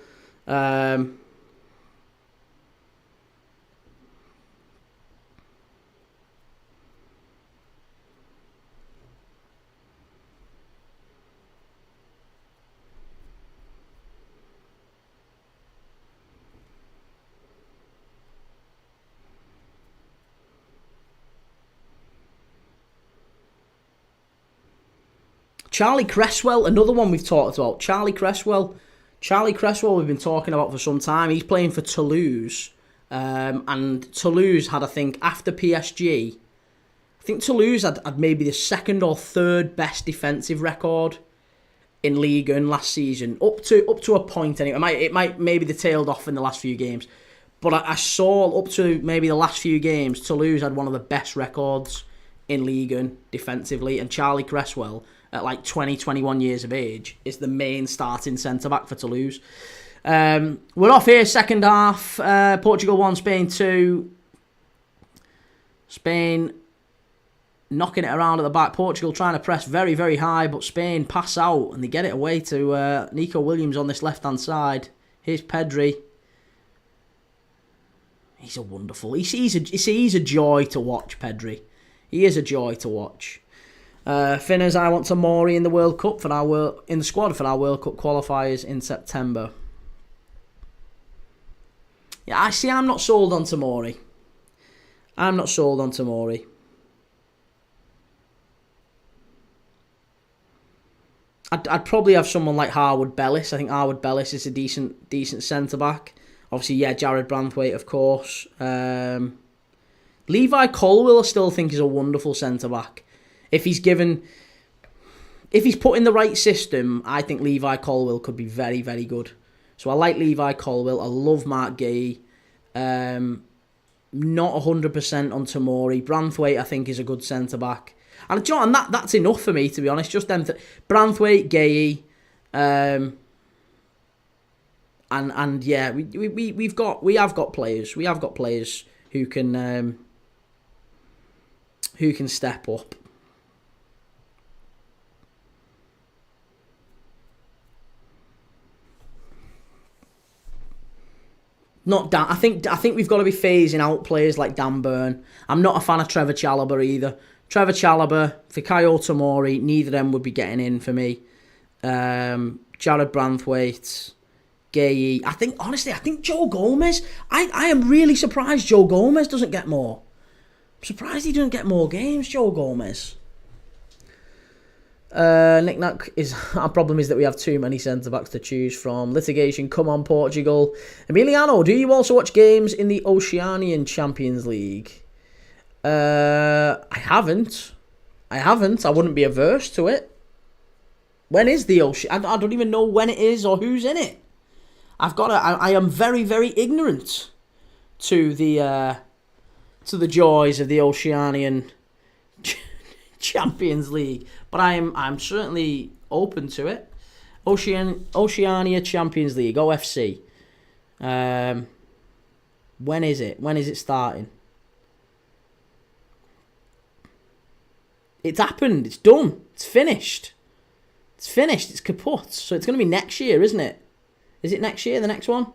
Charlie Cresswell, another one we've talked about. Charlie Cresswell, we've been talking about for some time. He's playing for Toulouse. And Toulouse had, I think, after PSG, I think Toulouse had maybe the second or third best defensive record in Ligue 1 last season. Up to a point anyway. It might maybe they tailed off in the last few games. But I saw up to maybe the last few games, Toulouse had one of the best records in Ligue 1 defensively. And Charlie Cresswell, at like 20, 21 years of age, is the main starting centre-back for Toulouse. We're off here, second half. Portugal 1, Spain 2. Spain knocking it around at the back. Portugal trying to press very, very high, but Spain pass out and they get it away to Nico Williams on this left-hand side. Here's Pedri. He's a wonderful... He's a joy to watch, Pedri. He is a joy to watch. Finners, I want Tomori in the World Cup in the squad for our World Cup qualifiers in September. Yeah, I'm not sold on Tomori. I'd probably have someone like Harwood Bellis. I think Harwood Bellis is a decent centre back. Obviously, yeah, Jared Branthwaite, of course. Levi Colwill, I still think, is a wonderful centre-back. If he's put in the right system, I think Levi Colwill could be very, very good. So I like Levi Colwill. I love Mark Gay. Not 100% on Tomori. Branthwaite, I think, is a good centre-back. And that's enough for me, to be honest. Just them. Branthwaite, Gay, and yeah, we have got players. We have got players who can step up. Not Dan. I think we've got to be phasing out players like Dan Burn. I'm not a fan of Trevor Chalobah either. Trevor Chalobah, Fikayo Tomori, neither of them would be getting in for me. Jared Branthwaite, Gay. I think Joe Gomez. I am really surprised Joe Gomez doesn't get more. I'm surprised he doesn't get more games, Joe Gomez. Knick-knack is our problem is that we have too many centre-backs to choose from. Litigation, come on Portugal. Emiliano, do you also watch games in the Oceanian Champions League? I haven't. I wouldn't be averse to it. When is the Ocean? I don't even know when it is or who's in it. I am very, very ignorant to the joys of the Oceanian Champions League, but I'm certainly open to it. Oceania Champions League, OFC. When is it? When is it starting? It's happened. It's done. It's finished. It's kaput. So it's going to be next year, isn't it? Is it next year, the next one?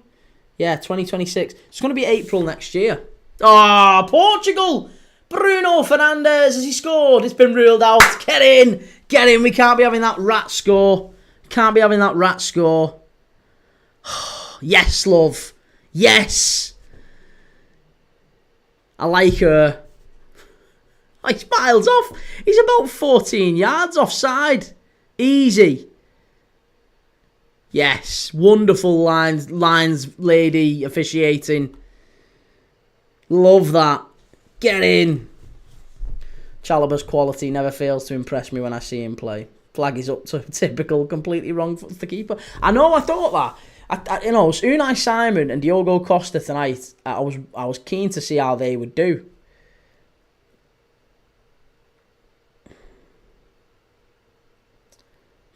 Yeah, 2026. It's going to be April next year. Ah, Portugal! Bruno Fernandes, has he scored? It's been ruled out. Get in. We can't be having that rat score. Yes, love. Yes. I like her. He's miles off. He's about 14 yards offside. Easy. Yes. Wonderful lines lady officiating. Love that. Get in. Chalobah's quality never fails to impress me when I see him play. Flag is up to typical, completely wrong for the keeper. I know, I thought that. Unai Simon and Diogo Costa tonight, I was keen to see how they would do.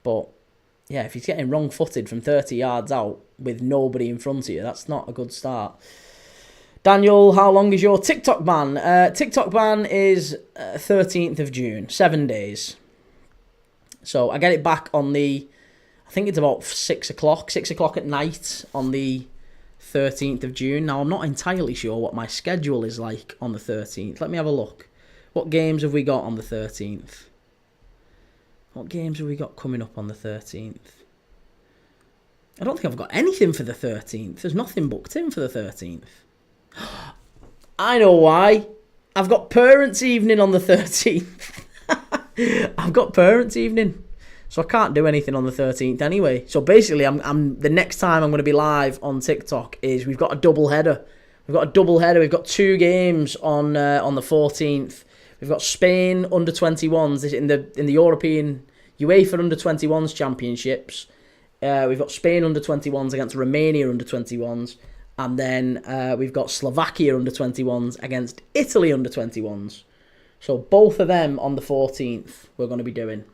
But, yeah, if he's getting wrong-footed from 30 yards out with nobody in front of you, that's not a good start. Daniel, how long is your TikTok ban? TikTok ban is 13th of June, 7 days. So I get it back on I think it's about 6 o'clock at night on the 13th of June. Now, I'm not entirely sure what my schedule is like on the 13th. Let me have a look. What games have we got on the 13th? What games have we got coming up on the 13th? I don't think I've got anything for the 13th. There's nothing booked in for the 13th. I know why. I've got parents' evening on the 13th. I've got parents' evening. So I can't do anything on the 13th anyway. So basically, I'm the next time I'm going to be live on TikTok is we've got a double header. We've got 2 games on the 14th. We've got Spain under 21s in the European UEFA under 21s championships. We've got Spain under 21s against Romania under 21s. And then we've got Slovakia under 21s against Italy under 21s. So both of them on the 14th we're going to be doing.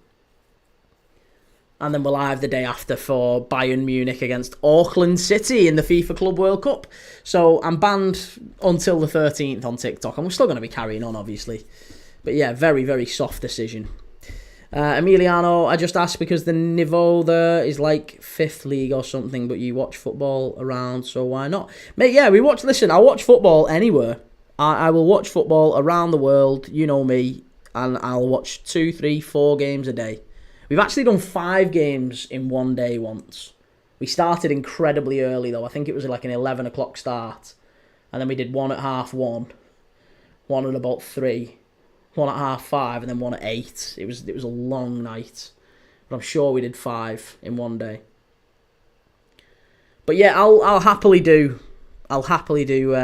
And then we're live the day after for Bayern Munich against Auckland City in the FIFA Club World Cup. So I'm banned until the 13th on TikTok. And we're still going to be carrying on, obviously. But yeah, very, very soft decision. Emiliano, I just asked because the niveau there is like 5th league or something, but you watch football around, so why not? Mate, yeah, listen, I watch football anywhere. I will watch football around the world, you know me, and I'll watch 2, 3, 4 games a day. We've actually done 5 games in one day once. We started incredibly early though. I think it was like an 11 o'clock start. And then we did one at 1:30, one at about 3. 1 at 5:30, and then 1 at 8. It was a long night, but I'm sure we did 5 in one day. But yeah, I'll happily do I'll happily do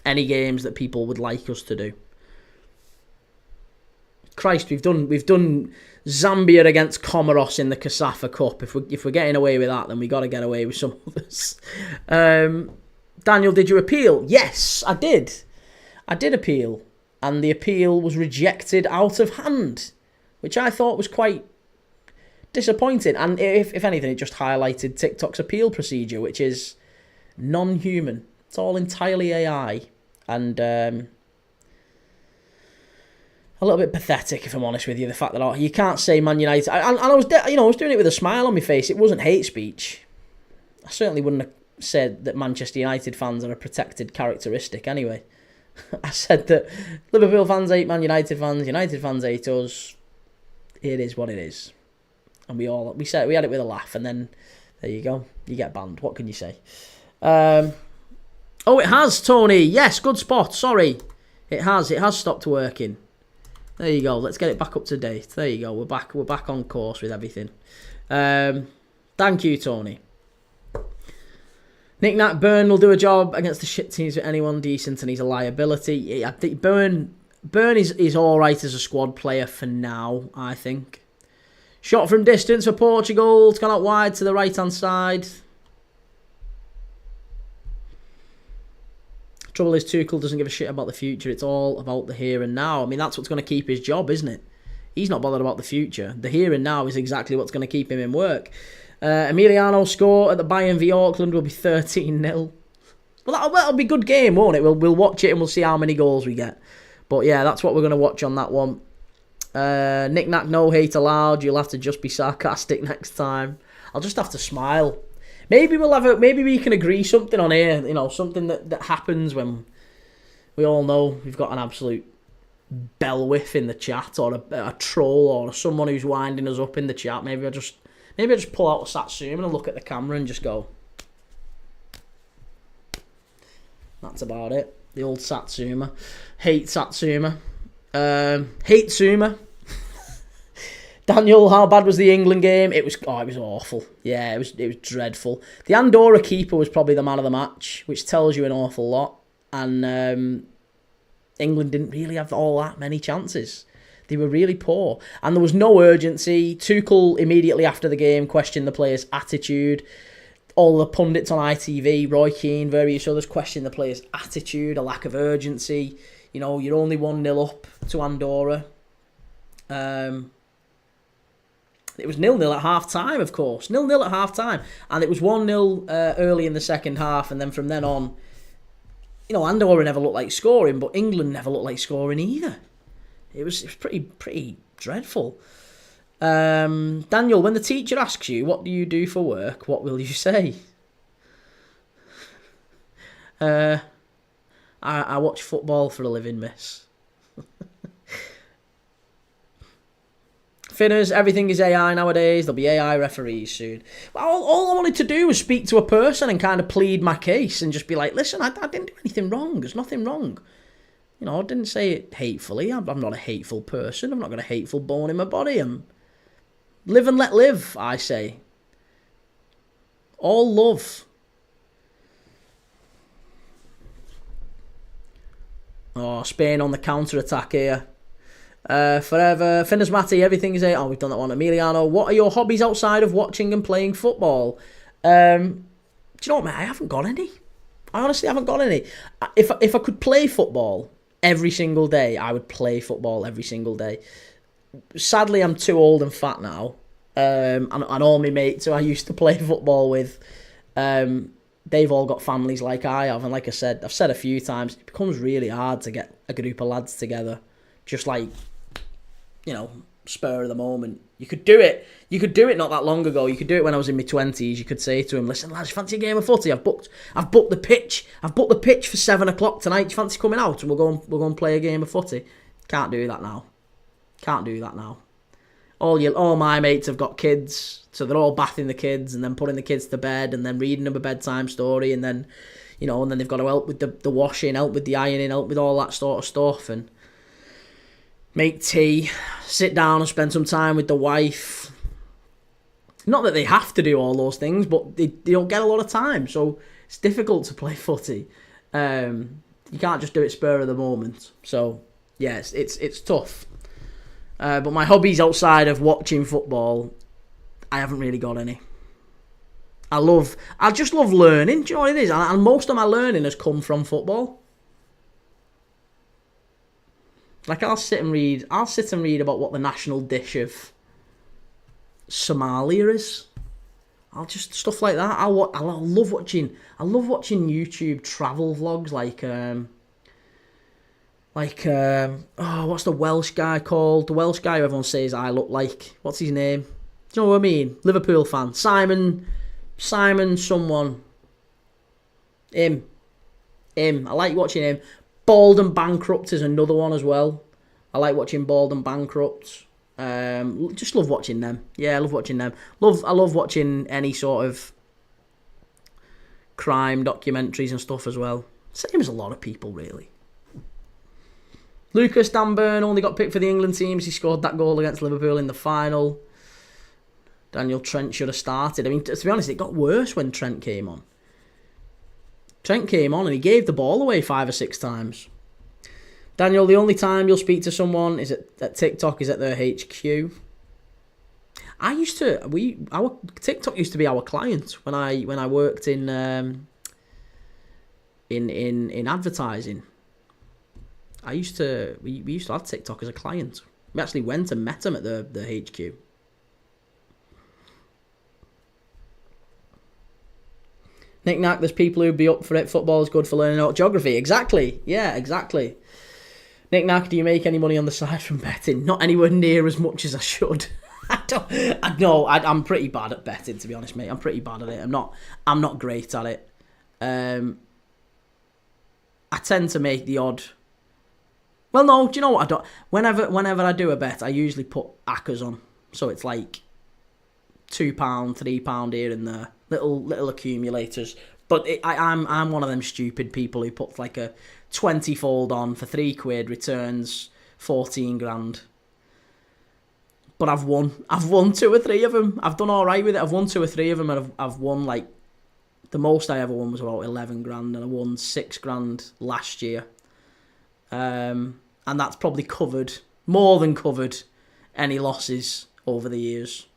any games that people would like us to do. Christ, we've done Zambia against Comoros in the Casafa Cup. If we're getting away with that, then we got to get away with some others. Daniel, did you appeal? Yes, I did. I did appeal, and the appeal was rejected out of hand, which I thought was quite disappointing. And if anything, it just highlighted TikTok's appeal procedure, which is non-human. It's all entirely AI, and a little bit pathetic, if I'm honest with you. The fact that you can't say Man United, and I was, I was doing it with a smile on my face. It wasn't hate speech. I certainly wouldn't have said that Manchester United fans are a protected characteristic. Anyway, I said that Liverpool fans hate Man United fans hate us. It is what it is, and we had it with a laugh, and then there you go. You get banned. What can you say? Oh, it has, Tony. Yes, good spot. Sorry, it has stopped working. There you go. Let's get it back up to date. There you go. We're back on course with everything. Thank you, Tony. Nick Nat Byrne will do a job against the shit teams with anyone decent, and he's a liability. I think Byrne is all right as a squad player for now, I think. Shot from distance for Portugal. It's gone out wide to the right-hand side. Trouble is, Tuchel doesn't give a shit about the future. It's all about the here and now. I mean, that's what's going to keep his job, isn't it? He's not bothered about the future. The here and now is exactly what's going to keep him in work. Emiliano score at the Bayern v Auckland will be 13-0. Well, that'll be a good game, won't it? We'll watch it and we'll see how many goals we get. But yeah, that's what we're going to watch on that one. Nick Nack, no hate allowed. You'll have to just be sarcastic next time. I'll just have to smile. Maybe maybe we can agree something on here. You know, something that happens when we all know we've got an absolute bellwith in the chat, or a troll, or someone who's winding us up in the chat. Maybe I just pull out a Satsuma and look at the camera and just go. That's about it. The old Satsuma. Hate Satsuma. Hate Suma. Daniel, how bad was the England game? It was awful. Yeah, it was dreadful. The Andorra keeper was probably the man of the match, which tells you an awful lot. And England didn't really have all that many chances. They were really poor. And there was no urgency. Tuchel immediately after the game questioned the players' attitude. All the pundits on ITV, Roy Keane, various others, questioned the players' attitude, a lack of urgency. You know, you're only 1-0 up to Andorra. It was 0-0 at half-time, of course. 0-0 at half-time. And it was 1-0 early in the second half. And then from then on, you know, Andorra never looked like scoring, but England never looked like scoring either. It was pretty dreadful. Daniel, when the teacher asks you, what do you do for work, what will you say? I watch football for a living, miss. Finners, everything is AI nowadays. There'll be AI referees soon. Well, all I wanted to do was speak to a person and kind of plead my case and just be like, listen, I didn't do anything wrong. There's nothing wrong. You know, I didn't say it hatefully. I'm not a hateful person. I've not got a hateful bone in my body. I'm live and let live, I say. All love. Oh, Spain on the counter-attack here. Forever. Finners Matty, everything is... Oh, we've done that one. Emiliano, what are your hobbies outside of watching and playing football? Do you know what, mate? I haven't got any. I honestly haven't got any. If I could play football every single day, I would play football every single day. Sadly, I'm too old and fat now. And all my mates who I used to play football with, they've all got families like I have. And like I said, I've said a few times, it becomes really hard to get a group of lads together. Just like, you know, spur of the moment. You could do it. You could do it not that long ago. You could do it when I was in my 20s. You could say to him, listen, lads, you fancy a game of footy? I've booked the pitch. I've booked the pitch for 7 o'clock tonight. Do you fancy coming out and we'll go and play a game of footy? Can't do that now. All my mates have got kids, so they're all bathing the kids and then putting the kids to bed and then reading them a bedtime story, and then, you know, and then they've got to help with the washing, help with the ironing, help with all that sort of stuff, and make tea, sit down and spend some time with the wife. Not that they have to do all those things, but they don't get a lot of time, so it's difficult to play footy. You can't just do it spur of the moment. So yeah, it's tough. But my hobbies outside of watching football, I haven't really got any. I just love learning. Do you know what it is? And most of my learning has come from football. Like I'll sit and read about what the national dish of Somalia is. I'll just stuff like that. I love watching YouTube travel vlogs what's the Welsh guy called? The Welsh guy who everyone says I look like. What's his name? Do you know what I mean? Liverpool fan. Simon someone. Him. I like watching him. Bald and Bankrupt is another one as well. I like watching Bald and Bankrupt. Just love watching them. Yeah, I love watching them. I love watching any sort of crime documentaries and stuff as well. Same as a lot of people, really. Lucas Danburn only got picked for the England team as he scored that goal against Liverpool in the final. Daniel Trent should have started. I mean, to be honest, it got worse when Trent came on. Trent came on and he gave the ball away 5 or 6 times. Daniel, the only time you'll speak to someone is at TikTok is at their HQ. Our TikTok used to be our client when I worked in advertising. We used to have TikTok as a client. We actually went and met them at the HQ. Nick Nack, there's people who'd be up for it. Football is good for learning about geography. Exactly. Yeah, exactly. Nick Nack, do you make any money on the side from betting? Not anywhere near as much as I should. I'm pretty bad at betting, to be honest, mate. I'm pretty bad at it. I'm not great at it. I tend to make the odd. Well, no, do you know what I don't? Whenever I do a bet, I usually put ACCAs on. So it's like £2, £3 here and there. Little accumulators. But I'm one of them stupid people who puts like a 20-fold on for £3 returns 14 grand. But I've won 2 or 3 of them. I've done all right with it. I've won 2 or 3 of them, and I've won like the most I ever won was about 11 grand, and I won 6 grand last year. And that's probably more than covered any losses over the years.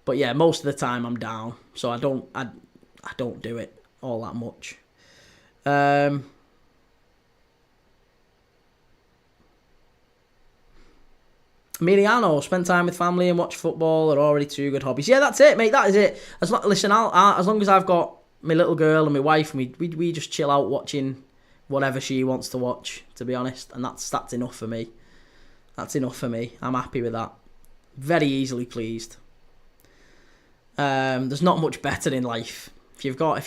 But yeah, most of the time I'm down, so I don't do it all that much. Emiliano, spend time with family and watch football are already 2 good hobbies. Yeah, that's it, mate. That is it. As long as I've got my little girl and my wife, and we just chill out watching whatever she wants to watch, to be honest, and that's enough for me. That's enough for me. I'm happy with that. Very easily pleased. There's not much better in life. If you've got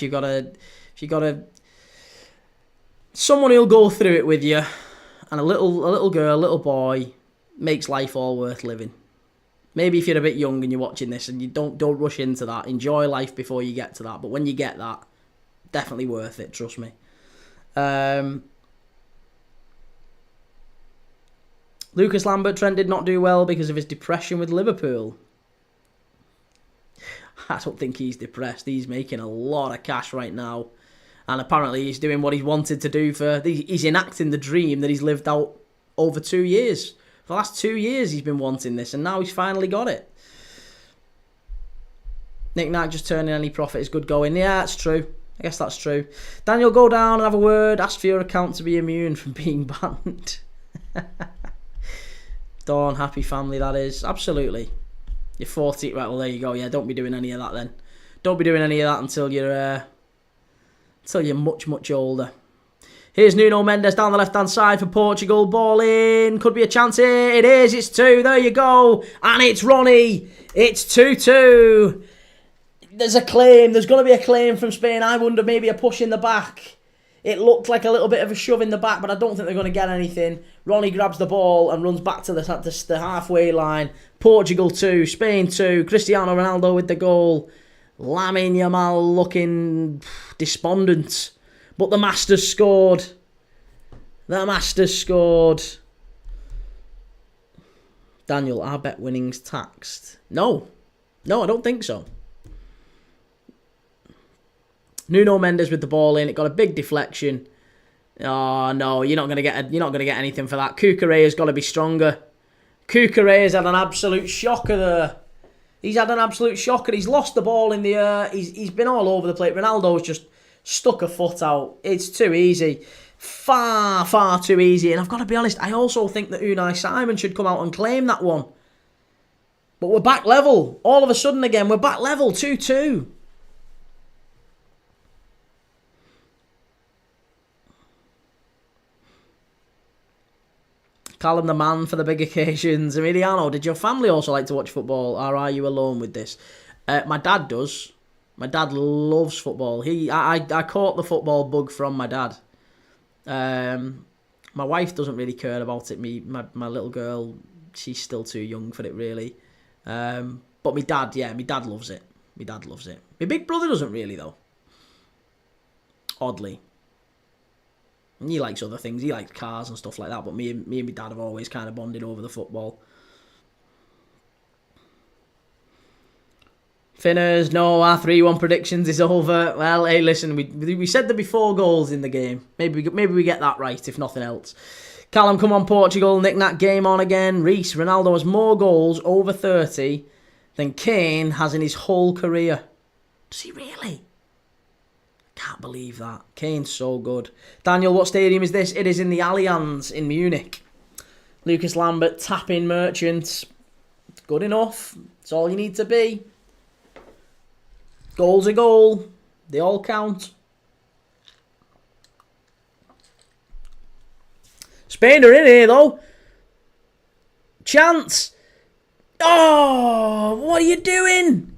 someone who'll go through it with you, and a little girl, little boy, makes life all worth living. Maybe if you're a bit young and you're watching this and you don't rush into that, enjoy life before you get to that. But when you get that, definitely worth it. Trust me. Lucas Lambert, Trent did not do well because of his depression with Liverpool. I don't think he's depressed. He's making a lot of cash right now. And apparently he's doing what he's wanted to do he's enacting the dream that he's lived out over 2 years. For the last 2 years he's been wanting this, and now he's finally got it. Nick Knack, just turning any profit is good going. Yeah, that's true. I guess that's true. Daniel, go down and have a word. Ask for your account to be immune from being banned. Dawn, happy family, that is. Absolutely. You're 40. Right, well, there you go. Yeah, don't be doing any of that then. Don't be doing any of that until you're much, much older. Here's Nuno Mendes down the left-hand side for Portugal. Ball in. Could be a chance here. It is. It's 2. There you go. And it's Ronnie. It's 2-2. There's a claim. There's going to be a claim from Spain. I wonder, maybe a push in the back. It looked like a little bit of a shove in the back, but I don't think they're going to get anything. Ronnie grabs the ball and runs back to the halfway line. Portugal 2, Spain 2. Cristiano Ronaldo with the goal. Lamine Yamal looking despondent. But the Masters scored. Daniel, are bet winnings taxed? No. No, I don't think so. Nuno Mendes with the ball in. It got a big deflection. Oh no, you're not gonna get anything for that. Cucurella's got to be stronger. Cucurella's had an absolute shocker there. He's had an absolute shocker. He's lost the ball in the air. He's been all over the place. Ronaldo's just stuck a foot out. It's too easy. Far too easy. And I've got to be honest, I also think that Unai Simon should come out and claim that one. But we're back level. All of a sudden again, we're back level. 2-2. Callum the man for the big occasions. Emiliano, did your family also like to watch football, or are you alone with this? My dad does. My dad loves football. I caught the football bug from my dad. My wife doesn't really care about it. My little girl, she's still too young for it really. But my dad loves it. My dad loves it. My big brother doesn't really though. Oddly. And he likes other things. He likes cars and stuff like that. But me and my dad have always kind of bonded over the football. Finners, no, our 3-1 predictions is over. Well, hey, listen, we said there'd be 4 goals in the game. Maybe we get that right, if nothing else. Callum, come on, Portugal. Knick-knack game on again. Reece, Ronaldo has more goals, over 30, than Kane has in his whole career. Does he really? Can't believe that. Kane's so good. Daniel, what stadium is this? It is in the Allianz in Munich. Lucas Lambert, tapping Merchants. Good enough. It's all you need to be. Goal's a goal. They all count. Spain are in here, though. Chance. Oh, what are you doing?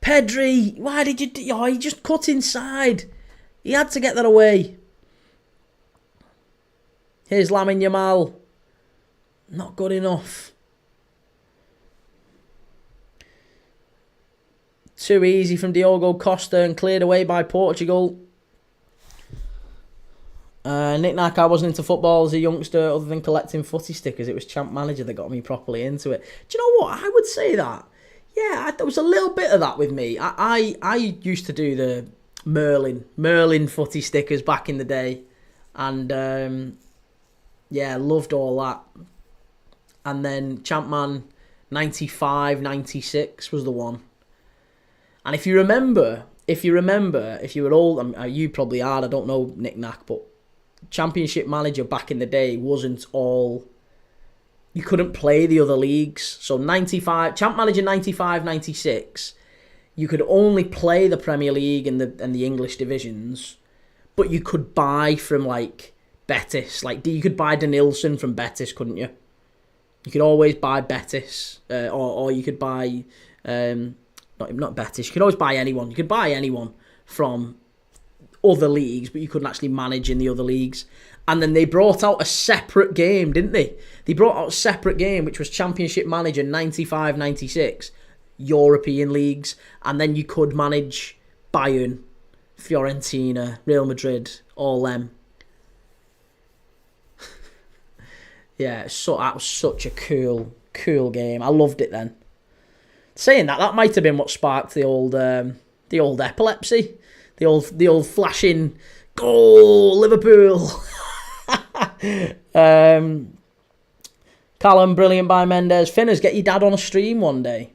Pedri, why did you do... Oh, he just cut inside. He had to get that away. Here's Lamine Yamal. Not good enough. Too easy from Diogo Costa and cleared away by Portugal. Knick-knack, I wasn't into football as a youngster other than collecting footy stickers. It was Champ Manager that got me properly into it. Do you know what? I would say that. Yeah, there was a little bit of that with me. I used to do the Merlin footy stickers back in the day. And, loved all that. And then Champman 95, 96 was the one. And if you remember, if you were old, you probably are, I don't know, Knick-knack, but Championship Manager back in the day wasn't all... You couldn't play the other leagues. So 95, Champ Manager 95, 96, you could only play the Premier League and the English divisions, but you could buy from like Betis. Like you could buy Denilson from Betis, couldn't you? You could always buy Betis, or you could buy not Betis. You could always buy anyone. You could buy anyone from other leagues, but you couldn't actually manage in the other leagues. And then they brought out a separate game, didn't they? They brought out a separate game, which was Championship Manager 95, 96, European leagues. And then you could manage Bayern, Fiorentina, Real Madrid, all them. Yeah, so that was such a cool game. I loved it then. Saying that might have been what sparked the old epilepsy, the old flashing goal, Liverpool. Callum, brilliant by Mendes. Finners, get your dad on a stream one day.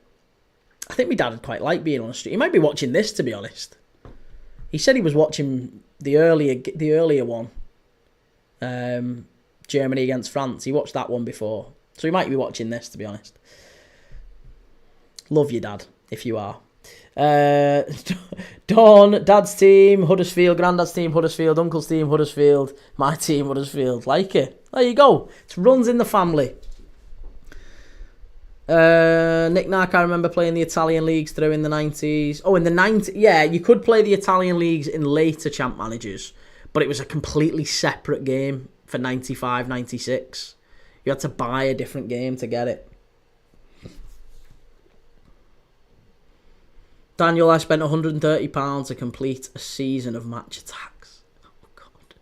I think my dad would quite like being on a stream. He might be watching this, to be honest. He said he was watching the earlier one, Germany against France. He watched that one before, so he might be watching this, to be honest. Love you, Dad, if you are. Dawn, Dad's team, Huddersfield, Granddad's team, Huddersfield, Uncle's team, Huddersfield, my team, Huddersfield. Like it. There you go. It runs in the family. Knick-knack, I remember playing the Italian leagues through in the 90s. Oh, in the 90s. Yeah, you could play the Italian leagues in later Champ Managers, but it was a completely separate game for 95, 96. You had to buy a different game to get it. Daniel, I spent £130 to complete a season of match attacks. Oh, God.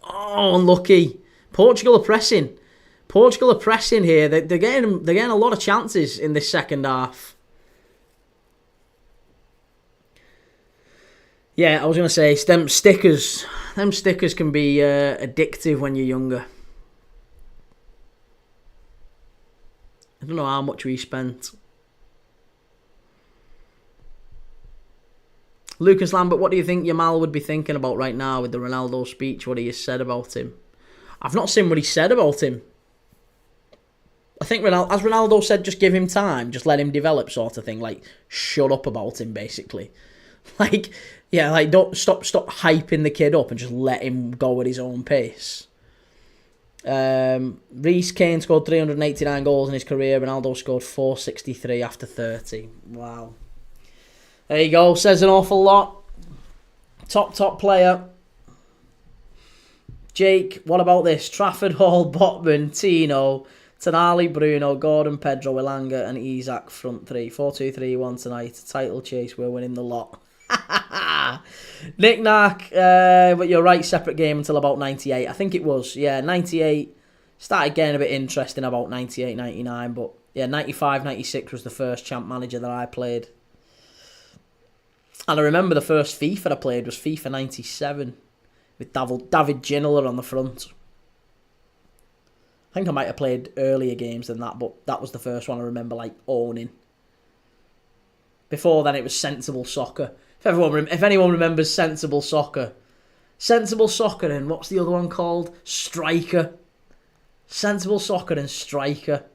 Oh, unlucky. Portugal are pressing. Portugal are pressing here. They're getting a lot of chances in this second half. Yeah, I was going to say, them stickers can be addictive when you're younger. I don't know how much we spent. Lucas Lambert, what do you think Yamal would be thinking about right now with the Ronaldo speech, what he has said about him? I've not seen what he said about him. I think, as Ronaldo said, just give him time, just let him develop sort of thing. Like, shut up about him, basically. Like, yeah, like, don't stop hyping the kid up and just let him go at his own pace. Reece Kane scored 389 goals in his career. Ronaldo scored 463 after 30. Wow. There you go. Says an awful lot. Top player. Jake, what about this? Trafford, Hall, Botman, Tino, Tonali, Bruno, Gordon, Pedro, Elanga and Isak front three. 4-2-3-1 tonight. Title chase, we're winning the lot. Knick-knack, but you're right, separate game until about 98. I think it was, yeah, 98. Started getting a bit interesting about 98, 99, but yeah, 95, 96 was the first champ manager that I played. And I remember the first FIFA I played was FIFA 97 with David Ginola on the front. I think I might have played earlier games than that, but that was the first one I remember like owning. Before then, it was Sensible Soccer. If anyone remembers Sensible Soccer and what's the other one called? Striker. Sensible Soccer and Striker.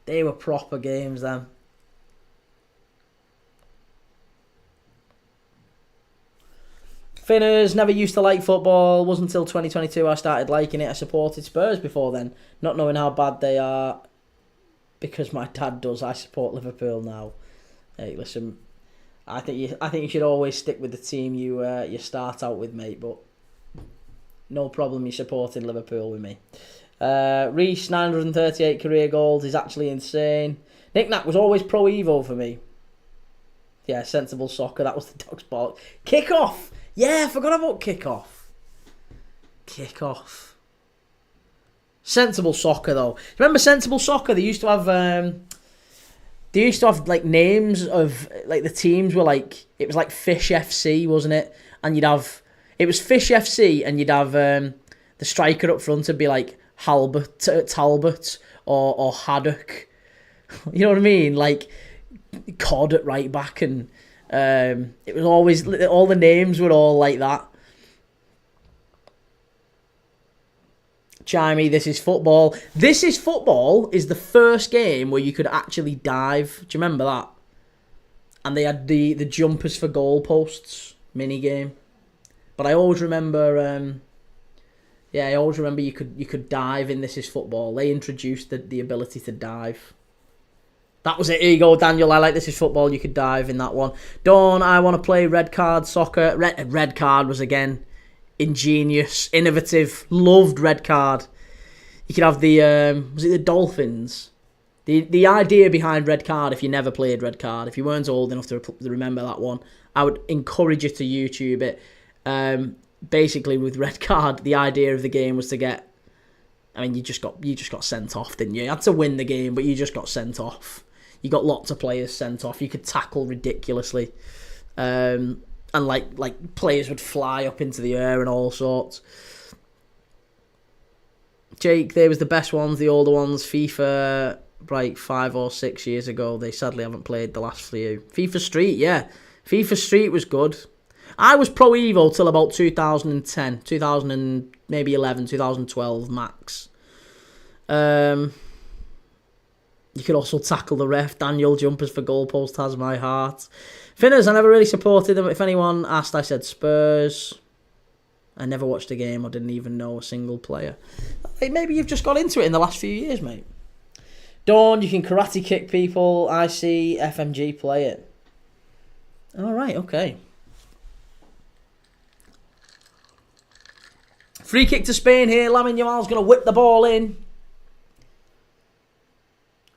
They were proper games then. Finners, never used to like football. Wasn't until 2022 I started liking it. I supported Spurs before then, not knowing how bad they are. Because my dad does, I support Liverpool now. Hey, listen, I think you should always stick with the team you start out with, mate. But no problem, you supported Liverpool with me. Reece, 938 career goals is actually insane. Knick-knack was always Pro Evo for me. Yeah, Sensible Soccer, that was the dog's ball. Kickoff! Yeah, I forgot about Kickoff. Kickoff. Sensible Soccer, though. Remember Sensible Soccer? They used to have like names of like the teams were like, it was like Fish FC, wasn't it? And it was Fish FC, and you'd have the striker up front would be like Talbot or Haddock. You know what I mean? Like Cod at right back, and it was always, all the names were all like that. Chimey, This Is Football. This Is Football is the first game where you could actually dive. Do you remember that? And they had the jumpers for goalposts mini game. But I always remember, you could dive in This Is Football. They introduced the ability to dive. That was it. Here you go, Daniel. I like This Is Football. You could dive in that one. Dawn, I want to play Red Card Soccer. Red Card was, again, ingenious, innovative. Loved Red Card. You could have was it the Dolphins? The idea behind Red Card, if you never played Red Card, if you weren't old enough to remember that one, I would encourage you to YouTube it. Basically, with Red Card, the idea of the game was to get... I mean, you just got sent off, didn't you? You had to win the game, but you just got sent off. You got lots of players sent off. You could tackle ridiculously. And like players would fly up into the air and all sorts. Jake, they was the best ones, the older ones. FIFA, like 5 or 6 years ago. They sadly haven't played the last few. FIFA Street, yeah. FIFA Street was good. I was Pro Evo till about 2010, 2000 and maybe 11, 2012 max. You could also tackle the ref. Daniel, jumpers for goalpost has my heart. Finners, I never really supported them. If anyone asked, I said Spurs. I never watched a game or didn't even know a single player. Maybe you've just got into it in the last few years, mate. Dawn, you can karate kick people. I see FMG play it. All right, okay. Free kick to Spain here. Lamine Yamal's going to whip the ball in.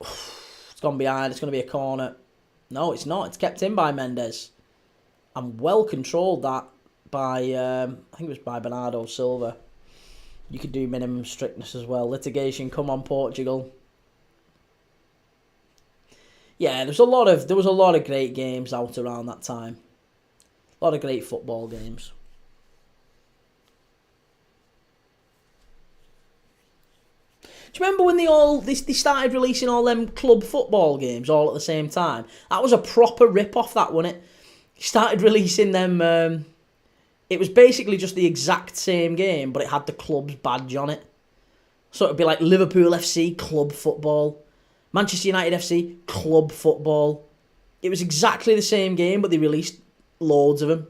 It's gone behind. It's going to be a corner. No, it's not. It's kept in by Mendes. And well controlled that by, I think it was by Bernardo Silva. You could do minimum strictness as well. Litigation, come on, Portugal. Yeah, there was a lot of great games out around that time. A lot of great football games. Do you remember when they started releasing all them club football games all at the same time? That was a proper rip-off, that, wasn't it? Started releasing them. It was basically just the exact same game, but it had the club's badge on it. So it'd be like Liverpool FC, club football. Manchester United FC, club football. It was exactly the same game, but they released loads of them.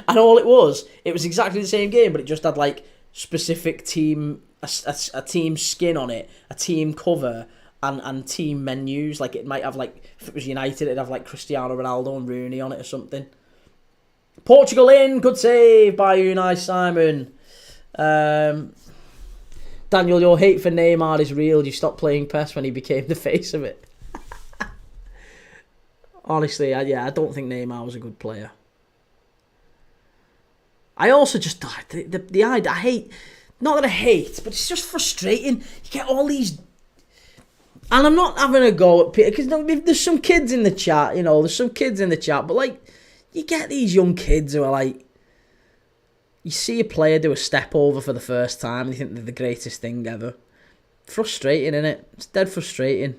And all it was exactly the same game, but it just had like specific team, a team skin on it, a team cover, and team menus. Like it might have like, if it was United, it'd have like Cristiano Ronaldo and Rooney on it or something. Portugal in, good save by Unai Simon. Daniel, your hate for Neymar is real. You stopped playing PES when he became the face of it. Honestly, I don't think Neymar was a good player. I also just I hate, not that I hate, but it's just frustrating. You get all these, and I'm not having a go at Peter because there's some kids in the chat, but like you get these young kids who are like, you see a player do a step over for the first time and you think they're the greatest thing ever. Frustrating, isn't it? It's dead frustrating.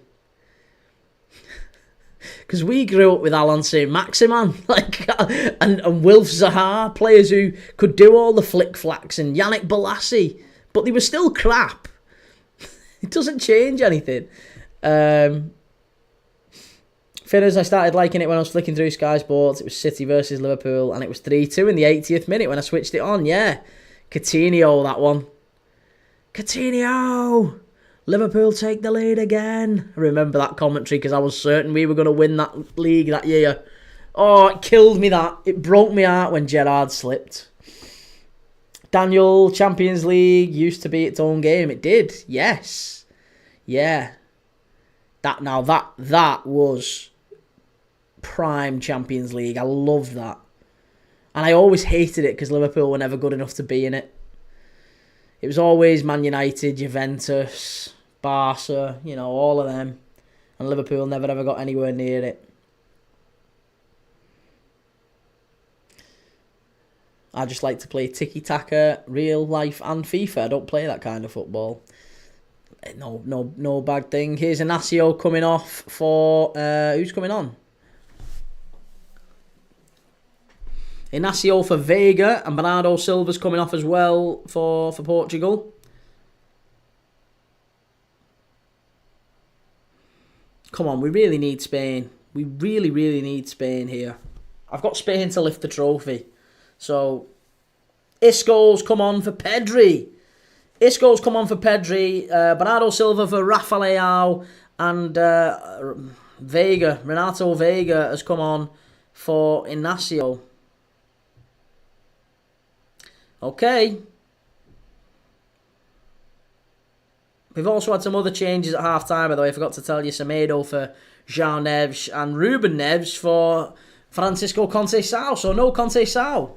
Because we grew up with Alan Saint-Maximin and Wilf Zaha, players who could do all the flick-flacks, and Yannick Bolasie, but they were still crap. It doesn't change anything. Finners, I started liking it when I was flicking through Sky Sports. It was City versus Liverpool, and it was 3-2 in the 80th minute when I switched it on. Yeah, Coutinho, that one. Coutinho! Liverpool take the lead again. I remember that commentary because I was certain we were going to win that league that year. Oh, it killed me, that. It broke me heart when Gerrard slipped. Daniel, Champions League used to be its own game. It did, yes. Yeah. That was prime Champions League. I loved that. And I always hated it because Liverpool were never good enough to be in it. It was always Man United, Juventus, Barca, all of them. And Liverpool never ever got anywhere near it. I just like to play tiki-taka, real life and FIFA. I don't play that kind of football. No bad thing. Here's Inacio coming off for... who's coming on? Inacio for Vega, and Bernardo Silva's coming off as well for Portugal. Come on, we really need Spain. We really, really need Spain here. I've got Spain to lift the trophy. So, Isco's come on for Pedri. Bernardo Silva for Rafael, and Vega. Renato Vega has come on for Inacio. Okay. We've also had some other changes at half-time, by the way. I forgot to tell you. Semedo for João Neves and Ruben Neves for Francisco Conceição. So no Conceição.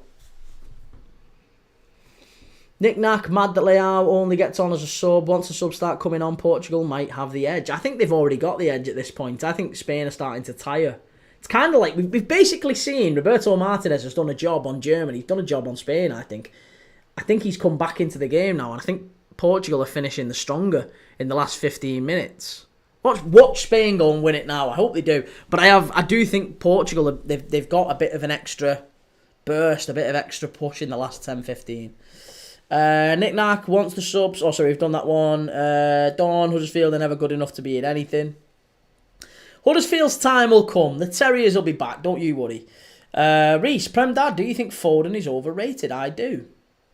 Knick-knack, mad that Leao only gets on as a sub. Once the subs start coming on, Portugal might have the edge. I think they've already got the edge at this point. I think Spain are starting to tire. It's kind of like, we've basically seen Roberto Martinez has done a job on Germany. He's done a job on Spain, I think. I think he's come back into the game now, and I think Portugal are finishing the stronger in the last 15 minutes. Watch Spain go and win it now. I hope they do. But I do think Portugal, they've got a bit of an extra burst, a bit of extra push in the last 10-15. Knick-knack wants the subs. Oh, sorry, we've done that one. Dawn, Huddersfield are never good enough to be in anything. Huddersfield's time will come. The Terriers will be back, don't you worry. Reese, Prem Dad, do you think Foden is overrated? I do.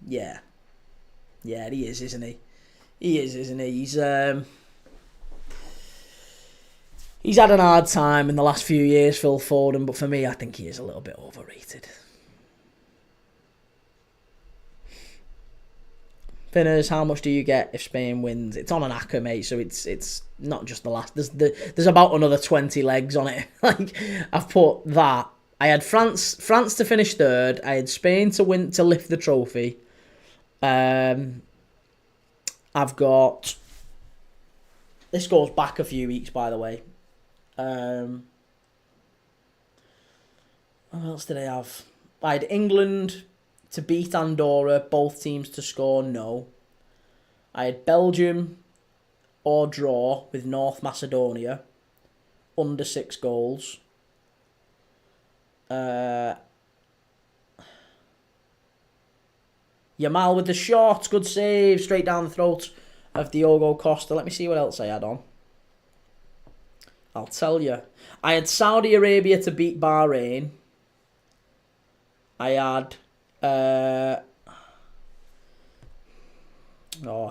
Yeah. Yeah, he is, isn't he? He is, isn't he? He's had an hard time in the last few years, Phil Foden, but for me, I think he is a little bit overrated. Finners, how much do you get if Spain wins? It's on an acca, mate, so it's not just the last. There's about another 20 legs on it. Like, I've put that. I had France to finish third. I had Spain to lift the trophy. I've got... This goes back a few weeks, by the way. What else did I have? I had England to beat Andorra, both teams to score, no. I had Belgium or draw with North Macedonia, under 6 goals. Yamal with the shot, good save, straight down the throat of Diogo Costa. Let me see what else I had on. I'll tell you. I had Saudi Arabia to beat Bahrain. I had... I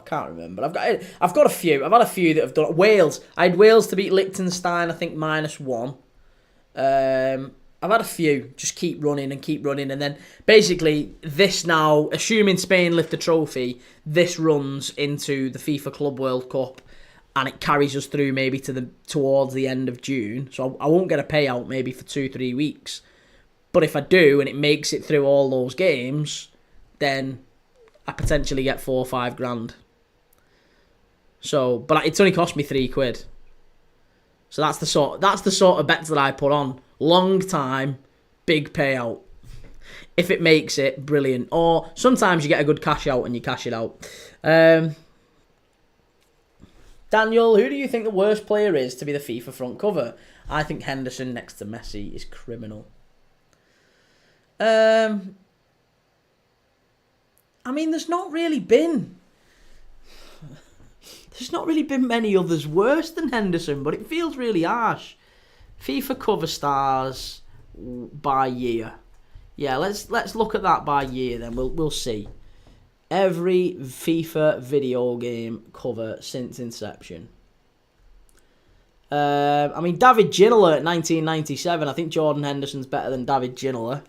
can't remember. I've got a few. I've had a few that have done... Wales. I had Wales to beat Liechtenstein, I think, -1. I've had a few. Just keep running. And then, basically, this now, assuming Spain lift the trophy, this runs into the FIFA Club World Cup, and it carries us through maybe towards the end of June. So I won't get a payout maybe for 2-3 weeks. But if I do, and it makes it through all those games, then I potentially get 4 or 5 grand. So, but it's only cost me £3. So that's the sort of bets that I put on. Long time, big payout. If it makes it, brilliant. Or sometimes you get a good cash out and you cash it out. Daniel, who do you think the worst player is to be the FIFA front cover? I think Henderson next to Messi is criminal. I mean, there's not really been many others worse than Henderson, but it feels really harsh. FIFA cover stars by year. Yeah, let's look at that by year then. We'll see. Every FIFA video game cover since inception. I mean, David Ginola at 1997. I think Jordan Henderson's better than David Ginola.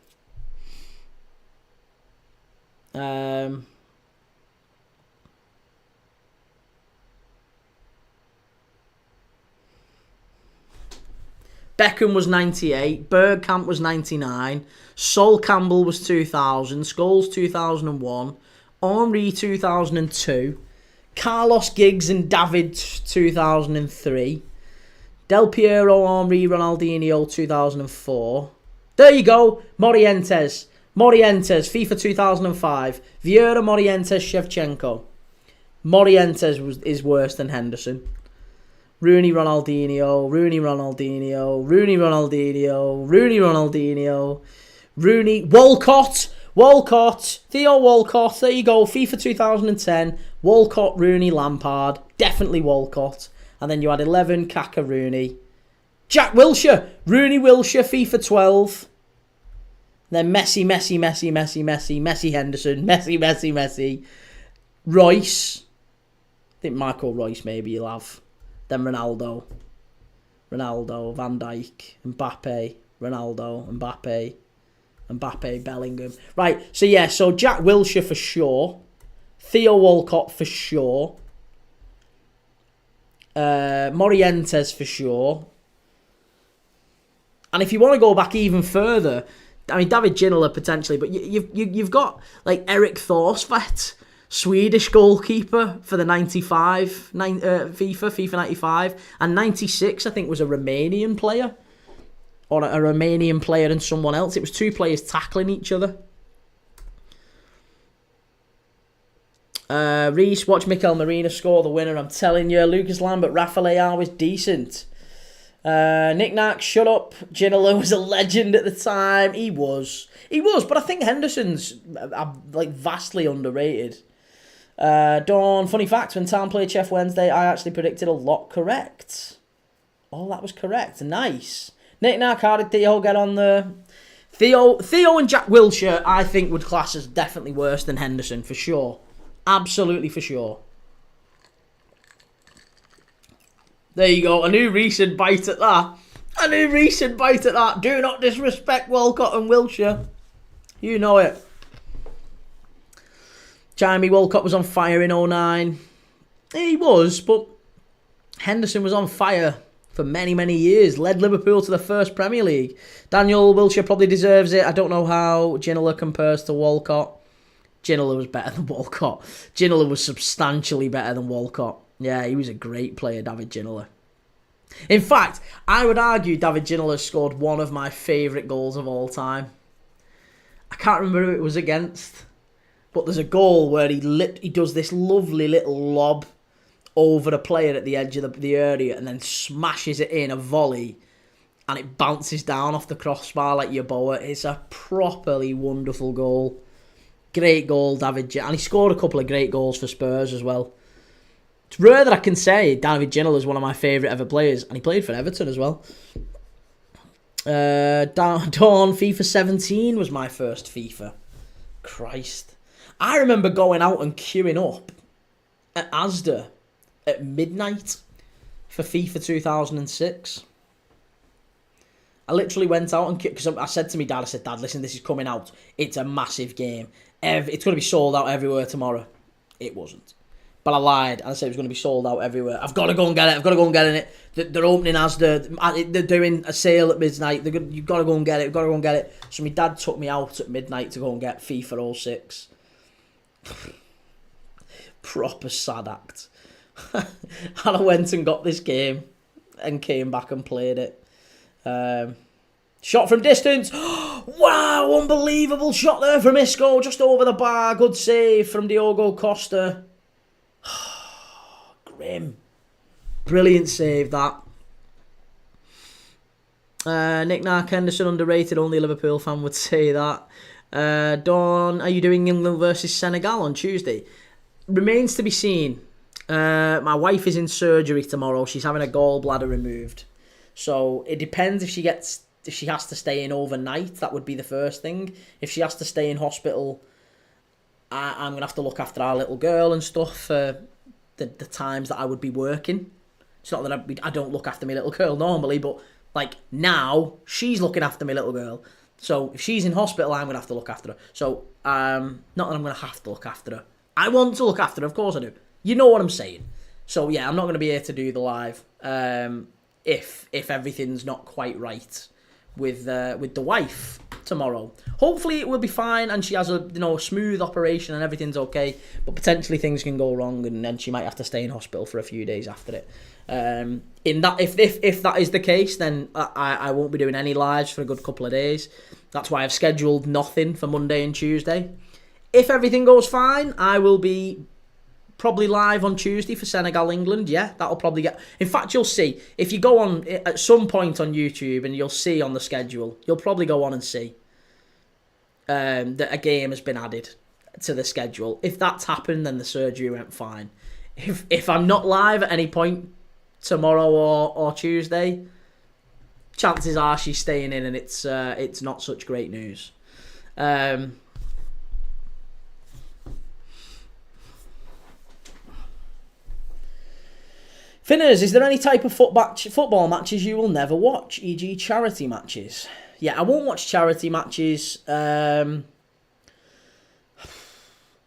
Beckham was 98, Bergkamp was 99, Sol Campbell was 2000, Scholes 2001, Henry 2002, Carlos Giggs and David 2003, Del Piero, Henry, Ronaldinho 2004. There you go, Morientes, FIFA 2005, Vieira, Morientes, Shevchenko. Morientes is worse than Henderson. Rooney, Ronaldinho, Walcott, Theo Walcott, there you go, FIFA 2010, Walcott, Rooney, Lampard, definitely Walcott, and then you had 11, Kaka, Rooney, Jack Wilshere, Rooney, Wilshere, FIFA 12, then Messi, Henderson, Messi, Royce, I think Michael Royce maybe you'll have. Then Ronaldo, Van Dijk, Mbappe, Ronaldo, Mbappe, Bellingham. Right, so Jack Wilshere for sure. Theo Walcott for sure. Morientes for sure. And if you want to go back even further, I mean, David Ginola potentially, but you've got like Erik Thorsvedt, Swedish goalkeeper for the 95 FIFA 95, and 96 I think was a Romanian player, or a Romanian player and someone else. It was 2 players tackling each other. Reese, watch Mikel Merino score the winner. I'm telling you, Lucas Lambert, Rafael was decent. Nick Nack, shut up. Ginola was a legend at the time. He was, but I think Henderson's like vastly underrated. Dawn, funny fact, when Town played Chef Wednesday, I actually predicted a lot correct. Oh, that was correct. Nice. Nick Nack, how did Theo get on there? Theo and Jack Wilshere, I think, would class as definitely worse than Henderson, for sure. Absolutely for sure. There you go. A new recent bite at that. Do not disrespect Walcott and Wilshere. You know it. Jamie Walcott was on fire in 2009. He was, but Henderson was on fire for many, many years. Led Liverpool to the first Premier League. Daniel Wilshere probably deserves it. I don't know how Ginola compares to Walcott. Ginola was better than Walcott. Ginola was substantially better than Walcott. Yeah, he was a great player, David Ginola. In fact, I would argue David Ginola scored one of my favourite goals of all time. I can't remember who it was against, but there's a goal where he does this lovely little lob over a player at the edge of the area and then smashes it in a volley, and it bounces down off the crossbar like Yeboah. It's a properly wonderful goal. Great goal, David Ginola. And he scored a couple of great goals for Spurs as well. It's rare that I can say David Ginola is one of my favourite ever players, and he played for Everton as well. Dawn, FIFA 17 was my first FIFA. Christ. I remember going out and queuing up at Asda at midnight for FIFA 2006. I literally went out and because I said to my dad, Dad, listen, this is coming out. It's a massive game. It's going to be sold out everywhere tomorrow. It wasn't. But I lied. I said it was going to be sold out everywhere. I've got to go and get it. I've got to go and get it. They're opening Asda. They're doing a sale at midnight. You've got to go and get it. You've got to go and get it. So my dad took me out at midnight to go and get FIFA 06. Proper sad act. And I went and got this game and came back and played it. Shot from distance. Wow, unbelievable shot there from Isco. Just over the bar. Good save from Diogo Costa. Grim. Brilliant save, that. Nick Nark Henderson underrated. Only a Liverpool fan would say that. Dawn, are you doing England versus Senegal on Tuesday? Remains to be seen. My wife is in surgery tomorrow. She's having a gallbladder removed. So it depends if she has to stay in overnight. That would be the first thing. If she has to stay in hospital, I'm going to have to look after our little girl and stuff for the times that I would be working. It's not that I don't look after my little girl normally, but like now, she's looking after my little girl. So if she's in hospital, I'm going to have to look after her. So not that I'm going to have to look after her. I want to look after her, of course I do. You know what I'm saying. So yeah, I'm not going to be here to do the live if everything's not quite right with the wife tomorrow. Hopefully it will be fine and she has a smooth operation and everything's okay, but potentially things can go wrong and then she might have to stay in hospital for a few days after it. If that is the case, then I won't be doing any lives for a good couple of days. That's why I've scheduled nothing for Monday and Tuesday. If everything goes fine, I will be probably live on Tuesday for Senegal England. Yeah, that'll probably get. In fact, you'll see if you go on at some point on YouTube and you'll see on the schedule. You'll probably go on and see that a game has been added to the schedule. If that's happened, then the surgery went fine. If I'm not live at any point tomorrow or Tuesday, chances are she's staying in, and it's not such great news. Finners, is there any type of football matches you will never watch, e.g. charity matches? Yeah, I won't watch charity matches. I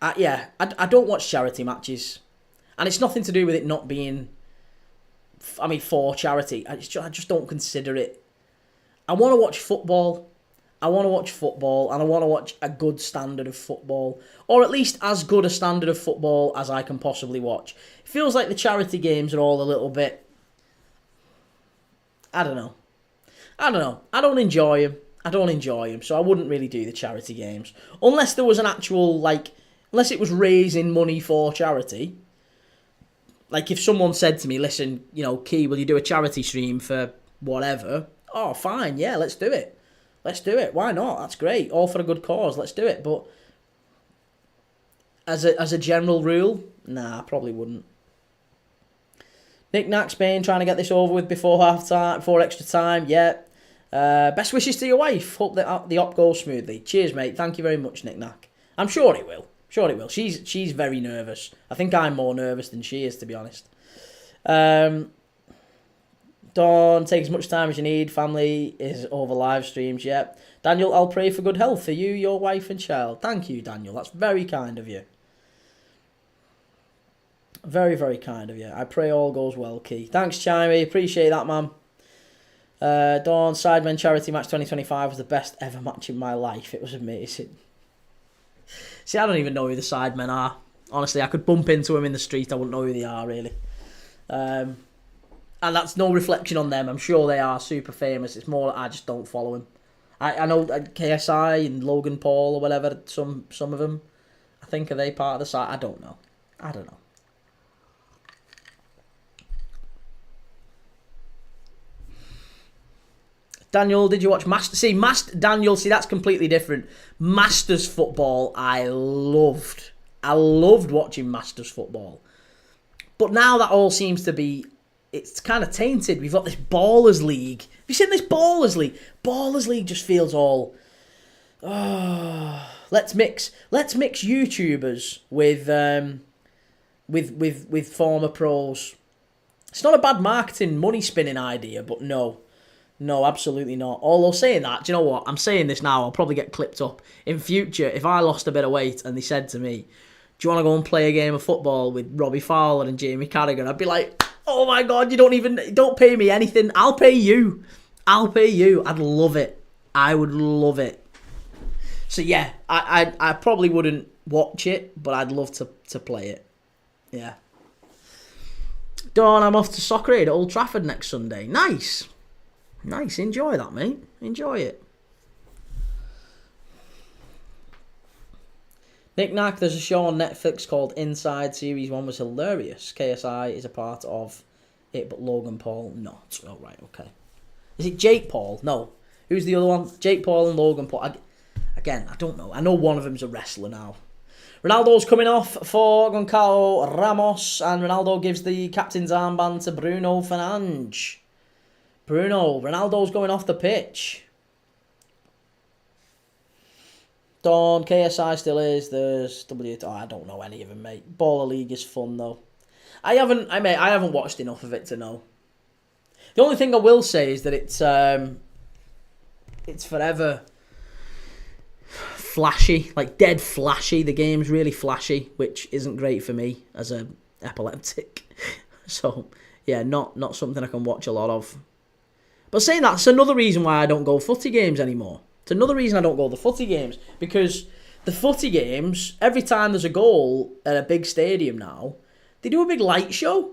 don't watch charity matches. And it's nothing to do with it not being, for charity. I just don't consider it. I want to watch football. And I want to watch a good standard of football. Or at least as good a standard of football as I can possibly watch. It feels like the charity games are all a little bit... I don't know. I don't enjoy them. So I wouldn't really do the charity games. Unless there was an actual, unless it was raising money for charity. Like if someone said to me, listen, Kee, will you do a charity stream for whatever? Oh, fine, yeah, let's do it. Why not? That's great. All for a good cause. Let's do it. But as a general rule, nah, I probably wouldn't. Nick Knack, Spain, trying to get this over with before half time, before extra time. Yeah. Best wishes to your wife. Hope that the op goes smoothly. Cheers, mate. Thank you very much, Nick Knack. I'm sure it will. She's very nervous. I think I'm more nervous than she is, to be honest. Don't take as much time as you need. Family is over live streams. Yep. Daniel, I'll pray for good health for you, your wife and child. Thank you, Daniel. That's very kind of you. Very, very kind of you. I pray all goes well, Kee. Thanks, Chimey. Appreciate that, man. Dawn, Sidemen Charity Match 2025 was the best ever match in my life. It was amazing. See, I don't even know who the Sidemen are. Honestly, I could bump into them in the street. I wouldn't know who they are, really. And that's no reflection on them. I'm sure they are super famous. It's more that I just don't follow them. I know KSI and Logan Paul or whatever, some of them. I think, are they part of the side? I don't know. Daniel, did you watch Daniel, see, that's completely different. Masters football, I loved. I loved watching Masters football. But now that all seems to be, it's kind of tainted. We've got this Ballers League. Have you seen this Ballers League? Ballers League just feels all, let's mix YouTubers with former pros. It's not a bad marketing, money spinning idea, but no, absolutely not. Although saying that, do you know what? I'm saying this now, I'll probably get clipped up. In future, if I lost a bit of weight and they said to me, do you want to go and play a game of football with Robbie Fowler and Jamie Carragher? I'd be like, oh my God, you don't pay me anything. I'll pay you. I'd love it. I would love it. So yeah, I probably wouldn't watch it, but I'd love to play it. Yeah. Dawn, I'm off to Soccer Aid at Old Trafford next Sunday. Nice. Enjoy that, mate. Enjoy it. Nick Nack, there's a show on Netflix called Inside. Series 1 was hilarious. KSI is a part of it, but Logan Paul not. Oh, right, okay. Is it Jake Paul? No. Who's the other one? Jake Paul and Logan Paul. Again, I don't know. I know one of them's a wrestler now. Ronaldo's coming off for Goncalo Ramos, and Ronaldo gives the captain's armband to Bruno Fernandes. Ronaldo's going off the pitch. Dawn, KSI still is. There's I don't know any of them, mate. Baller League is fun though. I haven't watched enough of it to know. The only thing I will say is that it's forever flashy, like dead flashy. The game's really flashy, which isn't great for me as a epileptic. So yeah, not something I can watch a lot of. But saying that, it's another reason why I don't go footy games anymore. It's another reason I don't go to the footy games, because the footy games, every time there's a goal at a big stadium now, they do a big light show.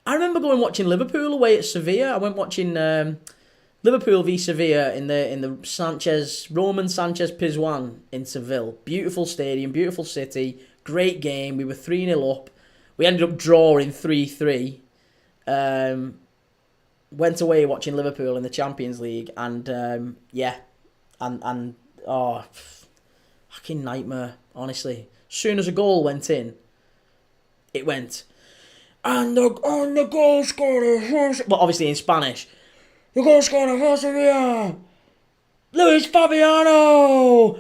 I remember going watching Liverpool away at Sevilla. I went watching Liverpool v Sevilla in the Roman Sanchez Pizjuan in Seville. Beautiful stadium, beautiful city, great game. We were 3-0 up. We ended up drawing 3-3. Went away watching Liverpool in the Champions League, and fucking nightmare, honestly. As soon as a goal went in, it went, and the goal scorer, well, obviously in Spanish, the goal scorer for Sevilla, Luis Fabiano.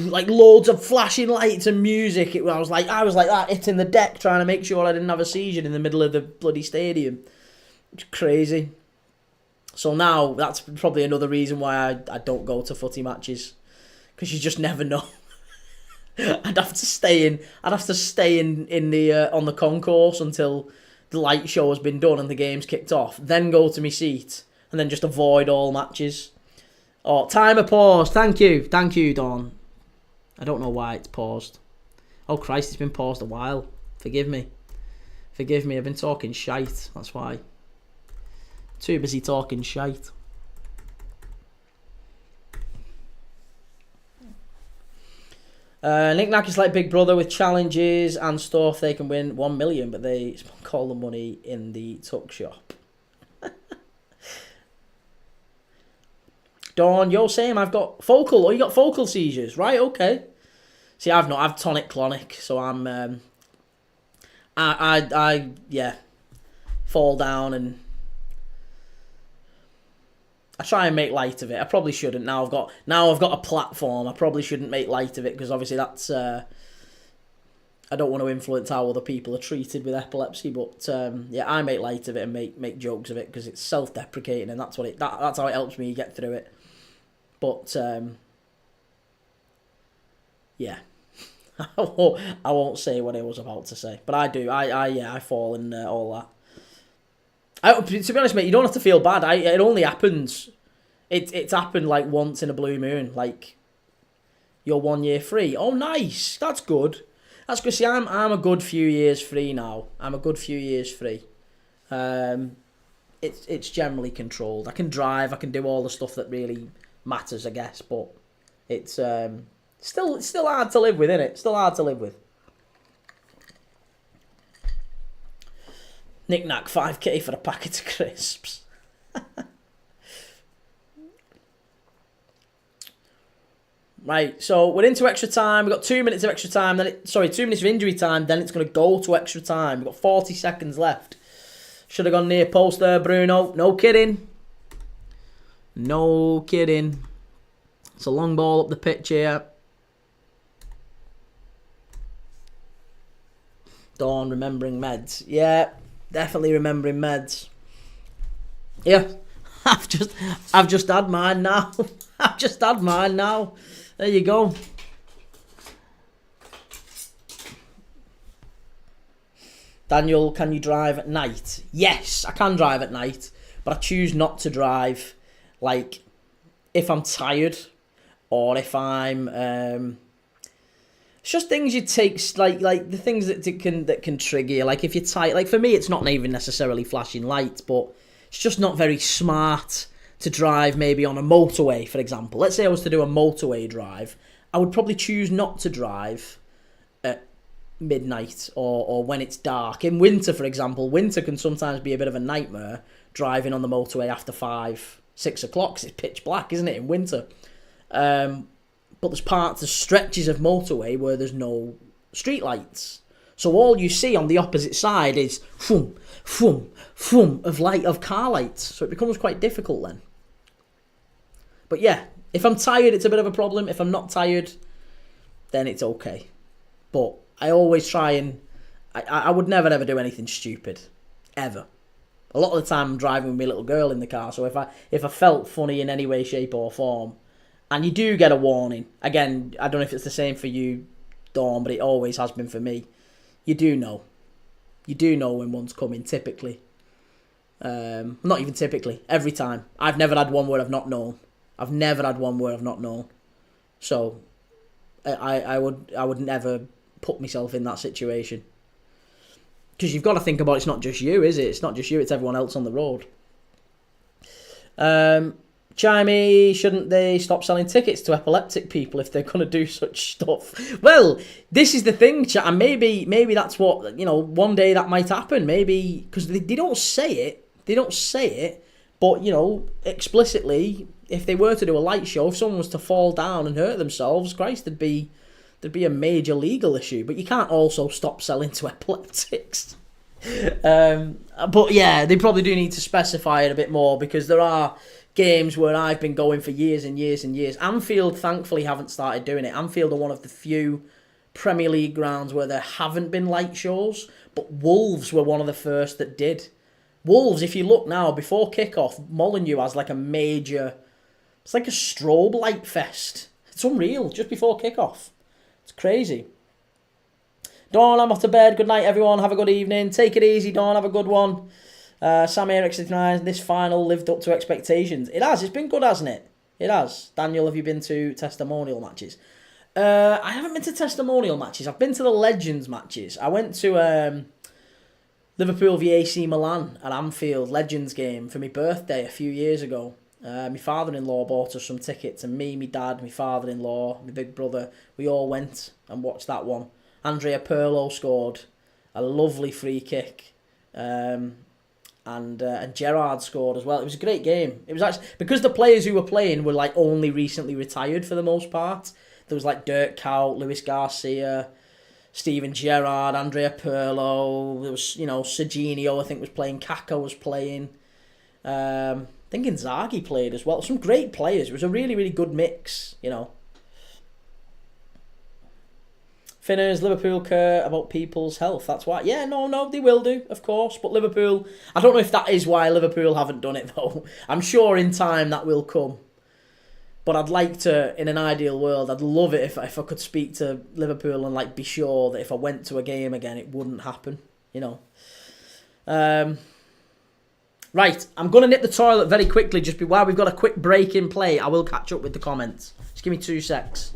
Like loads of flashing lights and music. I was like that, hitting the deck, trying to make sure I didn't have a seizure in the middle of the bloody stadium. It's crazy. So now that's probably another reason why I don't go to footy matches, because you just never know. I'd have to stay in the on the concourse until the light show has been done and the game's kicked off. Then go to my seat and then just avoid all matches. Oh, timer paused. Thank you, Dawn. I don't know why it's paused. Oh Christ, it's been paused a while. Forgive me. I've been talking shite. That's why. Too busy talking shite. Nick Nack is like Big Brother with challenges and stuff. They can win 1 million, but they call the money in the tuck shop. Dawn, you're saying I've got focal. Oh, you got focal seizures, right? Okay. See, I've not. I've tonic clonic, so I'm. I fall down and I try and make light of it. I probably shouldn't. Now I've got a platform. I probably shouldn't make light of it, because obviously that's. I don't want to influence how other people are treated with epilepsy, but I make light of it and make jokes of it, because it's self-deprecating, and that's that's how it helps me get through it. But I won't say what I was about to say, but I do. I fall and all that. To be honest, mate, you don't have to feel bad. It only happens. It's happened like once in a blue moon. Like, You're 1 year free. Oh, nice. That's good. That's good. See, I'm a good few years free now. I'm a good few years free. It's generally controlled. I can drive. I can do all the stuff that really matters, I guess. But it's still hard to live with, isn't it? Still hard to live with. Knick-knack, 5k for a packet of crisps. Right, so we're into extra time. We've got 2 minutes of extra time. 2 minutes of injury time. Then it's going to go to extra time. We've got 40 seconds left. Should have gone near post there, Bruno. No kidding. No kidding. It's a long ball up the pitch here. Dawn remembering meds. Yeah, definitely remembering meds. Yeah, I've just had mine now. I've just had mine now. There you go. Daniel, can you drive at night? Yes, I can drive at night, but I choose not to drive, like, if I'm tired or if I'm... it's just things you take, like the things that can trigger you. Like, if you're tired... Like, for me, it's not even necessarily flashing lights, but it's just not very smart to drive maybe on a motorway, for example. Let's say I was to do a motorway drive. I would probably choose not to drive at midnight or when it's dark. In winter, for example, winter can sometimes be a bit of a nightmare driving on the motorway after 5, 6 o'clock, 'cause it's pitch black, isn't it, in winter? But there's stretches of motorway where there's no street lights. So all you see on the opposite side is foom, foom, foom of car lights. So it becomes quite difficult then. But yeah, if I'm tired, it's a bit of a problem. If I'm not tired, then it's okay. But I always try and... I would never ever do anything stupid. Ever. A lot of the time I'm driving with my little girl in the car. So if I felt funny in any way, shape or form, and you do get a warning. Again, I don't know if it's the same for you, Dawn, but it always has been for me. You do know. You do know when one's coming, typically. Not even typically. Every time. I've never had one where I've not known. I've never had one where I've not known. So, I would never put myself in that situation. Because you've got to think about it's not just you, is it? It's not just you, it's everyone else on the road. Chimey, shouldn't they stop selling tickets to epileptic people if they're going to do such stuff? Well, this is the thing, chat, and maybe that's what, one day that might happen. Maybe, because they don't say it. They don't say it, but, explicitly, if they were to do a light show, if someone was to fall down and hurt themselves, Christ, there'd be a major legal issue. But you can't also stop selling to epileptics. But yeah, they probably do need to specify it a bit more, because there are games where I've been going for years and years and years. Anfield, thankfully, haven't started doing it. Anfield are one of the few Premier League grounds where there haven't been light shows, but Wolves were one of the first that did. Wolves, if you look now, before kickoff, Molineux has like a major... It's like a strobe light fest. It's unreal, just before kickoff. It's crazy. Dawn, I'm off to bed. Good night, everyone. Have a good evening. Take it easy, Dawn. Have a good one. Sam Eric 69, this final lived up to expectations. It has. It's been good, hasn't it? It has. Daniel, have you been to testimonial matches? I haven't been to testimonial matches. I've been to the Legends matches. I went to Liverpool v AC Milan at Anfield Legends game for my birthday a few years ago. My father-in-law bought us some tickets, and me, my dad, my father-in-law, my big brother, we all went and watched that one. Andrea Pirlo scored a lovely free kick. And Gerrard scored as well. It was a great game. It was actually, because the players who were playing were like only recently retired for the most part. There was like Dirk Kuyt, Luis Garcia, Steven Gerrard, Andrea Pirlo. There was, Serginho, I think, was playing. Kaká was playing. I think Inzaghi played as well. Some great players. It was a really, really good mix, Finners, Liverpool care about people's health. That's why. Yeah, no, they will do, of course. But Liverpool, I don't know if that is why Liverpool haven't done it, though. I'm sure in time that will come. But I'd like to, in an ideal world, I'd love it if I could speak to Liverpool and be sure that if I went to a game again, it wouldn't happen, Right, I'm going to nip the toilet very quickly, while we've got a quick break in play. I will catch up with the comments. Just give me 2 secs.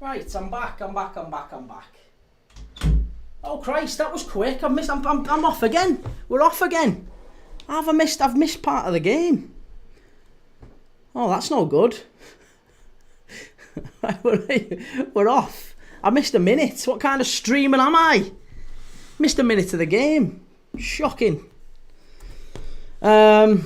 Right, I'm back. Oh Christ, that was quick. I'm off again. We're off again. I've missed part of the game. Oh, that's no good. We're off. I missed a minute. What kind of streamer am I? Missed a minute of the game. Shocking. Nick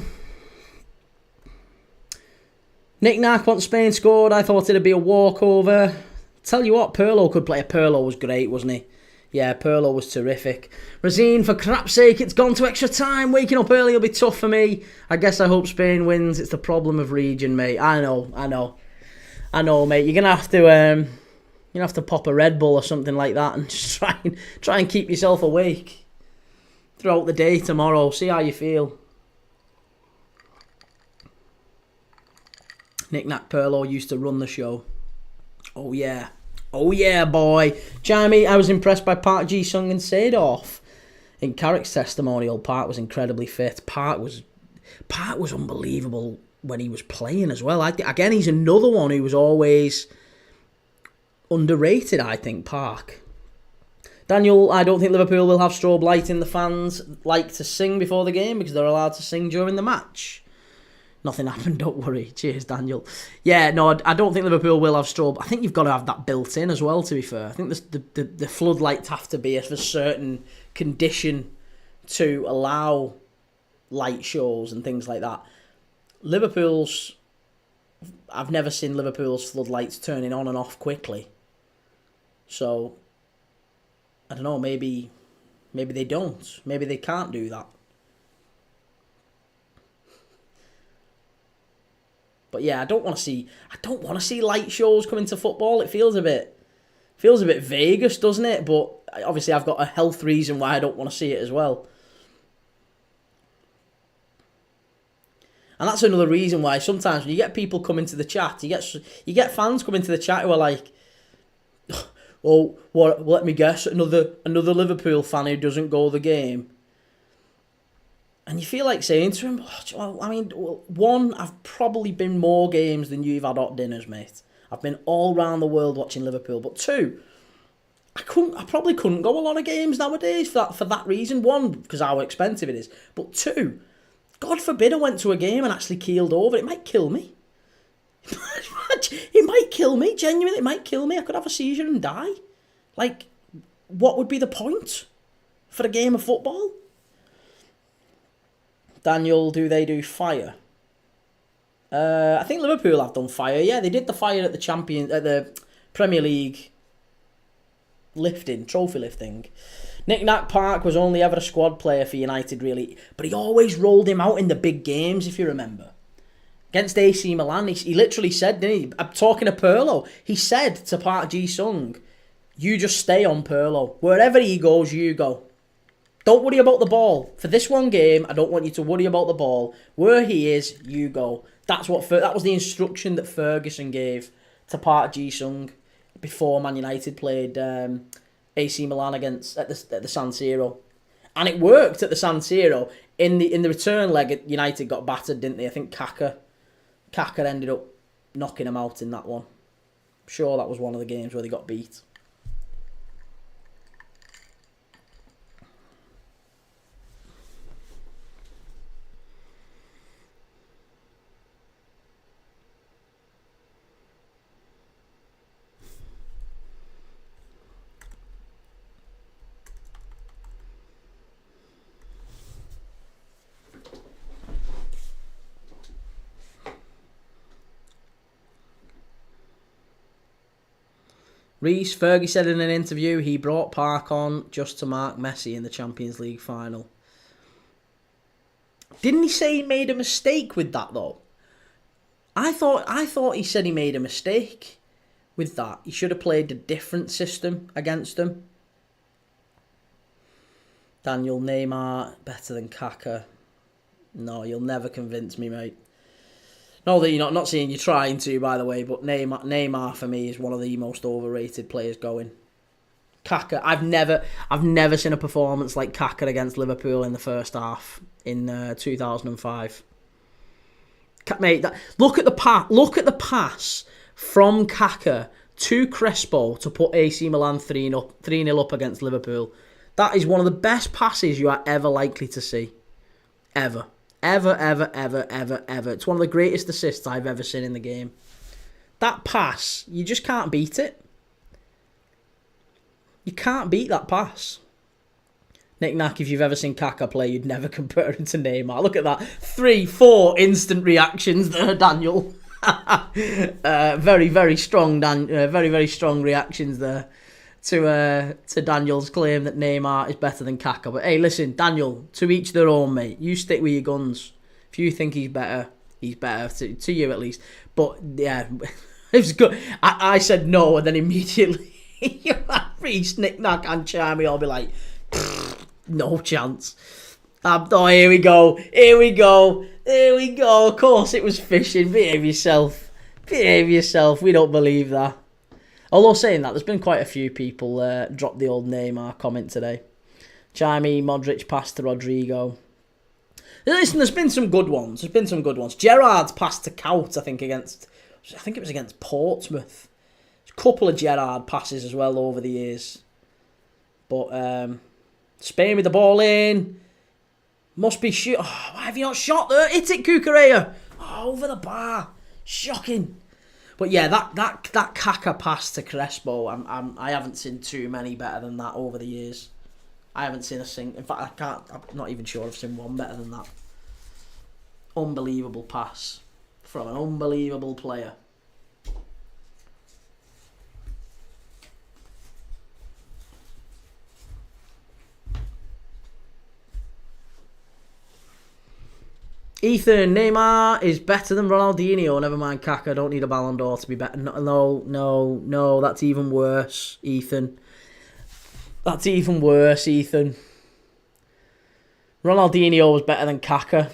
Nack once Spain scored, I thought it'd be a walkover. Tell you what, Pirlo could play. Pirlo was great, wasn't he? Yeah, Pirlo was terrific. Rosine, for crap's sake, it's gone to extra time. Waking up early will be tough for me. I guess I hope Spain wins. It's the problem of region, mate. I know, mate. You're gonna have to pop a Red Bull or something like that and just try and keep yourself awake throughout the day tomorrow. See how you feel. Nick Nack Pirlo used to run the show. Oh yeah, boy. Jamie, I was impressed by Park Ji-sung and Seedorf. In Carrick's testimonial, Park was incredibly fit. Park was unbelievable when he was playing as well. Again, he's another one who was always underrated, I think, Park. Daniel, I don't think Liverpool will have strobe lighting. The fans like to sing before the game because they're allowed to sing during the match. Nothing happened, don't worry. Cheers, Daniel. Yeah, no, I don't think Liverpool will have strobe. I think you've got to have that built in as well, to be fair. I think the floodlights have to be of a certain condition to allow light shows and things like that. I've never seen Liverpool's floodlights turning on and off quickly. So, I don't know, maybe they don't. Maybe they can't do that. But yeah, I don't want to see light shows come into football. It feels a bit Vegas, doesn't it? But obviously I've got a health reason why I don't want to see it as well. And that's another reason why sometimes when you get people coming to the chat, you get fans coming to the chat who are like, "Oh, what? Let me guess, another Liverpool fan who doesn't go the game." And you feel like saying to him, I mean, one, I've probably been more games than you've had hot dinners, mate. I've been all round the world watching Liverpool. But two, I probably couldn't go a lot of games nowadays for that reason. One, because how expensive it is. But two, God forbid I went to a game and actually keeled over. It might kill me. It might kill me, genuinely. It might kill me. I could have a seizure and die. Like, what would be the point for a game of football? Daniel, do they do fire? I think Liverpool have done fire. Yeah, they did the fire at the Premier League trophy lifting. Nick Nack Park was only ever a squad player for United, really, but he always rolled him out in the big games, if you remember. Against AC Milan, he literally said, didn't he? I'm talking to Pirlo. He said to Park Ji-sung, "You just stay on Pirlo. Wherever he goes, you go. Don't worry about the ball. For this one game, I don't want you to worry about the ball. Where he is, you go." That was the instruction that Ferguson gave to Park Ji-sung before Man United played AC Milan at the San Siro, and it worked at the San Siro. In the return leg, United got battered, didn't they? I think Kaka ended up knocking them out in that one. I'm sure that was one of the games where they got beat. Reece, Fergie said in an interview he brought Park on just to mark Messi in the Champions League final. Didn't he say he made a mistake with that though? I thought he said he made a mistake with that. He should have played a different system against them. Daniel, Neymar better than Kaka. No, you'll never convince me, mate. No, that you're not seeing you trying to, by the way, but Neymar for me is one of the most overrated players going. Kaka, I've never seen a performance like Kaka against Liverpool in the first half in 2005. Mate, look at the pass from Kaka to Crespo to put AC Milan 3-0 up against Liverpool. That is one of the best passes you are ever likely to see. Ever. Ever, ever, ever, ever, ever. It's one of the greatest assists I've ever seen in the game. That pass, you just can't beat it. You can't beat that pass. Nick Nack, if you've ever seen Kaka play, you'd never compare him to Neymar. Look at that. 3-4 instant reactions there, Daniel. Very, very strong, very, very strong reactions there to Daniel's claim that Neymar is better than Kaka. But hey, listen, Daniel, to each their own, mate. You stick with your guns. If you think he's better to you at least. But yeah, it was good. I said no, and then immediately Reece, Nick Nack, and Charmy all be like, no chance. Oh, here we go. Of course it was fishing. Behave yourself. We don't believe that. Although saying that, there's been quite a few people drop the old Neymar comment today. Chimey, Modric pass to Rodrigo. Listen, there's been some good ones. Gerrard's pass to Kaut, I think it was against Portsmouth. There's a couple of Gerrard passes as well over the years. But Spain with the ball in. Must be shoot. Oh, why have you not shot there? Hit it, Cucurella. Oh, over the bar. Shocking. But yeah, that Kaka pass to Crespo, I haven't seen too many better than that over the years. I haven't seen a single. In fact, I'm not even sure I've seen one better than that. Unbelievable pass from an unbelievable player. Ethan, Neymar is better than Ronaldinho. Never mind Kaka, don't need a Ballon d'Or to be better. No, that's even worse, Ethan. Ronaldinho was better than Kaka.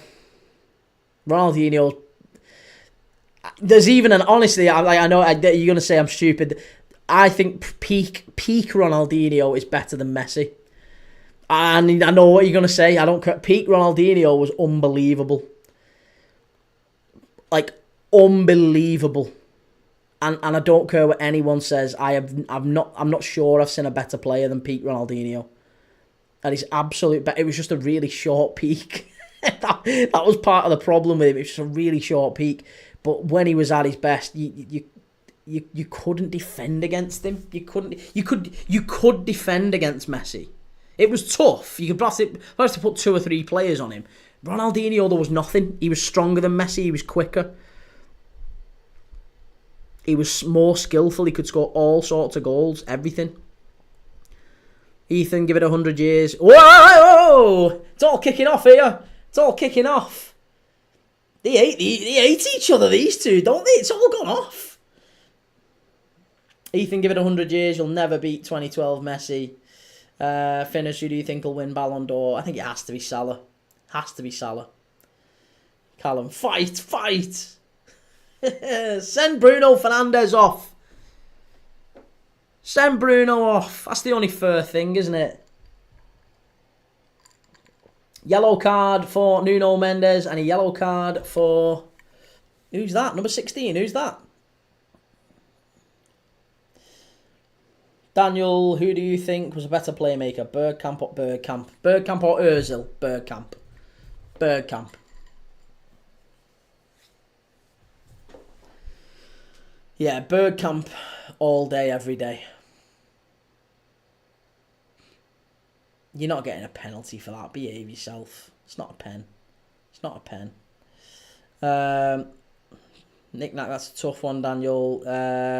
There's even an... Honestly, I know you're going to say I'm stupid. I think peak Ronaldinho is better than Messi. And I know what you're going to say. I don't care. Peak Ronaldinho was unbelievable. Like, unbelievable. And I don't care what anyone says. I'm not sure I've seen a better player than peak Ronaldinho. That is absolute. It was just a really short peak. that was part of the problem with him. It was just a really short peak. But when he was at his best, you couldn't defend against him. You could defend against Messi. It was tough. You could have to put 2 or 3 players on him. Ronaldinho, there was nothing. He was stronger than Messi. He was quicker. He was more skillful. He could score all sorts of goals. Everything. Ethan, give it 100 years. Whoa! It's all kicking off here. They hate each other, these two, don't they? It's all gone off. Ethan, give it 100 years. You'll never beat 2012 Messi. Finish, who do you think will win Ballon d'Or? I think it has to be Salah. Callum, fight! Send Bruno Fernandes off. That's the only fair thing, isn't it? Yellow card for Nuno Mendes and a yellow card for... Who's that? Number 16, who's that? Daniel, who do you think was a better playmaker? Bergkamp or Ozil? Bergkamp. Yeah, Bergkamp all day, every day. You're not getting a penalty for that. Behave yourself. It's not a pen. Nick Nack, that's a tough one, Daniel.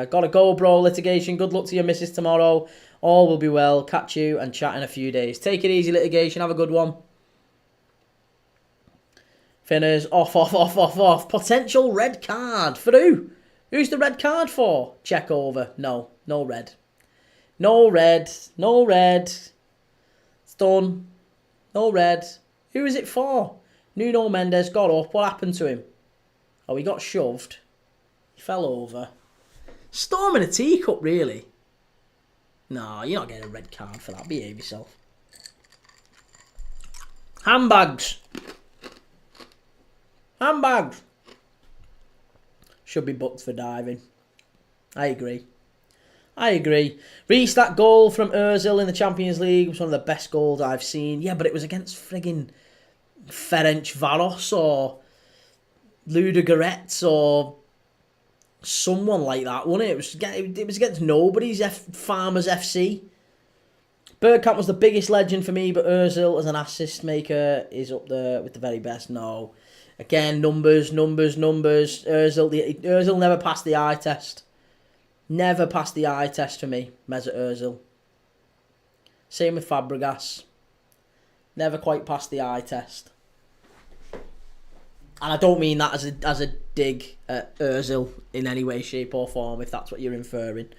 Gotta go, bro. Litigation. Good luck to your missus tomorrow. All will be well. Catch you and chat in a few days. Take it easy, litigation. Have a good one. Finners. Off. Potential red card. For who? Who's the red card for? Check over. No red. No red. It's done. No red. Who is it for? Nuno Mendes got up. What happened to him? Oh, he got shoved. He fell over. Storming a teacup, really? No, you're not getting a red card for that. Behave yourself. Handbags. Should be booked for diving. I agree. I agree. Reece, that goal from Ozil in the Champions League was one of the best goals I've seen. Yeah, but it was against friggin' Ferencvaros or Ludogorets or someone like that, wasn't it? It was against nobody's Farmers FC. Bergkamp was the biggest legend for me, but Ozil as an assist maker is up there with the very best. No. Again, numbers. Ozil never passed the eye test. Never passed the eye test for me, Mesut Ozil. Same with Fabregas. Never quite passed the eye test. And I don't mean that as a dig at Ozil in any way, shape or form, if that's what you're inferring.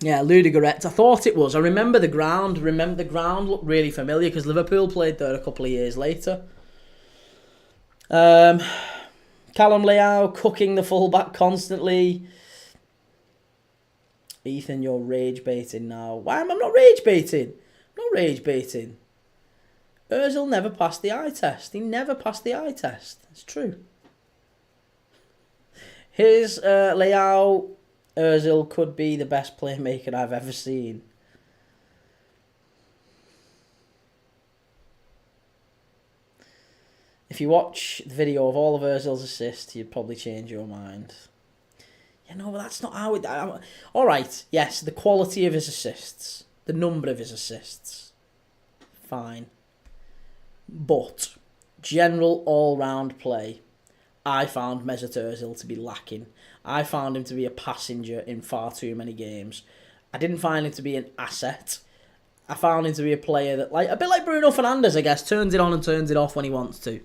Yeah, Ludogorets. I thought it was. I remember the ground. The ground looked really familiar because Liverpool played there a couple of years later. Callum Leao cooking the fullback constantly. Ethan, you're rage baiting now. Why am I not rage baiting? I'm not rage baiting. Ozil never passed the eye test. He never passed the eye test. It's true. Here's Leao. Ozil could be the best playmaker I've ever seen. If you watch the video of all of Ozil's assists, you'd probably change your mind. Yeah, no, but that's not how it... Alright, yes, the quality of his assists. The number of his assists. Fine. But, general all-round play, I found Mesut Ozil to be lacking. I found him to be a passenger in far too many games. I didn't find him to be an asset. I found him to be a player that, like a bit like Bruno Fernandes, I guess, turns it on and turns it off when he wants to.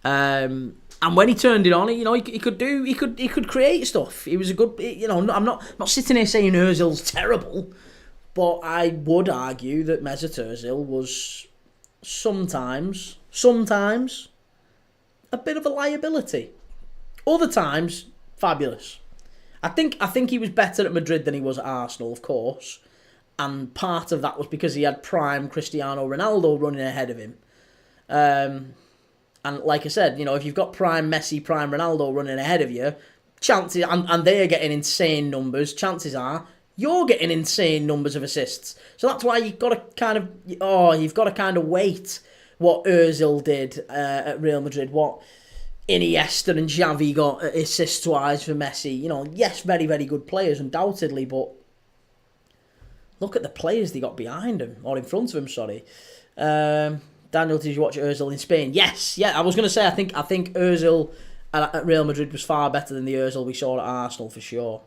And when he turned it on, he could create stuff. He was a good, I'm not sitting here saying Ozil's terrible, but I would argue that Mesut Ozil was sometimes a bit of a liability. Other times, fabulous. I think he was better at Madrid than he was at Arsenal, of course. And part of that was because he had prime Cristiano Ronaldo running ahead of him. And like I said, if you've got prime Messi, prime Ronaldo running ahead of you, chances, and they're getting insane numbers, chances are you're getting insane numbers of assists. So that's why you've got to kind of wait what Ozil did at Real Madrid, what Iniesta and Xavi got assist-wise for Messi. Yes, very, very good players, undoubtedly, but look at the players they got behind him, or in front of him, sorry. Daniel, did you watch Ozil in Spain? Yes, yeah, I was going to say, I think Ozil at Real Madrid was far better than the Ozil we saw at Arsenal, for sure.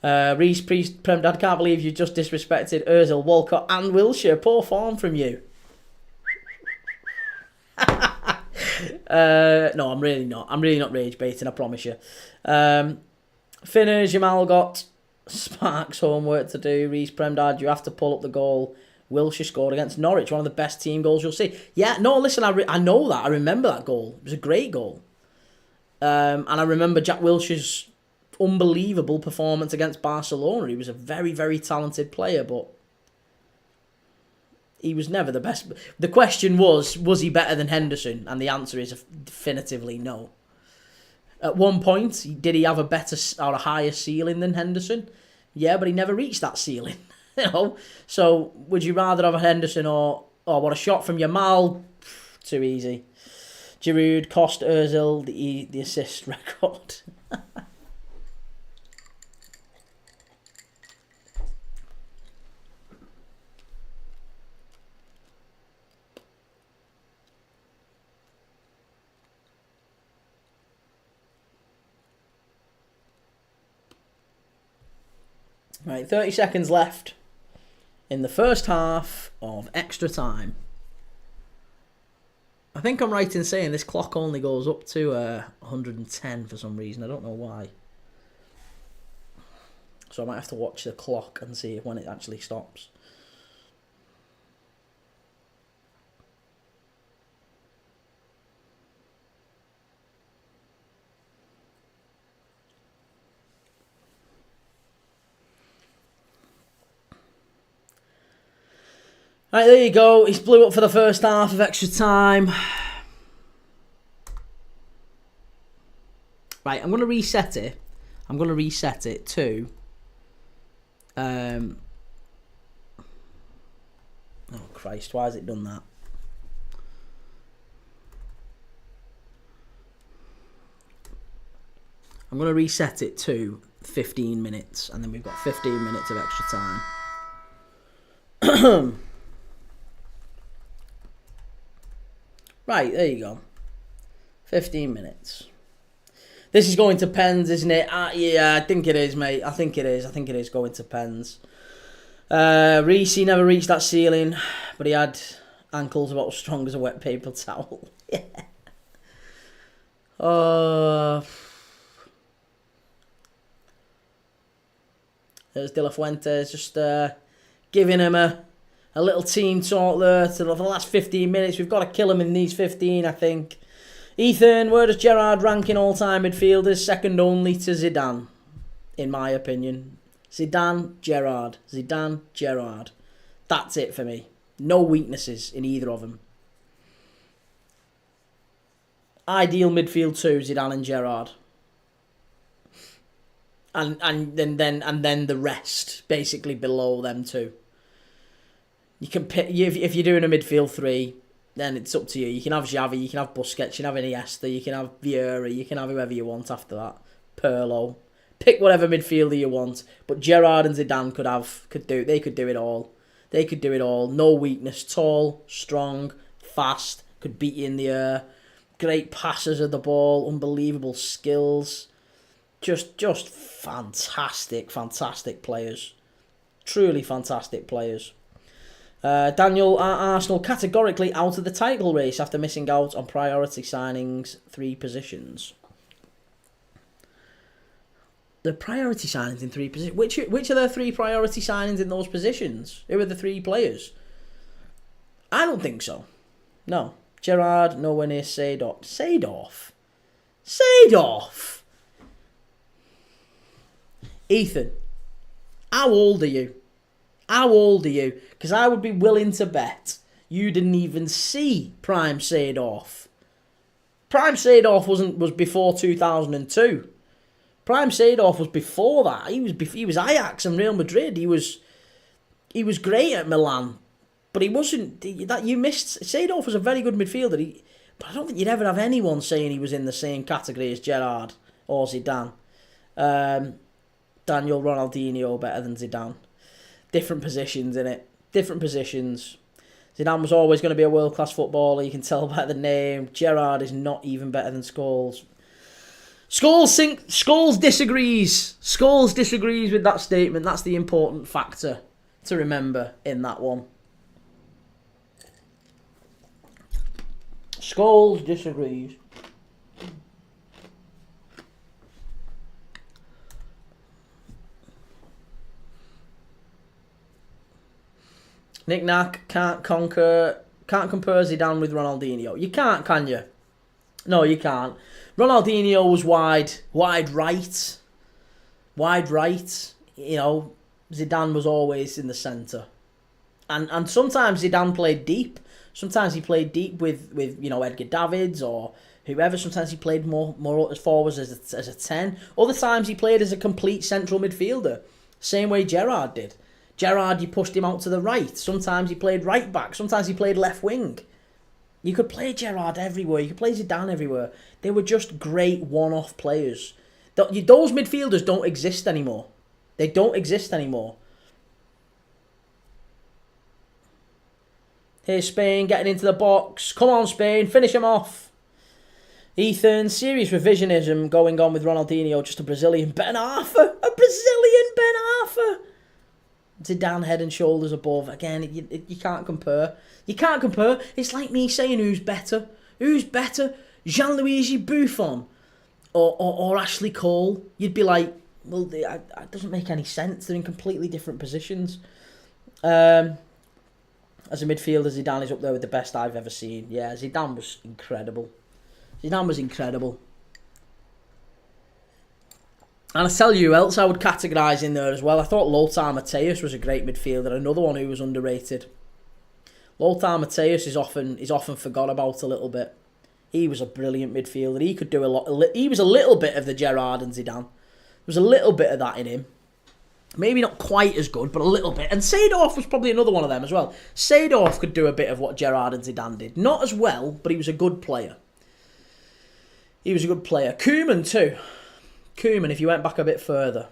Reece Priest, Prem Dad, can't believe you just disrespected Ozil, Walcott and Wilshere. Poor form from you. No, I'm really not. I'm really not rage baiting, I promise you. Finner, Jamal got Sparks homework to do. Reece Premdad, you have to pull up the goal Wilshere scored against Norwich, one of the best team goals you'll see. Yeah, no, listen, I know that. I remember that goal. It was a great goal. And I remember Jack Wilshere's unbelievable performance against Barcelona. He was a very, very talented player, but he was never the best. The question was he better than Henderson? And the answer is definitively no. At one point, did he have a better or a higher ceiling than Henderson? Yeah, but he never reached that ceiling. So would you rather have a Henderson or what a shot from Yamal? Too easy. Giroud cost Ozil the assist record. Right, 30 seconds left in the first half of extra time. I think I'm right in saying this clock only goes up to 110 for some reason. I don't know why. So I might have to watch the clock and see when it actually stops. Right, there you go. He's blew up for the first half of extra time. Right, I'm going to reset it. I'm going to reset it to... oh, Christ, why has it done that? I'm going to reset it to 15 minutes, and then we've got 15 minutes of extra time. Right, there you go. 15 minutes. This is going to pens, isn't it? Yeah, I think it is, mate. I think it is. I think it is going to pens. Reece, he never reached that ceiling, but he had ankles about as strong as a wet paper towel. Yeah. There's De La Fuentes just giving him a little team talk there for the last 15 minutes. We've got to kill him in these 15, I think. Ethan, where does Gerrard rank in all-time midfielders? Second only to Zidane, in my opinion. Zidane, Gerrard. Zidane, Gerrard. That's it for me. No weaknesses in either of them. Ideal midfield two, Zidane and Gerrard. And then the rest, basically below them two. You can pick, if you're doing a midfield three, then it's up to you. You can have Xavi, you can have Busquets, you can have Iniesta, you can have Vieira, you can have whoever you want after that. Pirlo. Pick whatever midfielder you want. But Gerrard and Zidane could do it all. They could do it all. No weakness. Tall, strong, fast, could beat you in the air. Great passers of the ball, unbelievable skills. Just fantastic players. Truly fantastic players. Daniel, are Arsenal categorically out of the title race after missing out on priority signings 3 positions? The priority signings in 3 positions? Which are the 3 priority signings in those positions? Who are the 3 players? I don't think so. No. Gerrard, nowhere near Seedorf. Seedorf! Ethan, how old are you? How old are you? Because I would be willing to bet you didn't even see Prime Seedorf. Prime Seedorf was before 2002. Prime Seedorf was before that. He was Ajax and Real Madrid. He was great at Milan, but he wasn't. That you missed. Seedorf was a very good midfielder. But I don't think you'd ever have anyone saying he was in the same category as Gerrard or Zidane. Daniel, Ronaldinho better than Zidane. Different positions in it. Different positions. Zidane was always going to be a world-class footballer. You can tell by the name. Gerrard is not even better than Scholes. Scholes disagrees. Scholes disagrees with that statement. That's the important factor to remember in that one. Scholes disagrees. Nick Nack can't compare Zidane with Ronaldinho. You can't, can you? No, you can't. Ronaldinho was wide right. You know, Zidane was always in the centre. And sometimes Zidane played deep. Sometimes he played deep with Edgar Davids or whoever. Sometimes he played more as forwards as a 10. Other times he played as a complete central midfielder. Same way Gerrard did. Gerrard, you pushed him out to the right. Sometimes he played right back. Sometimes he played left wing. You could play Gerrard everywhere. You could play Zidane everywhere. They were just great one-off players. Those midfielders don't exist anymore. They don't exist anymore. Here's Spain getting into the box. Come on, Spain. Finish him off. Ethan, serious revisionism going on with Ronaldinho. Just a Brazilian Ben Arfa. A Brazilian Ben Arfa. Zidane head and shoulders above. Again, you can't compare. You can't compare. It's like me saying who's better. Who's better? Gianluigi Buffon or Ashley Cole? You'd be like, well, that doesn't make any sense. They're in completely different positions. As a midfielder, Zidane is up there with the best I've ever seen. Yeah, Zidane was incredible. Zidane was incredible. And I tell you who else I would categorise in there as well. I thought Lothar Matthäus was a great midfielder. Another one who was underrated. Lothar Matthäus is often forgot about a little bit. He was a brilliant midfielder. He could do a lot. He was a little bit of the Gerrard and Zidane. There was a little bit of that in him. Maybe not quite as good, but a little bit. And Seedorf was probably another one of them as well. Seedorf could do a bit of what Gerrard and Zidane did. Not as well, but he was a good player. Koeman too. Koeman, if you went back a bit further.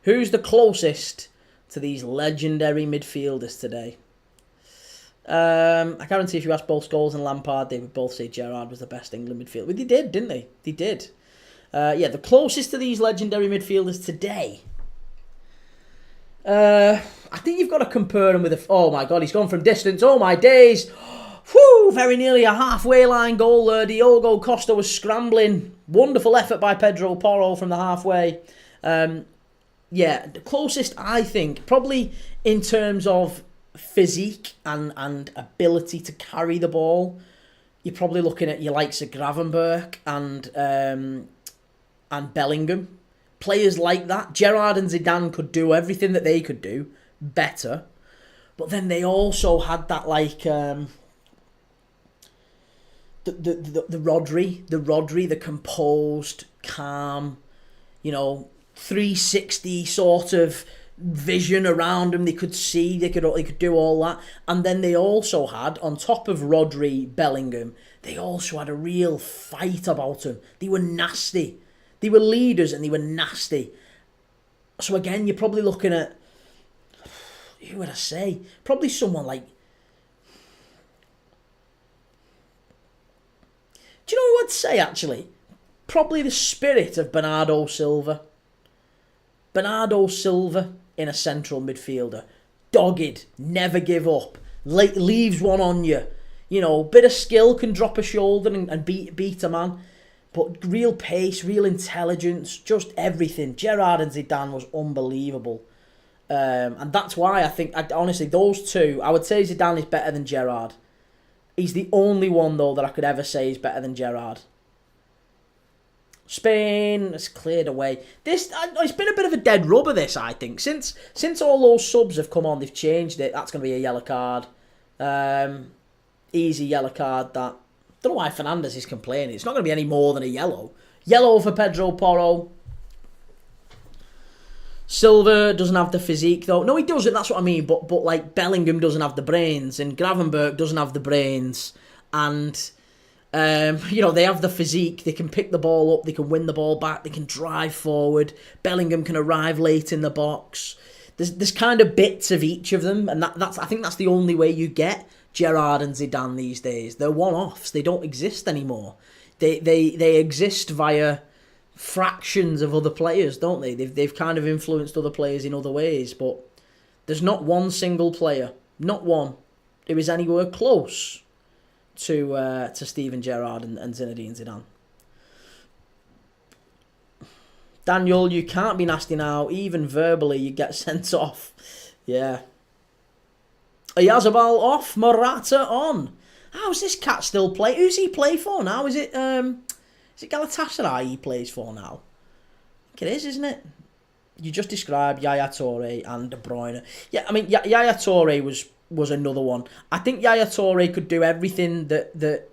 Who's the closest to these legendary midfielders today? I guarantee if you ask both Scholes and Lampard, they would both say Gerrard was the best England midfielder. But they did, didn't they? They did. The closest to these legendary midfielders today. I think you've got to compare him with oh my God, he's gone from distance. Oh my days. Whew, very nearly a halfway line goal there. Diogo Costa was scrambling. Wonderful effort by Pedro Porro from the halfway. The closest, I think, probably in terms of physique and ability to carry the ball, you're probably looking at your likes of Gravenberch and Bellingham. Players like that. Gerrard and Zidane could do everything that they could do better, but then they also had that the Rodri, the composed, calm, 360 sort of vision around them. They could see, they could do all that. And then they also had, on top of Rodri, Bellingham, they also had a real fight about them. They were nasty. They were leaders and they were nasty. So again, you're probably looking at, who would I say? Probably someone like, do you know who I'd say actually? Probably the spirit of Bernardo Silva. Bernardo Silva in a central midfielder. Dogged, never give up, leaves one on you. Bit of skill, can drop a shoulder and beat a man. But real pace, real intelligence, just everything. Gerrard and Zidane was unbelievable. And that's why I think, honestly, those two, I would say Zidane is better than Gerrard. He's the only one, though, that I could ever say is better than Gerrard. Spain has cleared away. It's been a bit of a dead rubber, this, I think. Since all those subs have come on, they've changed it. That's going to be a yellow card. Easy yellow card, that. Don't know why Fernandes is complaining. It's not going to be any more than a yellow. Yellow for Pedro Porro. Silva doesn't have the physique, though. No, he doesn't. That's what I mean. But like Bellingham doesn't have the brains, and Gravenberch doesn't have the brains, and they have the physique. They can pick the ball up. They can win the ball back. They can drive forward. Bellingham can arrive late in the box. There's kind of bits of each of them, and I think that's the only way you get Gerrard and Zidane these days. They're one-offs. They don't exist anymore. They exist via fractions of other players, don't they? They've kind of influenced other players in other ways, but there's not one single player, not one, who is anywhere close to Steven Gerrard and Zinedine Zidane. Daniel, you can't be nasty now. Even verbally, you get sent off. Yeah. Oyarzabal off, Morata on. How's this cat still play? Who's he play for now? Is it Galatasaray he plays for now? I think it is, isn't it? You just described Yaya Toure and De Bruyne. Yeah, I mean, Yaya Toure was another one. I think Yaya Toure could do everything that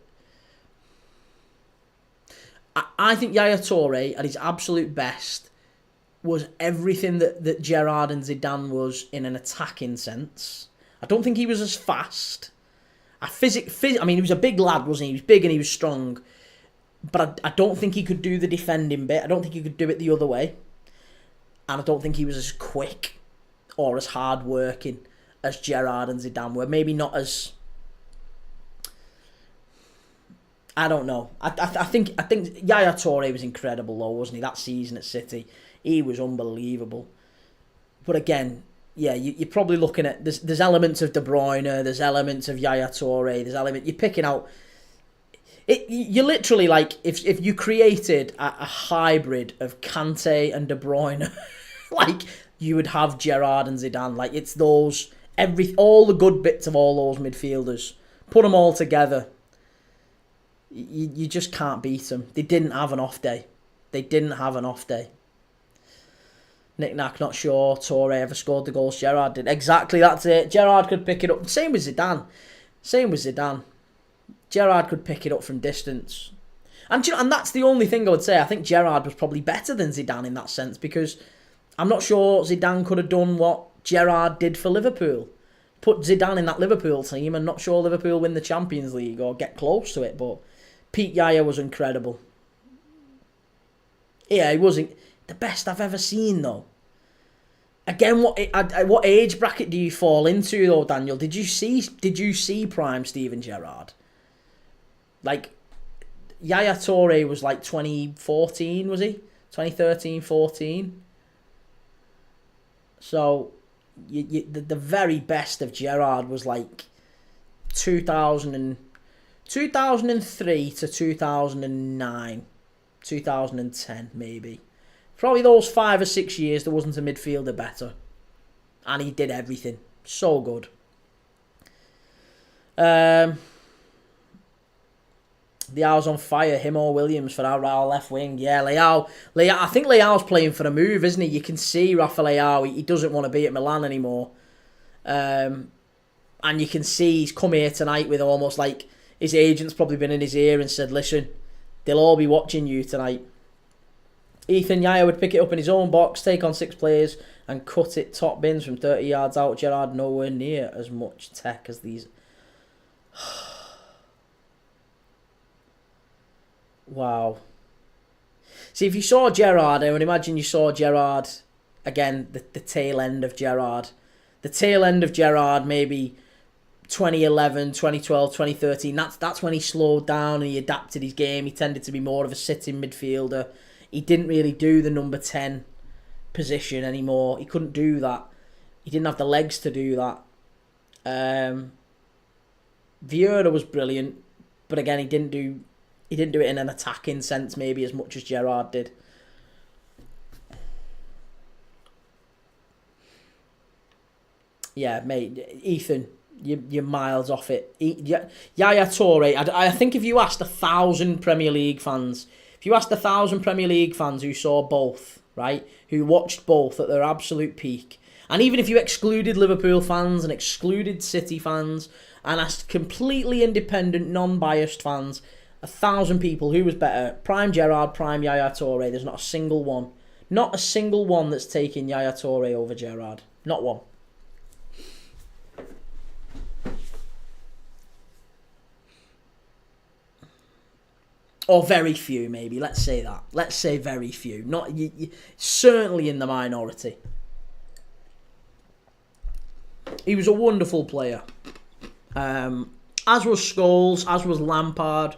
I think Yaya Toure, at his absolute best, was everything that Gerrard and Zidane was in an attacking sense. I don't think he was as fast. I mean, he was a big lad, wasn't he? He was big and he was strong. But I don't think he could do the defending bit. I don't think he could do it the other way. And I don't think he was as quick or as hard-working as Gerrard and Zidane were. Maybe not as... I don't know. I think Yaya Toure was incredible, though, wasn't he? That season at City, he was unbelievable. But again, yeah, you're probably looking at... There's elements of De Bruyne, there's elements of Yaya Toure, you're picking out... You're literally like, if you created a hybrid of Kante and De Bruyne, like, you would have Gerrard and Zidane. Like, it's those... all the good bits of all those midfielders. Put them all together. You just can't beat them. They didn't have an off day. Knick-knack, not sure Toure ever scored the goals Gerrard did. Exactly, that's it. Gerrard could pick it up. Same with Zidane. Gerrard could pick it up from distance. And that's the only thing I would say. I think Gerrard was probably better than Zidane in that sense, because I'm not sure Zidane could have done what Gerrard did for Liverpool. Put Zidane in that Liverpool team, and not sure Liverpool win the Champions League or get close to it, but Pete Yaya was incredible. Yeah, he wasn't the best I've ever seen, though. Again, what age bracket do you fall into, though, Daniel? Did you see prime Steven Gerrard? Like, Yaya Toure was like 2014, was he? 2013, 14. So, the very best of Gerrard was like 2003 to 2009, 2010 maybe. Probably those 5 or 6 years there wasn't a midfielder better. And he did everything. So good. Leao's on fire. Him or Williams for our left wing. Yeah, Leao. I think Leao's playing for a move, isn't he? You can see Rafa Leao. He doesn't want to be at Milan anymore. And you can see he's come here tonight with almost like his agent's probably been in his ear and said, listen, they'll all be watching you tonight. Ethan Yaya would pick it up in his own box, take on 6 players, and cut it top bins from 30 yards out. Gerrard nowhere near as much tech as these. Wow. See, if you saw Gerrard, I would imagine you saw Gerrard, again, the tail end of Gerrard. The tail end of Gerrard, maybe 2011, 2012, 2013. That's when he slowed down and he adapted his game. He tended to be more of a sitting midfielder. He didn't really do the number 10 position anymore. He couldn't do that. He didn't have the legs to do that. Vieira was brilliant, but again, he didn't do it in an attacking sense maybe as much as Gerrard did. Yeah, mate, Ethan, you're miles off it. Yaya Toure, I think if you asked 1,000 Premier League fans, if you asked 1,000 Premier League fans who saw both, right, who watched both at their absolute peak, and even if you excluded Liverpool fans and excluded City fans and asked completely independent, non-biased fans, 1,000 people, who was better? Prime Gerrard, prime Yaya Toure. There's not a single one. Not a single one that's taking Yaya Toure over Gerrard. Not one. Or very few, maybe. Let's say that. Let's say very few. Not certainly in the minority. He was a wonderful player. As was Scholes, as was Lampard,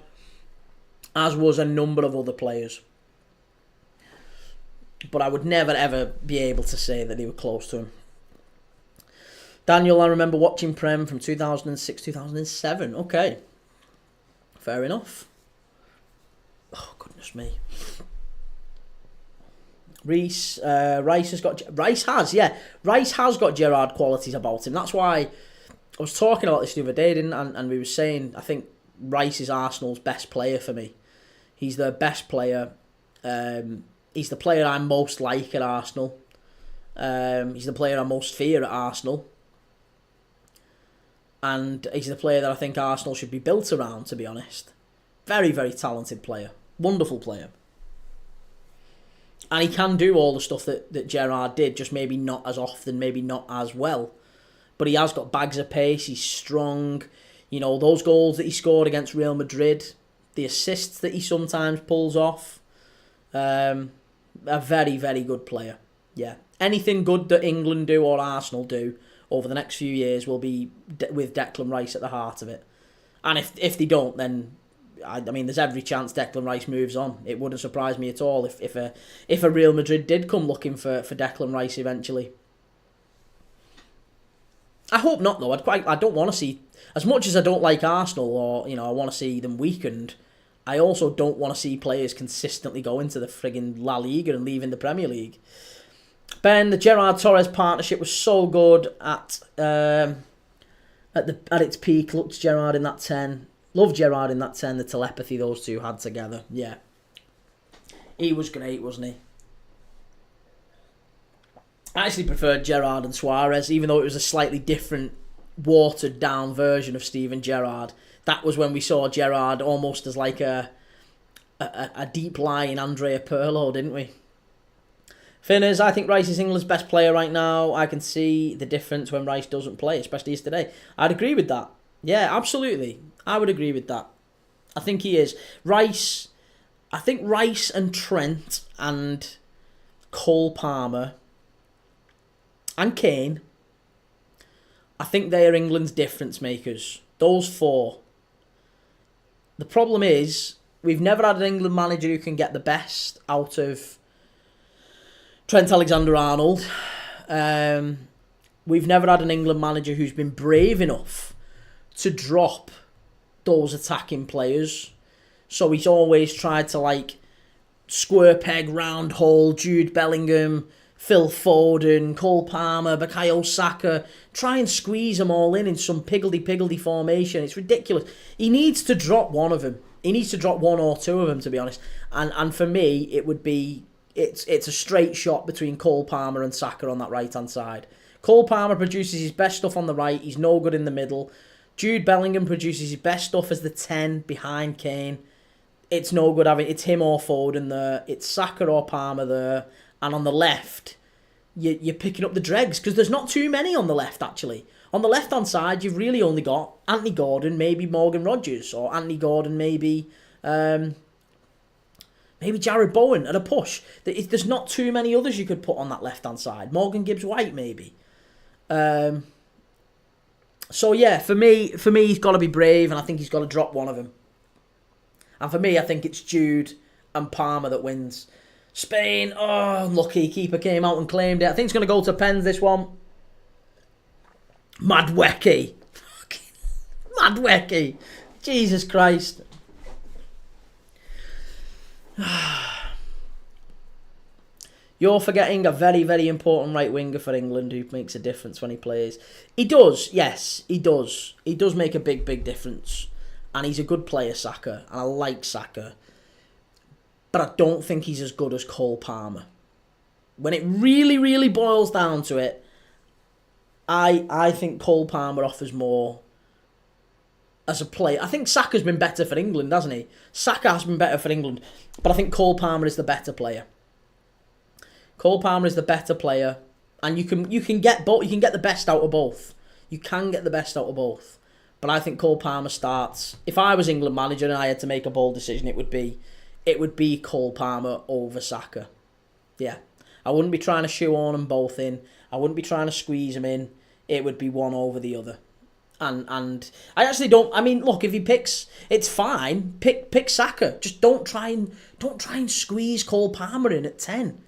as was a number of other players. But I would never ever be able to say that they were close to him. Daniel, I remember watching Prem from 2006, 2007. Okay. Fair enough. Oh, goodness me. Rice has got Gerrard qualities about him. That's why I was talking about this the other day, didn't I? And we were saying, I think Rice is Arsenal's best player for me. He's their best player. He's the player I most like at Arsenal. He's the player I most fear at Arsenal. And he's the player that I think Arsenal should be built around, to be honest. Very, very talented player. Wonderful player. And he can do all the stuff that Gerrard did, just maybe not as often, maybe not as well. But he has got bags of pace, he's strong. You know, those goals that he scored against Real Madrid, the assists that he sometimes pulls off. A very, very good player. Yeah. Anything good that England do or Arsenal do over the next few years will be with Declan Rice at the heart of it. And if they don't, then I mean, there's every chance Declan Rice moves on. It wouldn't surprise me at all if a Real Madrid did come looking for Declan Rice eventually. I hope not, though. I don't want to see, as much as I don't like Arsenal, or I want to see them weakened. I also don't want to see players consistently go into the friggin' La Liga and leaving the Premier League. Ben, the Gerrard-Torres partnership was so good at its peak. Looked Gerrard in that 10. Loved Gerrard in that 10, the telepathy those two had together. Yeah. He was great, wasn't he? I actually preferred Gerrard and Suarez, even though it was a slightly different, watered down version of Steven Gerrard. That was when we saw Gerrard almost as like a deep lying Andrea Pirlo, didn't we? Finners, I think Rice is England's best player right now. I can see the difference when Rice doesn't play, especially yesterday. I'd agree with that. Yeah, absolutely. I would agree with that. I think he is. I think Rice and Trent and Cole Palmer and Kane, I think they are England's difference makers. Those four. The problem is, we've never had an England manager who can get the best out of Trent Alexander-Arnold. We've never had an England manager who's been brave enough to drop those attacking players. So he's always tried to, like, square peg, round hole, Jude Bellingham, Phil Foden, Cole Palmer, Bukayo Saka, try and squeeze them all in some piggledy-piggledy formation. It's ridiculous. He needs to drop one of them. He needs to drop one or two of them, to be honest. And for me, it would be... It's a straight shot between Cole Palmer and Saka on that right-hand side. Cole Palmer produces his best stuff on the right. He's no good in the middle. Jude Bellingham produces his best stuff as the 10 behind Kane. It's no good having... It's him or Foden there. It's Saka or Palmer there. And on the left, you're picking up the dregs, because there's not too many on the left, actually. On the left-hand side, you've really only got Anthony Gordon, maybe Morgan Rogers, or Anthony Gordon, maybe Jared Bowen at a push. There's not too many others you could put on that left-hand side. Morgan Gibbs-White, maybe. So, yeah, for me, he's got to be brave, and I think he's got to drop one of them. And for me, I think it's Jude and Palmer that wins. Spain, oh, lucky keeper came out and claimed it. I think it's going to go to pens, this one. Madwecki. Madwecki. Jesus Christ. You're forgetting a very, very important right winger for England who makes a difference when he plays. He does, yes, he does. He does make a big, big difference. And he's a good player, Saka. And I like Saka. But I don't think he's as good as Cole Palmer. When it really, really boils down to it, I think Cole Palmer offers more as a player. I think Saka's been better for England, hasn't he? Saka has been better for England, but I think Cole Palmer is the better player. Cole Palmer is the better player, and you can get both. You can get the best out of both. You can get the best out of both. But I think Cole Palmer starts. If I was England manager and I had to make a bold decision, it would be Cole Palmer over Saka. Yeah. I wouldn't be trying to shoehorn them both in. I wouldn't be trying to squeeze them in. It would be one over the other. And I actually don't... I mean, look, if he picks... It's fine. Pick Saka. Just don't try and squeeze Cole Palmer in at 10.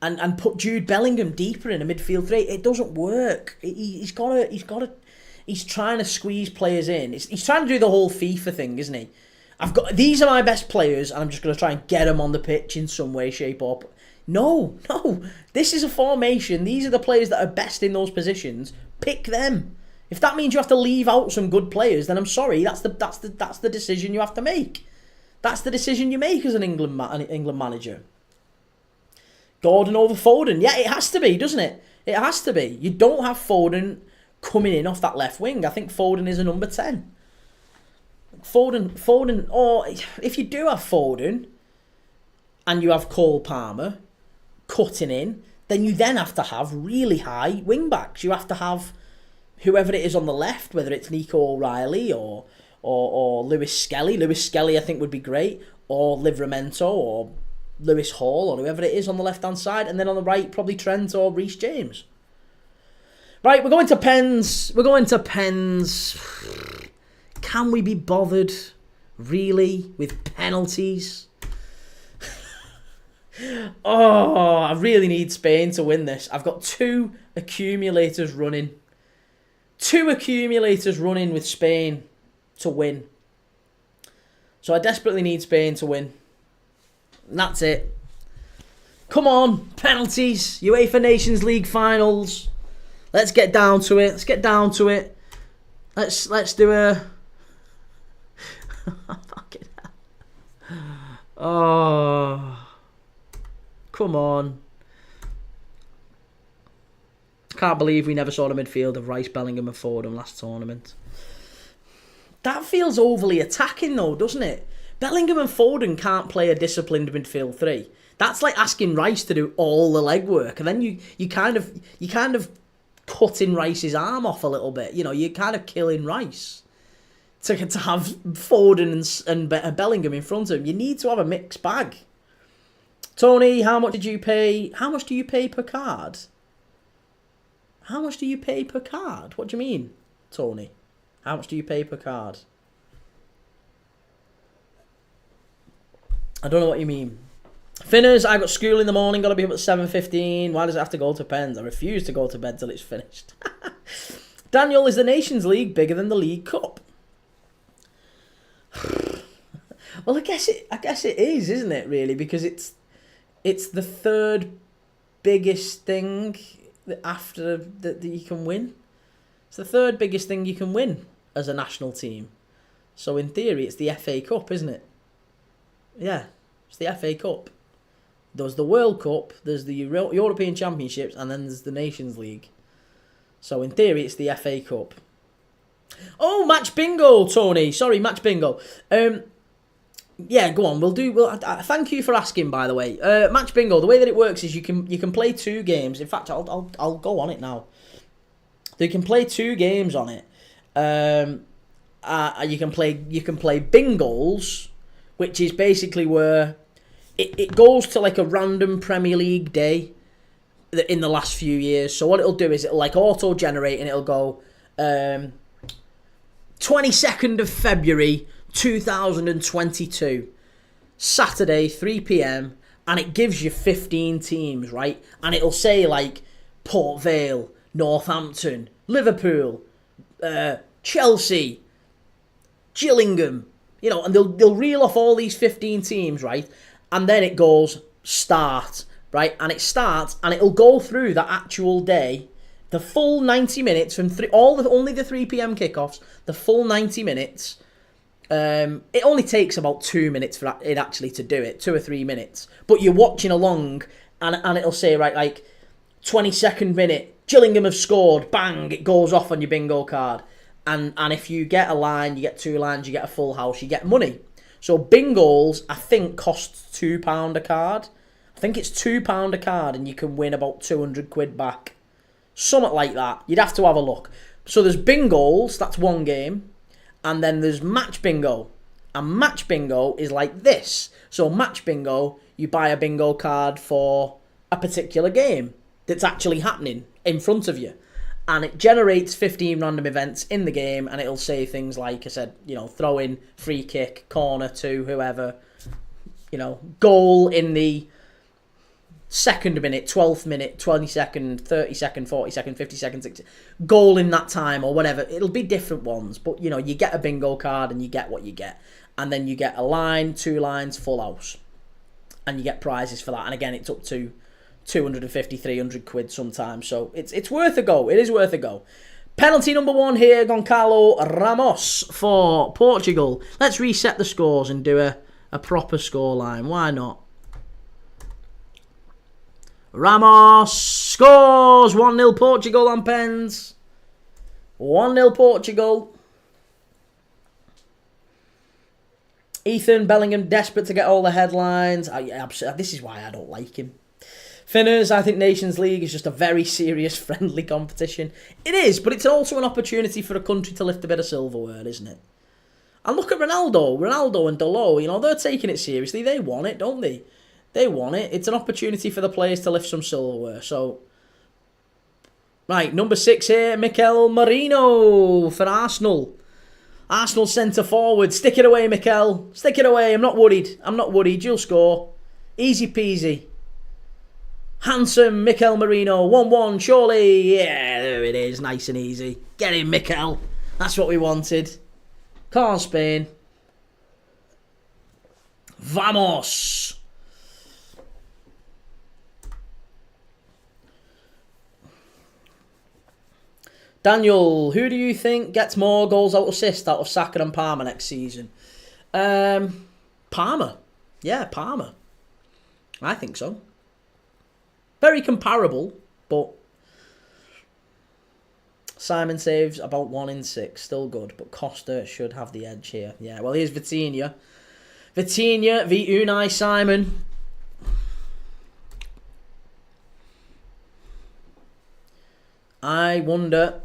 And put Jude Bellingham deeper in a midfield 3. It doesn't work. He's trying to squeeze players in. He's trying to do the whole FIFA thing, isn't he? These are my best players, and I'm just going to try and get them on the pitch in some way, shape, or... No. This is a formation. These are the players that are best in those positions. Pick them. If that means you have to leave out some good players, then I'm sorry. That's the decision you have to make. That's the decision you make as an England manager. Gordon over Foden. Yeah, it has to be, doesn't it? It has to be. You don't have Foden coming in off that left wing. I think Foden is a number 10. Foden, or if you do have Foden and you have Cole Palmer cutting in, then you then have to have really high wing backs. You have to have whoever it is on the left, whether it's Nico O'Reilly or Lewis Skelly. Lewis Skelly, I think, would be great, or Livramento or Lewis Hall or whoever it is on the left-hand side, and then on the right, probably Trent or Reece James. Right, we're going to pens. Can we be bothered, really, with penalties? Oh, I really need Spain to win this. I've got two accumulators running. With Spain to win. So I desperately need Spain to win. And that's it. Come on, penalties. UEFA Nations League finals. Let's get down to it. Let's do a... Fucking hell. Oh... Come on. can't believe we never saw the midfield of Rice, Bellingham and Foden last tournament. That feels overly attacking though, doesn't it? Bellingham and Foden can't play a disciplined midfield three. That's like asking Rice to do all the legwork, and then you kind of cutting Rice's arm off a little bit. You're kind of killing Rice to have Foden and Bellingham in front of him. You need to have a mixed bag. Tony, how much did you pay? How much do you pay per card? How much do you pay per card? What do you mean, Tony? How much do you pay per card? I don't know what you mean. Finners, I got school in the morning, got to be up at 7:15. Why does it have to go to pens? I refuse to go to bed till it's finished. Daniel, is the Nations League bigger than the League Cup? Well, I guess it is, isn't it, really? Because it's the third biggest thing after that you can win. It's the third biggest thing you can win as a national team. So in theory, it's the FA Cup, isn't it? Yeah, it's the FA Cup. There's the World Cup, there's the European Championships, and then there's the Nations League. So in theory, it's the FA Cup. Oh, match bingo, Tony. Sorry, match bingo. Yeah, go on. Thank you for asking, by the way. Match bingo. The way that it works is you can play 2 games. In fact, I'll go on it now. You can play 2 games on it. You can play bingos, which is basically where it goes to like a random Premier League day in the last few years. So what it'll do is it'll like auto-generate and it'll go 22nd of February 2022, Saturday 3 p.m, and it gives you 15 teams, right? And it'll say like Port Vale, Northampton, Liverpool, Chelsea, Gillingham, and they'll reel off all these 15 teams, right? And then it goes start, right? And it starts and it'll go through that actual day, the full 90 minutes from only the 3 p.m. kickoffs, the full 90 minutes. It only takes about 2 minutes for it actually to do it, 2 or 3 minutes. But you're watching along and it'll say, right, like 22nd minute, Gillingham have scored, bang, it goes off on your bingo card. And if you get a line, you get 2 lines, you get a full house, you get money. So bingos, I think, costs £2 a card. I think it's £2 a card and you can win about 200 quid back. Something like that. You'd have to have a look. So there's bingos, that's one game. And then there's match bingo. And match bingo is like this. So match bingo, you buy a bingo card for a particular game that's actually happening in front of you. And it generates 15 random events in the game, and it'll say things like I said, throw in, free kick, corner to whoever, goal in the 2nd minute, 12th minute, 22nd, 32nd, 42nd, 52nd, 60th, goal in that time or whatever. It'll be different ones, but you get a bingo card and you get what you get. And then you get a line, 2 lines, full house. And you get prizes for that. And again, it's up to 250, 300 quid sometimes. So it's worth a go. It is worth a go. Penalty number 1 here, Goncalo Ramos for Portugal. Let's reset the scores and do a proper scoreline. Why not? Ramos scores 1-0 Portugal on pens. 1-0 Portugal. Ethan Bellingham desperate to get all the headlines. This is why I don't like him. Finners, I think Nations League is just a very serious friendly competition. It is, but it's also an opportunity for a country to lift a bit of silverware, isn't it? And look at Ronaldo and Dalot, they're taking it seriously. They want it, don't they? They want it. It's an opportunity for the players to lift some silverware. So, right, number 6 here, Mikel Merino for Arsenal. Arsenal centre forward. Stick it away, Mikel. Stick it away. I'm not worried. You'll score. Easy peasy. Handsome Mikel Merino. 1-1, surely. Yeah, there it is. Nice and easy. Get in, Mikel. That's what we wanted. Come on, Spain. Vamos. Daniel, who do you think gets more goals out of assist out of Saka and Palmer next season? Palmer. Yeah, Palmer. I think so. Very comparable, but Simon saves about 1 in 6. Still good, but Costa should have the edge here. Yeah, well, here's Vitinha. Vitinha v Unai Simon. I wonder...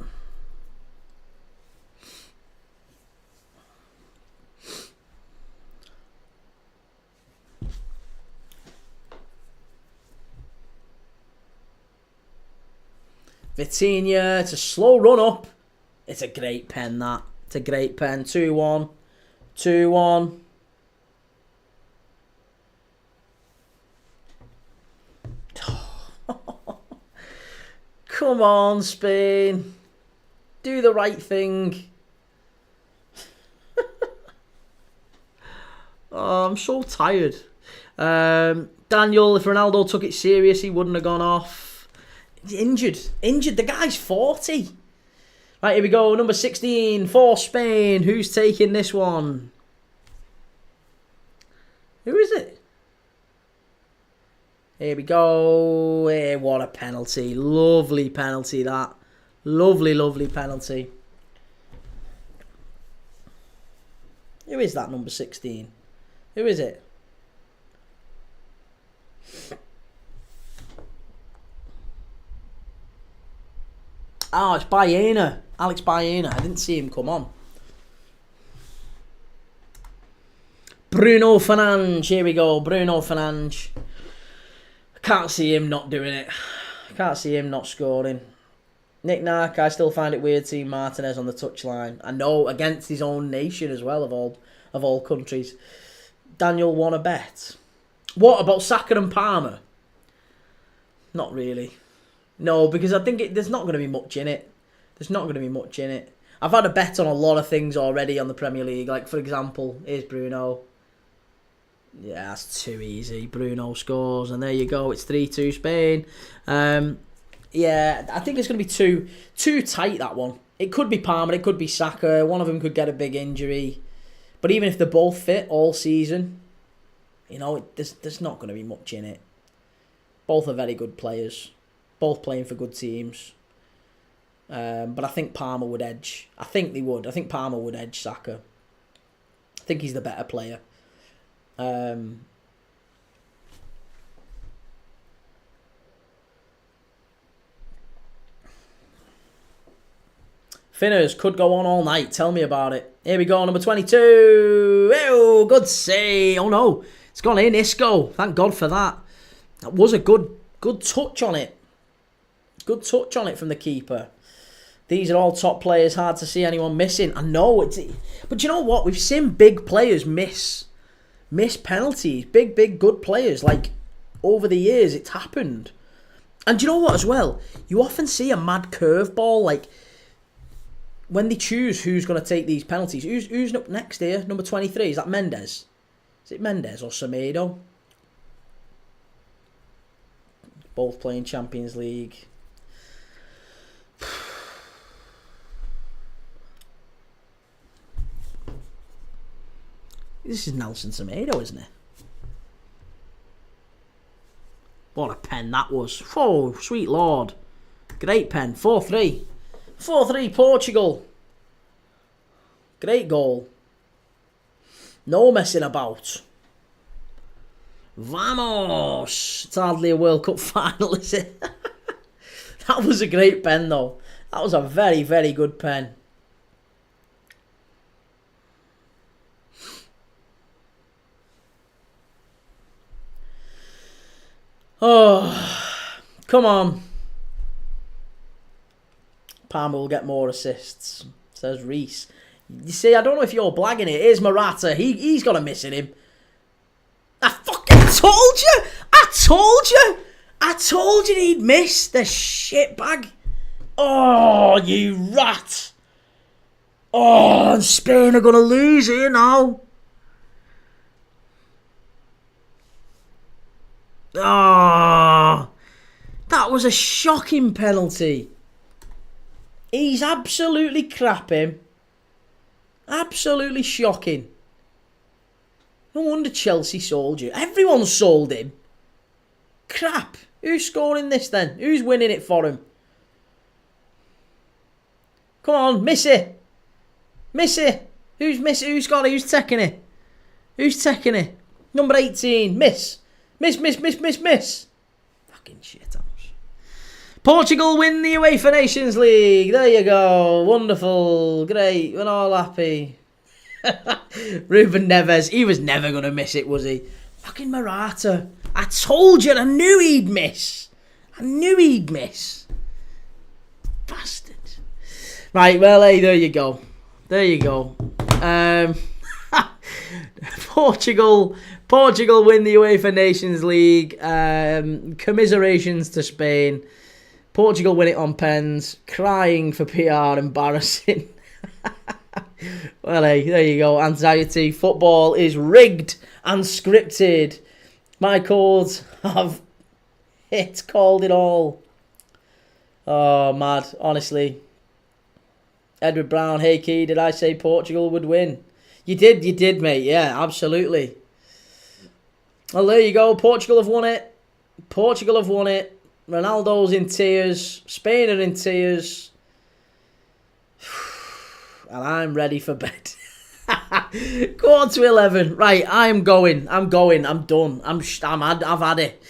Vitinha, it's a slow run up. It's a great pen, that. It's a great pen. 2-1. 2-1. Come on, Spain. Do the right thing. Oh, I'm so tired. Daniel, if Ronaldo took it serious, he wouldn't have gone off. He's injured. Injured. The guy's 40. Right, here we go. Number 16 for Spain. Who's taking this one? Who is it? Here we go. Hey, what a penalty. Lovely penalty, that. Lovely, lovely penalty. Who is that number 16? Who is it? Oh, it's Baena. Alex Baena. I didn't see him come on. Bruno Fernandes. Here we go. Bruno Fernandes. I can't see him not doing it. I can't see him not scoring. Nick Nark, I still find it weird seeing Martinez on the touchline. I know, against his own nation as well, of all countries. Daniel won a bet. What about Saka and Palmer? Not really. No, because I think there's not going to be much in it. There's not going to be much in it. I've had a bet on a lot of things already on the Premier League. Like, for example, here's Bruno. Yeah, that's too easy. Bruno scores, and there you go. It's 3-2 Spain. Yeah, I think it's going to be too tight, that one. It could be Palmer, it could be Saka. One of them could get a big injury. But even if they're both fit all season, you know, there's not going to be much in it. Both are very good players. Both playing for good teams. But I think Palmer would edge. I think they would. I think Palmer would edge Saka. I think he's the better player. Finners could go on all night. Tell me about it. Here we go, number 22. Oh, good save. Oh no, it's gone in. Isco. Thank God for that. That was a good touch on it. Good touch on it from the keeper. These are all top players. Hard to see anyone missing. I know it's, but you know what? We've seen big players miss penalties. Big good players. Like over the years, it's happened. And you know what? As well, you often see a mad curveball. Like when they choose who's going to take these penalties. Who's up next here? Number 23. Is that Mendes? Is it Mendes or Semedo? Both playing Champions League. This is Nelson Semedo, isn't it? What a pen that was. Oh, sweet lord. Great pen. 4-3. 4-3 Portugal. Great goal. No messing about. Vamos. It's hardly a World Cup final, is it? That was a great pen, though. That was a very, very good pen. Oh, come on. Palmer will get more assists, says Reese. You see, I don't know if you're blagging it. Here's Morata. He's got a miss in him. I fucking told you! I told you he'd miss the shitbag. Oh, you rat. Oh, and Spain are going to lose here now. Oh, that was a shocking penalty. He's absolutely crapping. Absolutely shocking. No wonder Chelsea sold you. Everyone sold him. Crap. Who's scoring this then? Who's winning it for him? Come on, miss it. Miss it. Who's miss it? Who's got it? Who's taking it? Who's taking it? Number 18. Miss. Miss. Fucking shit house. Portugal win the UEFA Nations League. There you go. Wonderful. Great. We're all happy. Ruben Neves. He was never going to miss it, was he? Fucking Morata. I told you. I knew he'd miss. Bastard. Right, well, hey, there you go. Portugal win the UEFA Nations League. Commiserations to Spain. Portugal win it on pens. Crying for PR. Embarrassing. Well, hey, there you go. Anxiety. Football is rigged and scripted. My chords have called it all. Oh, mad. Honestly. Edward Brown, hey Key, did I say Portugal would win? You did, mate. Yeah, absolutely. Well, there you go. Portugal have won it. Ronaldo's in tears. Spain are in tears. And I'm ready for bed. 11:15. Right, I'm going. I'm done. I've had it.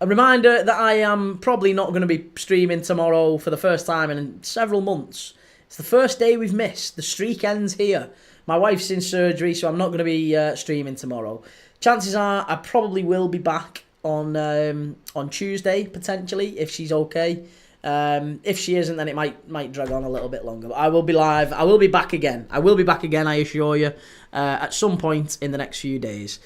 A reminder that I am probably not going to be streaming tomorrow for the first time in several months. It's the first day we've missed. The streak ends here. My wife's in surgery, so I'm not going to be streaming tomorrow. Chances are I probably will be back on Tuesday, potentially, if she's okay. If she isn't, then it might drag on a little bit longer. But I will be live. I will be back again. I assure you, at some point in the next few days.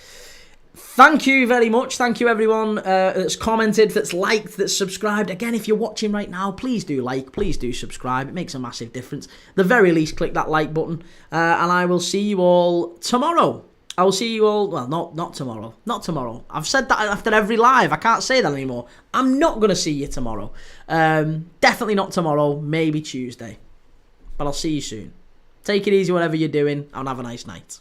Thank you very much. Thank you, everyone that's commented, that's liked, that's subscribed. Again, if you're watching right now, please do like, please do subscribe. It makes a massive difference. At the very least, click that like button. And I will see you all tomorrow. I will see you all... Well, not tomorrow. Not tomorrow. I've said that after every live. I can't say that anymore. I'm not going to see you tomorrow. Definitely not tomorrow. Maybe Tuesday. But I'll see you soon. Take it easy, whatever you're doing, and have a nice night.